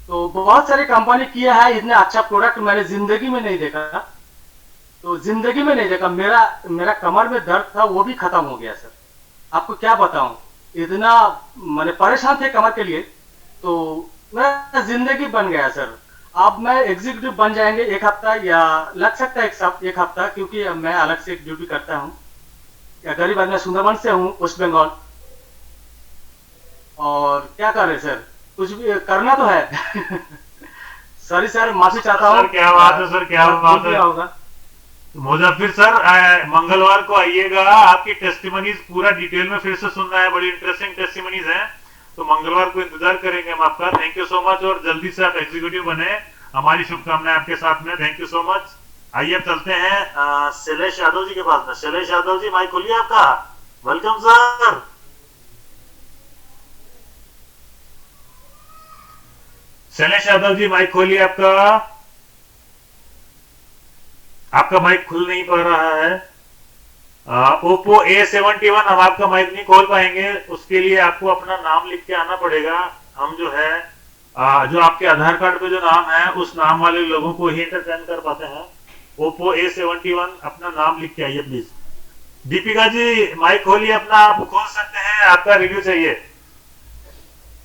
तो बहुत सारी कंपनी किया है, इतने अच्छा प्रोडक्ट मैंने जिंदगी में नहीं देखा। तो जिंदगी में नहीं देखा। मेरा कमर में दर्द था, वो भी खत्म हो गया सर। आपको क्या बताऊं, इतना मैंने परेशान थे कमर के लिए। तो मेरा जिंदगी बन गया सर। अब मैं एग्जीक्यूटिव बन जाएंगे एक हफ्ता, या लग सकता है एक हफ्ता, क्योंकि मैं अलग से एक ड्यूटी करता हूँ। या गरीब आदमी, सुंदरबन से हूँ, वेस्ट बंगाल। और क्या कर रहे सर, कुछ भी करना तो है। सॉरी सर, माफी चाहता हूँ। सर क्या बात है, सर क्या बात है। होगा मुजफ्फर सर, मंगलवार को आइएगा, आपकी टेस्टिमनीज पूरा डिटेल में फिर से सुनना है, बड़ी इंटरेस्टिंग टेस्टिमनीज हैं। तो मंगलवार को इंतजार करेंगे हम आपका। थैंक यू सो मच, और जल्दी से आप एग्जीक्यूटिव बने, हमारी शुभकामनाएं आपके साथ में। Thank you so much. आइए अब चलते हैं शैलेश यादव जी के पास में। शैलेश यादव जी, माइक खोलिए आपका। Welcome sir. Shailesh Yadav ji, mic खोलिए आपका। आपका माइक खुल नहीं पा रहा है। ओप्पो A71 हम आपका माइक नहीं खोल पाएंगे, उसके लिए आपको अपना नाम लिख के आना पड़ेगा। हम जो है जो आपके आधार कार्ड पे जो नाम है, उस नाम वाले लोगों को ही एंटरटेन कर पाते हैं। ओप्पो A71 अपना नाम लिख के आइए प्लीज। दीपिका जी, माइक खोलिए अपना, आप खोल सकते हैं, आपका रिव्यू चाहिए।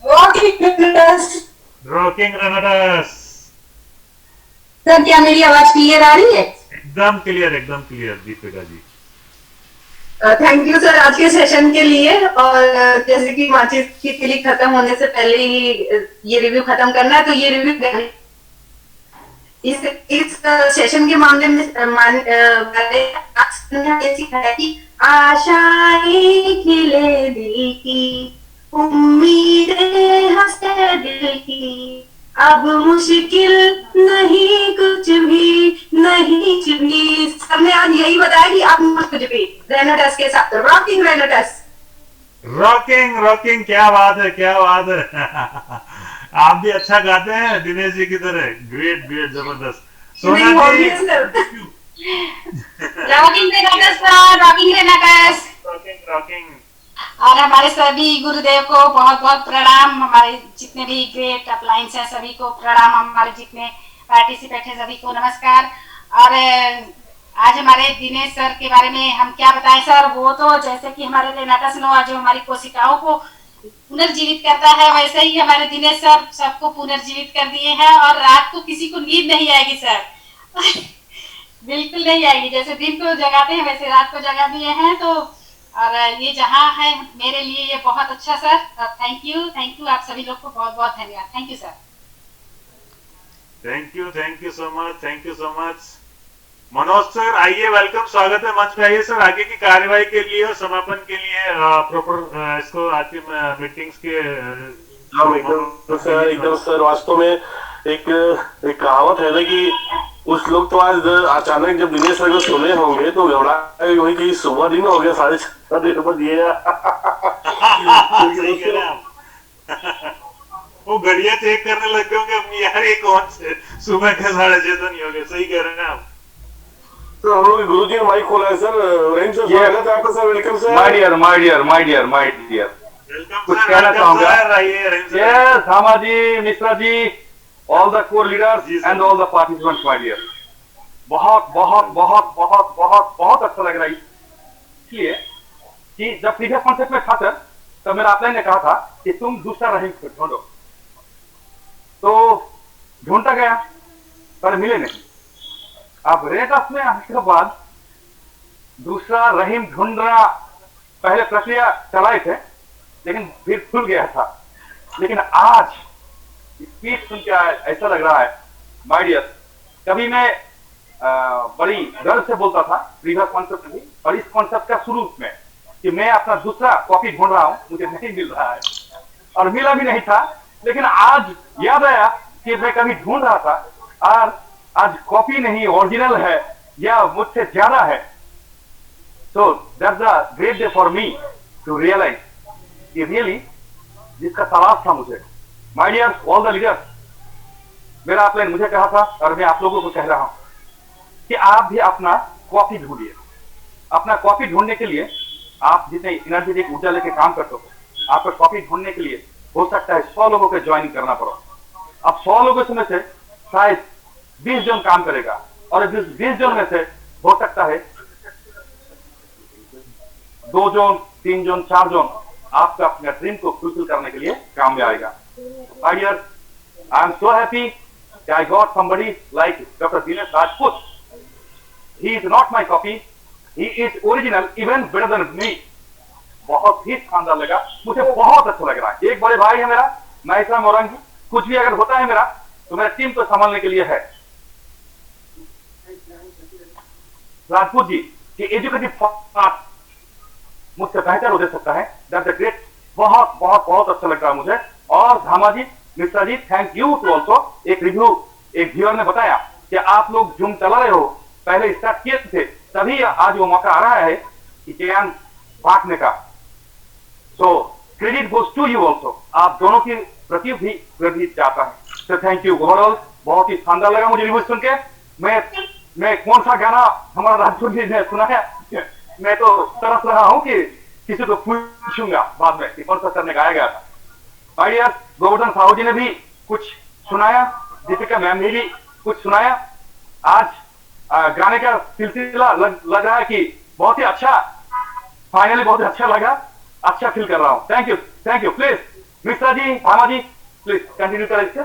रॉकिंग रेनेटस। सर क्या मेरी आवाज क्लियर आ रही है? एकदम clear Deepika ji. Thank you sir आज के सेशन के लिए। और जैसे कि माचिस की तिली खत्म होने से पहले ही ये रिव्यू खत्म करना है, तो ये रिव्यू इस सेशन के मामले में सीखा है कि आशाएं खिले दिल की, उम्मीदें हंसे दिल की, अब मुश्किल नहीं कुछ भी। सबने आज यही बताया कि अब कुछ भी। रेनेटस के साथ रॉकिंग रेनेटस। रॉकिंग, क्या बात है। आप भी अच्छा गाते हैं दिनेश जी की तरह। ग्रेट जबरदस्त। सोना जी, रॉकिंग। और हमारे सभी गुरुदेव को बहुत बहुत प्रणाम। हमारे जितने भी ग्रेट अपलाइंस हैं सभी को प्रणाम। हमारे जितने पार्टिसिपेंट हैं सभी को नमस्कार। और आज हमारे दिनेश सर के बारे में हम क्या बताएं सर। वो तो जैसे कि हमारे रेनेटस नो जो हमारी कोशिकाओं को पुनर्जीवित करता है, वैसे ही हमारे दिनेश सर सबको पुनर्जीवित कर दिए हैं। और रात को किसी को नींद नहीं आएगी सर। बिल्कुल नहीं आएगी। जैसे दिन को जगाते हैं वैसे रात को जगा दिए हैं। तो और ये जहाँ है मेरे लिए ये बहुत अच्छा सर। थैंक यू आप सभी लोग को बहुत बहुत धन्यवाद। Thank you sir. Thank you so much. Manoj sir आइए, वेलकम, स्वागत है मंच पे। आइए सर, आगे की कार्यवाही के लिए और समापन के लिए प्रॉपर इसको आज की मीटिंग्स के एकदम सर। वास्तव में एक कहावत है ना कि कुछ लोग तो आज अचानक जब दिनेश सर को सुने होंगे तो घबराए वही कि सुबह दिन हो गया, 6:30 बजे। वो घड़िया चेक करने लग गए होंगे, यार ये कौन से सुबह के 6:30 तो नहीं हो गए। सही कह रहे हैं आप। तो हम लोग गुरु जी ने माइक खोला है सर। रहीम सर स्वागत है आपका sir. Welcome sir. My dear कुछ कहना चाहूंगा। Yes, Sama ji, Mishra ji, all the core leaders and all the participants, my dear. बहुत बहुत बहुत बहुत बहुत बहुत अच्छा लग रहा है, इसलिए कि जब प्रीवियस कॉन्सेप्ट में था सर, तो मेरा अपलाइन ने कहा था कि तुम दूसरा रहीम ढूंढो। तो ढूंढता गया पर मिले नहीं। अब रेनेटस में आने के बाद दूसरा रहीम ढूंढना, पहले प्रक्रिया चलाए थे लेकिन फिर खुल गया था। लेकिन आज स्पीच सुन के ऐसा लग रहा है माय डियर, कभी मैं बड़ी गर्व से बोलता था प्रीवियस कॉन्सेप्ट में, और इस कॉन्सेप्ट का शुरू में कि मैं अपना दूसरा कॉपी ढूंढ रहा हूं, मुझे नहीं मिल रहा है और मिला भी नहीं था। लेकिन आज याद आया कि मैं कभी ढूंढ रहा था और आज कॉपी नहीं ओरिजिनल है या मुझसे ज्यादा है। So that's the great day for me to realise कि रियली जिसका तलाश था मुझे। My dear all the leaders, मेरा अपलाइन मुझे कहा था और मैं आप लोगों को कह रहा हूं कि आप भी अपना कॉपी ढूंढिए। अपना कॉपी ढूंढने के लिए आप जितने एनर्जेटिक ऊर्जा लेके काम करते हो, आपको कॉपी ढूंढने के लिए हो सकता है 100 लोगों को ज्वाइन करना पड़ा। अब 100 लोगों में से शायद 20 जन काम करेगा, और 20 जन में से हो सकता है 2 जन, 3 जन, 4 जन आपका अपने ड्रीम को फुलफिल करने के लिए काम में आएगा। Ideas, I am so happy that I got somebody like Dr. Dinesh Rajput. He is not my copy. He is original, even better than me. बहुत ही शानदार लगा, मुझे बहुत अच्छा लग रहा है। एक बड़े भाई है मेरा, मैं इस्लाम औरंगी, कुछ भी अगर होता है मेरा तो मेरा टीम को संभालने के लिए है। राजपूत जी कि एजुकेटिव पार्ट मुझसे बेहतर हो सकता है। दैट्स अ ग्रेट, बहुत बहुत बहुत अच्छा लग रहा है मुझे। और धामा जी, मिश्रा जी, थैंक यू टू ऑल्सो। एक रिव्यू एक व्यूअर ने बताया कि आप लोग जूम चला रहे हो, पहले स्टार्ट किए थे, तभी आज वो मौका आ रहा है कि ज्ञान बांटने का। So credit goes to you also, आप दोनों की प्रति भी क्रेडिट जाता है। तो थैंक यू ओवरऑल, बहुत ही शानदार लगा मुझे रिव्यू सुन के। मैं कौन सा गाना हमारा राजपूत जी ने सुना है, मैं तो तरस रहा हूं कि किसी को पूछूंगा बाद में कि कौन सा सर ने गाया गया था। आइडिया गोवर्धन साहू जी ने भी कुछ सुनाया, दीपिका मैम ने भी कुछ सुनाया। आज गाने का सिलसिला लग रहा है कि बहुत ही अच्छा, फाइनली बहुत अच्छा लगा, अच्छा फील कर रहा हूँ। Thank you. Please Mishra ji, Bhama ji, please continue करें इससे।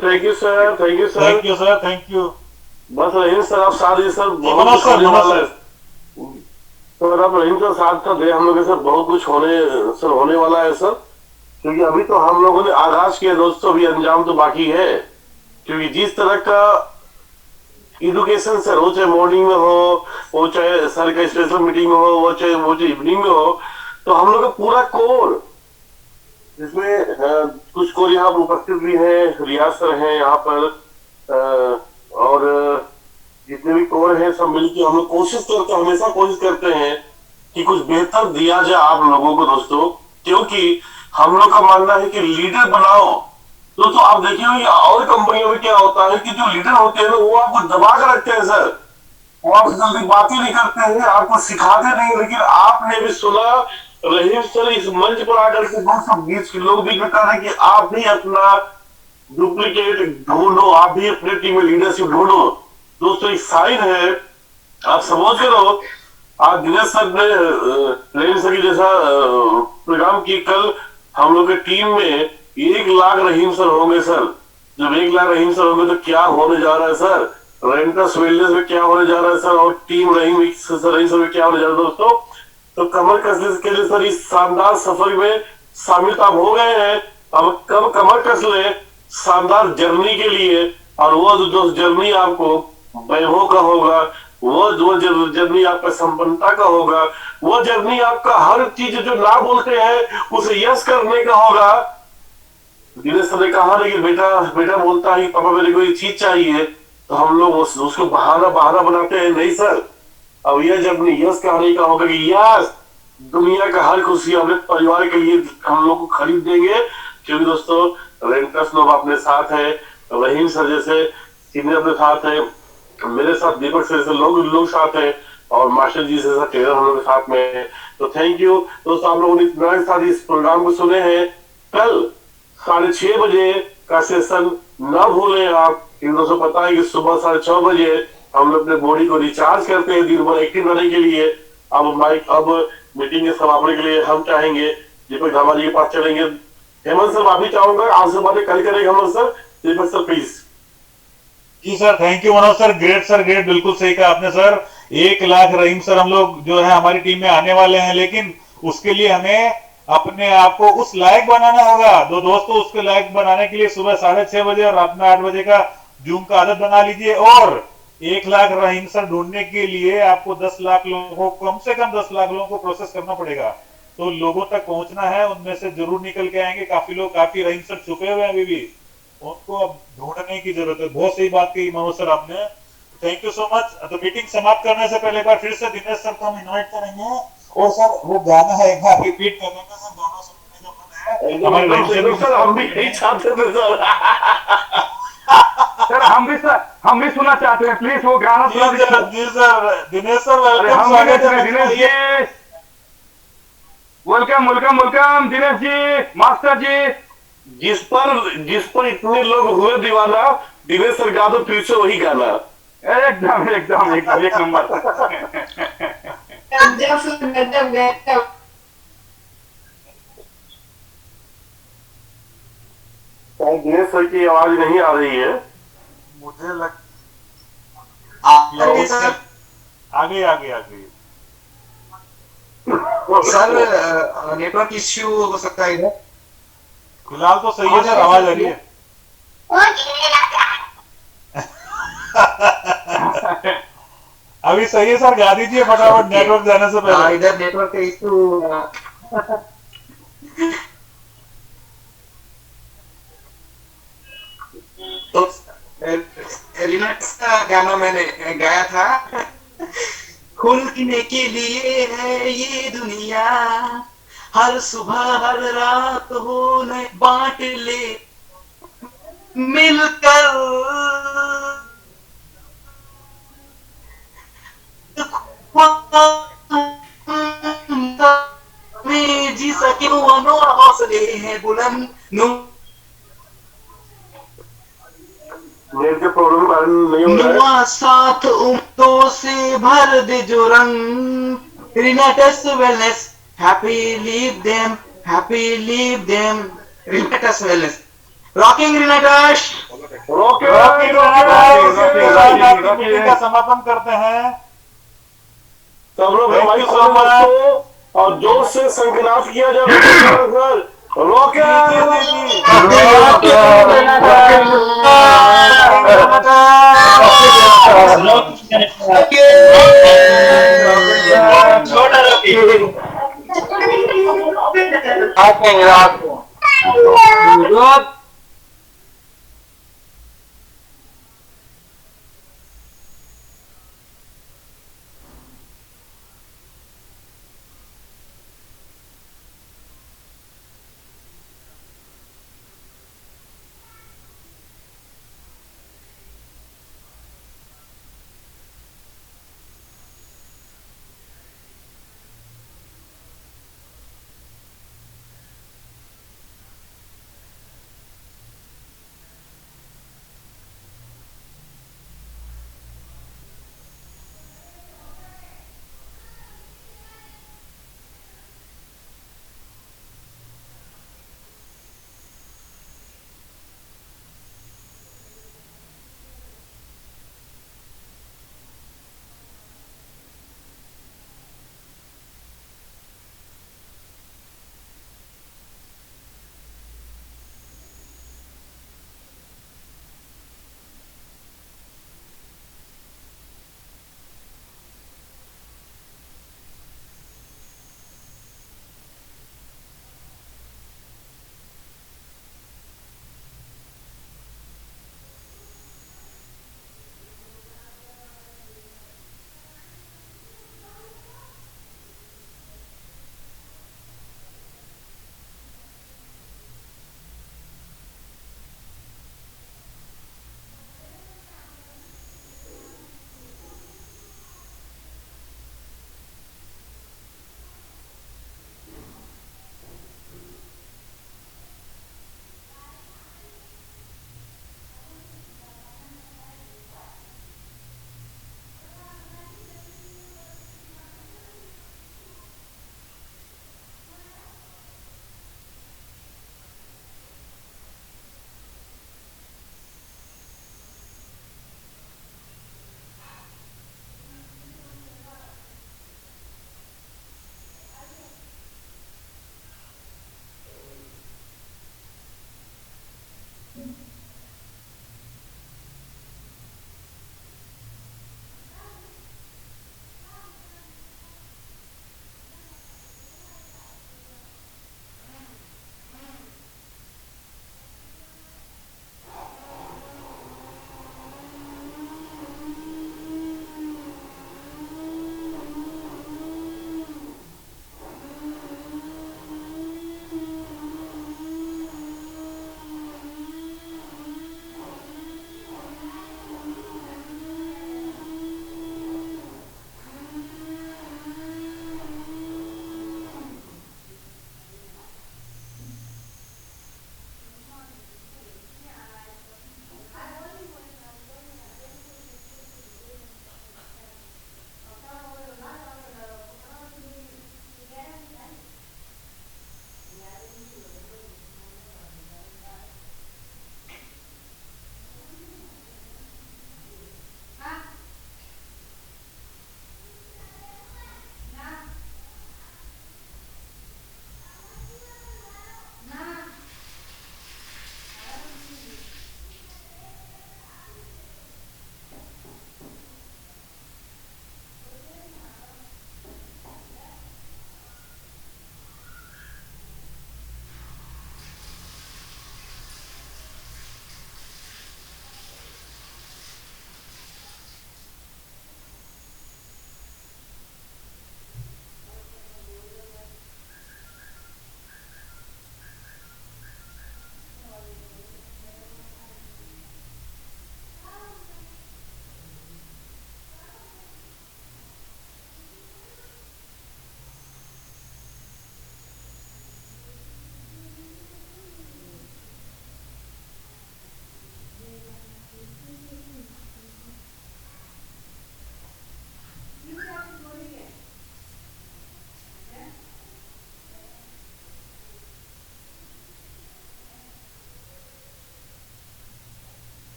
Thank you sir. Thank you. बस रहीम सर आप साथ ही सर बहुत सर आप रहीम सर साथ तो दे हम लोग सर बहुत कुछ होने वाला है सर, क्योंकि अभी तो हम लोगों ने आगाज किया दोस्तों, अभी अंजाम तो बाकी है। क्योंकि जिस तरह का एजुकेशन सर, वो चाहे मॉर्निंग में हो, वो चाहे सर का स्पेशल मीटिंग में हो, वो चाहे इवनिंग में हो, तो हम लोग का पूरा कोर, जिसमें कुछ कोर यहाँ पर उपस्थित भी है, रियाज सर हैं यहाँ पर, और जितने भी कोर हैं सब मिलकर हम लोग हमेशा कोशिश करते हैं कि कुछ बेहतर दिया जाए आप लोगों को दोस्तों। क्योंकि हम लोग का मानना है कि लीडर बनाओ दोस्तों। आप देखिए और कंपनियों में क्या होता है कि जो लीडर होते हैं ना, वो आपको दबा कर रखते हैं सर, वो आपसे जल्दी बातें नहीं करते हैं, आपको सिखाते नहीं। लेकिन आपने भी सुना रहीम सर इस मंच पर आकर के 220 लोग भी बता रहे कि आप भी अपना डुप्लीकेट ढूंढो, आप भी अपने टीम में लीडरशिप ढूंढो दोस्तों। एक साइन है, आप समझ करो। आज दिनेश सर ने रहीम सर की जैसा प्रोग्राम की, कल हम लोग की टीम में 1 लाख रहीम सर होंगे सर। जब 1 लाख रहीम सर होंगे तो क्या होने जा रहा है सर, रेंटस वेलनेस में क्या होने जा रहा है सर, और टीम रहीम सर में क्या होने जा रहा है दोस्तों। तो कमर कसने के लिए सर इस शानदार सफर में शामिल आप हो गए हैं। अब कब कमर कस ले शानदार जर्नी के लिए, और वो जो जर्नी आपको वैभव का होगा, वो जो जर्नी आपका संपन्नता का होगा, वो जर्नी आपका हर चीज जो ना बोलते हैं उसे यस करने का होगा। दिनेश सर ने कहा कि बेटा बोलता है पापा मेरे को ये चीज चाहिए, तो हम लोग उसको बहाना बनाते हैं। नहीं सर, अब यह जर्नी यस कहने का होगा कि यस दुनिया का हर खुशी अपने परिवार के लिए हम लोग को खरीद देंगे। क्योंकि दोस्तों रेंटस लोग अपने साथ है, रहीम सर जैसे सीनियर अपने साथ है, मेरे साथ दीपक सर जैसे लोग साथ है, और मास्टर जी जैसा ट्रेनर हम लोग के साथ में है। तो थैंक यू दोस्तों, आप लोगों ने इतना साथ इस प्रोग्राम को सुने हैं। कल 6:30 बजे का सेशन न भूलें आप, क्योंकि दोस्तों पता है कि सुबह 6:30 बजे हम लोग अपने बॉडी को रिचार्ज करते हैं दिन भर एक्टिव रहने के लिए। अब मीटिंग के समापन के लिए हम चाहेंगे दीपक धामा जी के पास चलेंगे। हेमंत सर माफी चाहूंगा, आपसे बातें कल करेंगे Hemant sir. Deepak sir please. जी sir, thank you Manoj sir, great, बिल्कुल सही कहा आपने सर। 1 लाख रहीम सर हम लोग जो है हमारी टीम में आने वाले हैं, लेकिन उसके लिए हमें अपने आप को उस लायक बनाना होगा। दोस्तों उसके लायक बनाने के लिए सुबह 6:30 बजे और रात में 8 बजे का जूम का आदत बना लीजिए। और 1 लाख रहीम सर ढूंढने के लिए आपको 10 लाख लोगों को, कम से कम 10 लाख लोगों को प्रोसेस करना पड़ेगा। तो लोगों तक पहुंचना है, उनमें से जरूर निकल के आएंगे। काफी रहीम सर छुपे हुए हैं अभी भी, उनको अब ढूंढने की जरूरत है। बहुत सही बात कही मनोज सर आपने, थैंक यू सो मच। तो मीटिंग समाप्त करने से पहले एक बार फिर से दिनेश सर को हम इन्वाइट करेंगे, और सर वो गाना है एक बार रिपीट कर देंगे सर, गाना सुनने का मन है हमारे सर, हम भी यही चाहते थे सर। सर हम भी सुनना चाहते हैं, प्लीज वो गाना सुना दीजिए। जी सर, दिनेश सर अरे वेलकम, हम भी स्वागत सुने है Dinesh ji, welcome welcome welcome Dinesh ji, master जी। जिस पर इतने लोग हुए दीवाना, दिनेश सर गा दो फिर से वही गाना। एकदम एकदम एकदम एक नंबर। दिनेश सर की आवाज नहीं आ रही है। मुझे लग आगे सर, आगे आगे आगे सर नेटवर्क इश्यू हो सकता है इधर। फिलहाल तो सही है सर, आवाज आ रही है। अभी सही है सर, गा दीजिए फटाफट नेटवर्क जाने से पहले। इधर नेटवर्क का इश्यू। तो रिलैक्स का गाना मैंने गाया था। खुलने के लिए है ये दुनिया, हर सुबह हर रात हो न बांट ले मिलकर, में जी सके हौसले हैं बुलंद। नेट के प्रॉब्लम के कारण नहीं हो रहा है। नुआ साथ उम्मीदों से भर दे जो रंग, Renatus wellness happy live them, happy live them, Renatus wellness, rocking Renatus, rocking meeting का समापन करते हैं। सब लोग Thank हमारी you so much. को और जोश से संकनाट किया जाए।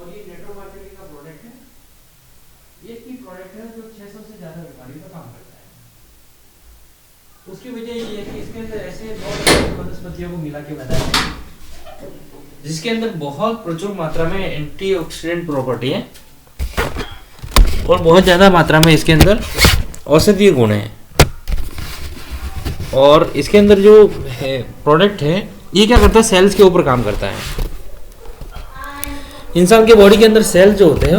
और ये नेटवर्क मार्केटिंग का प्रोडक्ट है, ये की प्रोडक्ट है जो 600 से ज़्यादा बीमारियों का काम करता है। उसकी वजह ये है कि इसके अंदर ऐसे बहुत सारी वनस्पतियों को मिला के बनाया है जिसके अंदर बहुत प्रचुर मात्रा में एंटीऑक्सीडेंट प्रॉपर्टी है और बहुत ज़्यादा मात्रा में इसके अंदर औषधीय गुण है। और इसके अंदर जो प्रोडक्ट है ये क्या करता है, सेल्स के ऊपर काम करता है। इंसान के बॉडी के अंदर सेल्स जो होते हैं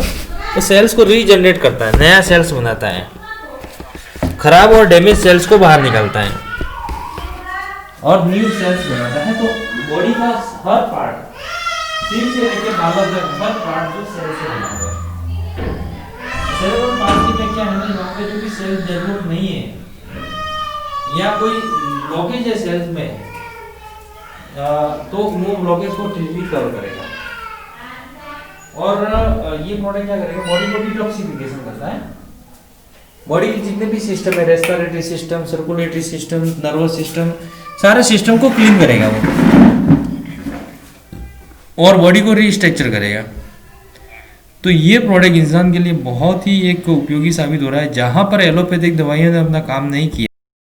वो सेल्स को रीजनरेट करता है, नया सेल्स बनाता है, खराब और डैमेज सेल्स को बाहर निकालता है और न्यू सेल्स बनाता है। तो बॉडी का हर पार्ट, सिर से लेकर बालों तक हर पार्ट जो सेल से बना हुआ है। सेलुलर पार्ट में क्या है ना, यहाँ पे जो भी सेल डेवलप नहीं है या कोई ब्लॉकेज है सेल्स में, तो वो ब्लॉकेज को कवर करेगा। और ये प्रोडक्ट क्या करेगा, बॉडी को डिटॉक्सिफिकेशन करता है। बॉडी के जितने भी सिस्टम है, respiratory system, circulatory system, nervous system, सारे सिस्टम को क्लीन करेगा वो और बॉडी को रीस्ट्रक्चर करेगा। तो ये प्रोडक्ट इंसान के लिए बहुत ही एक उपयोगी साबित हो रहा है। जहाँ पर एलोपैथिक दवाइयों ने अपना काम नहीं किया,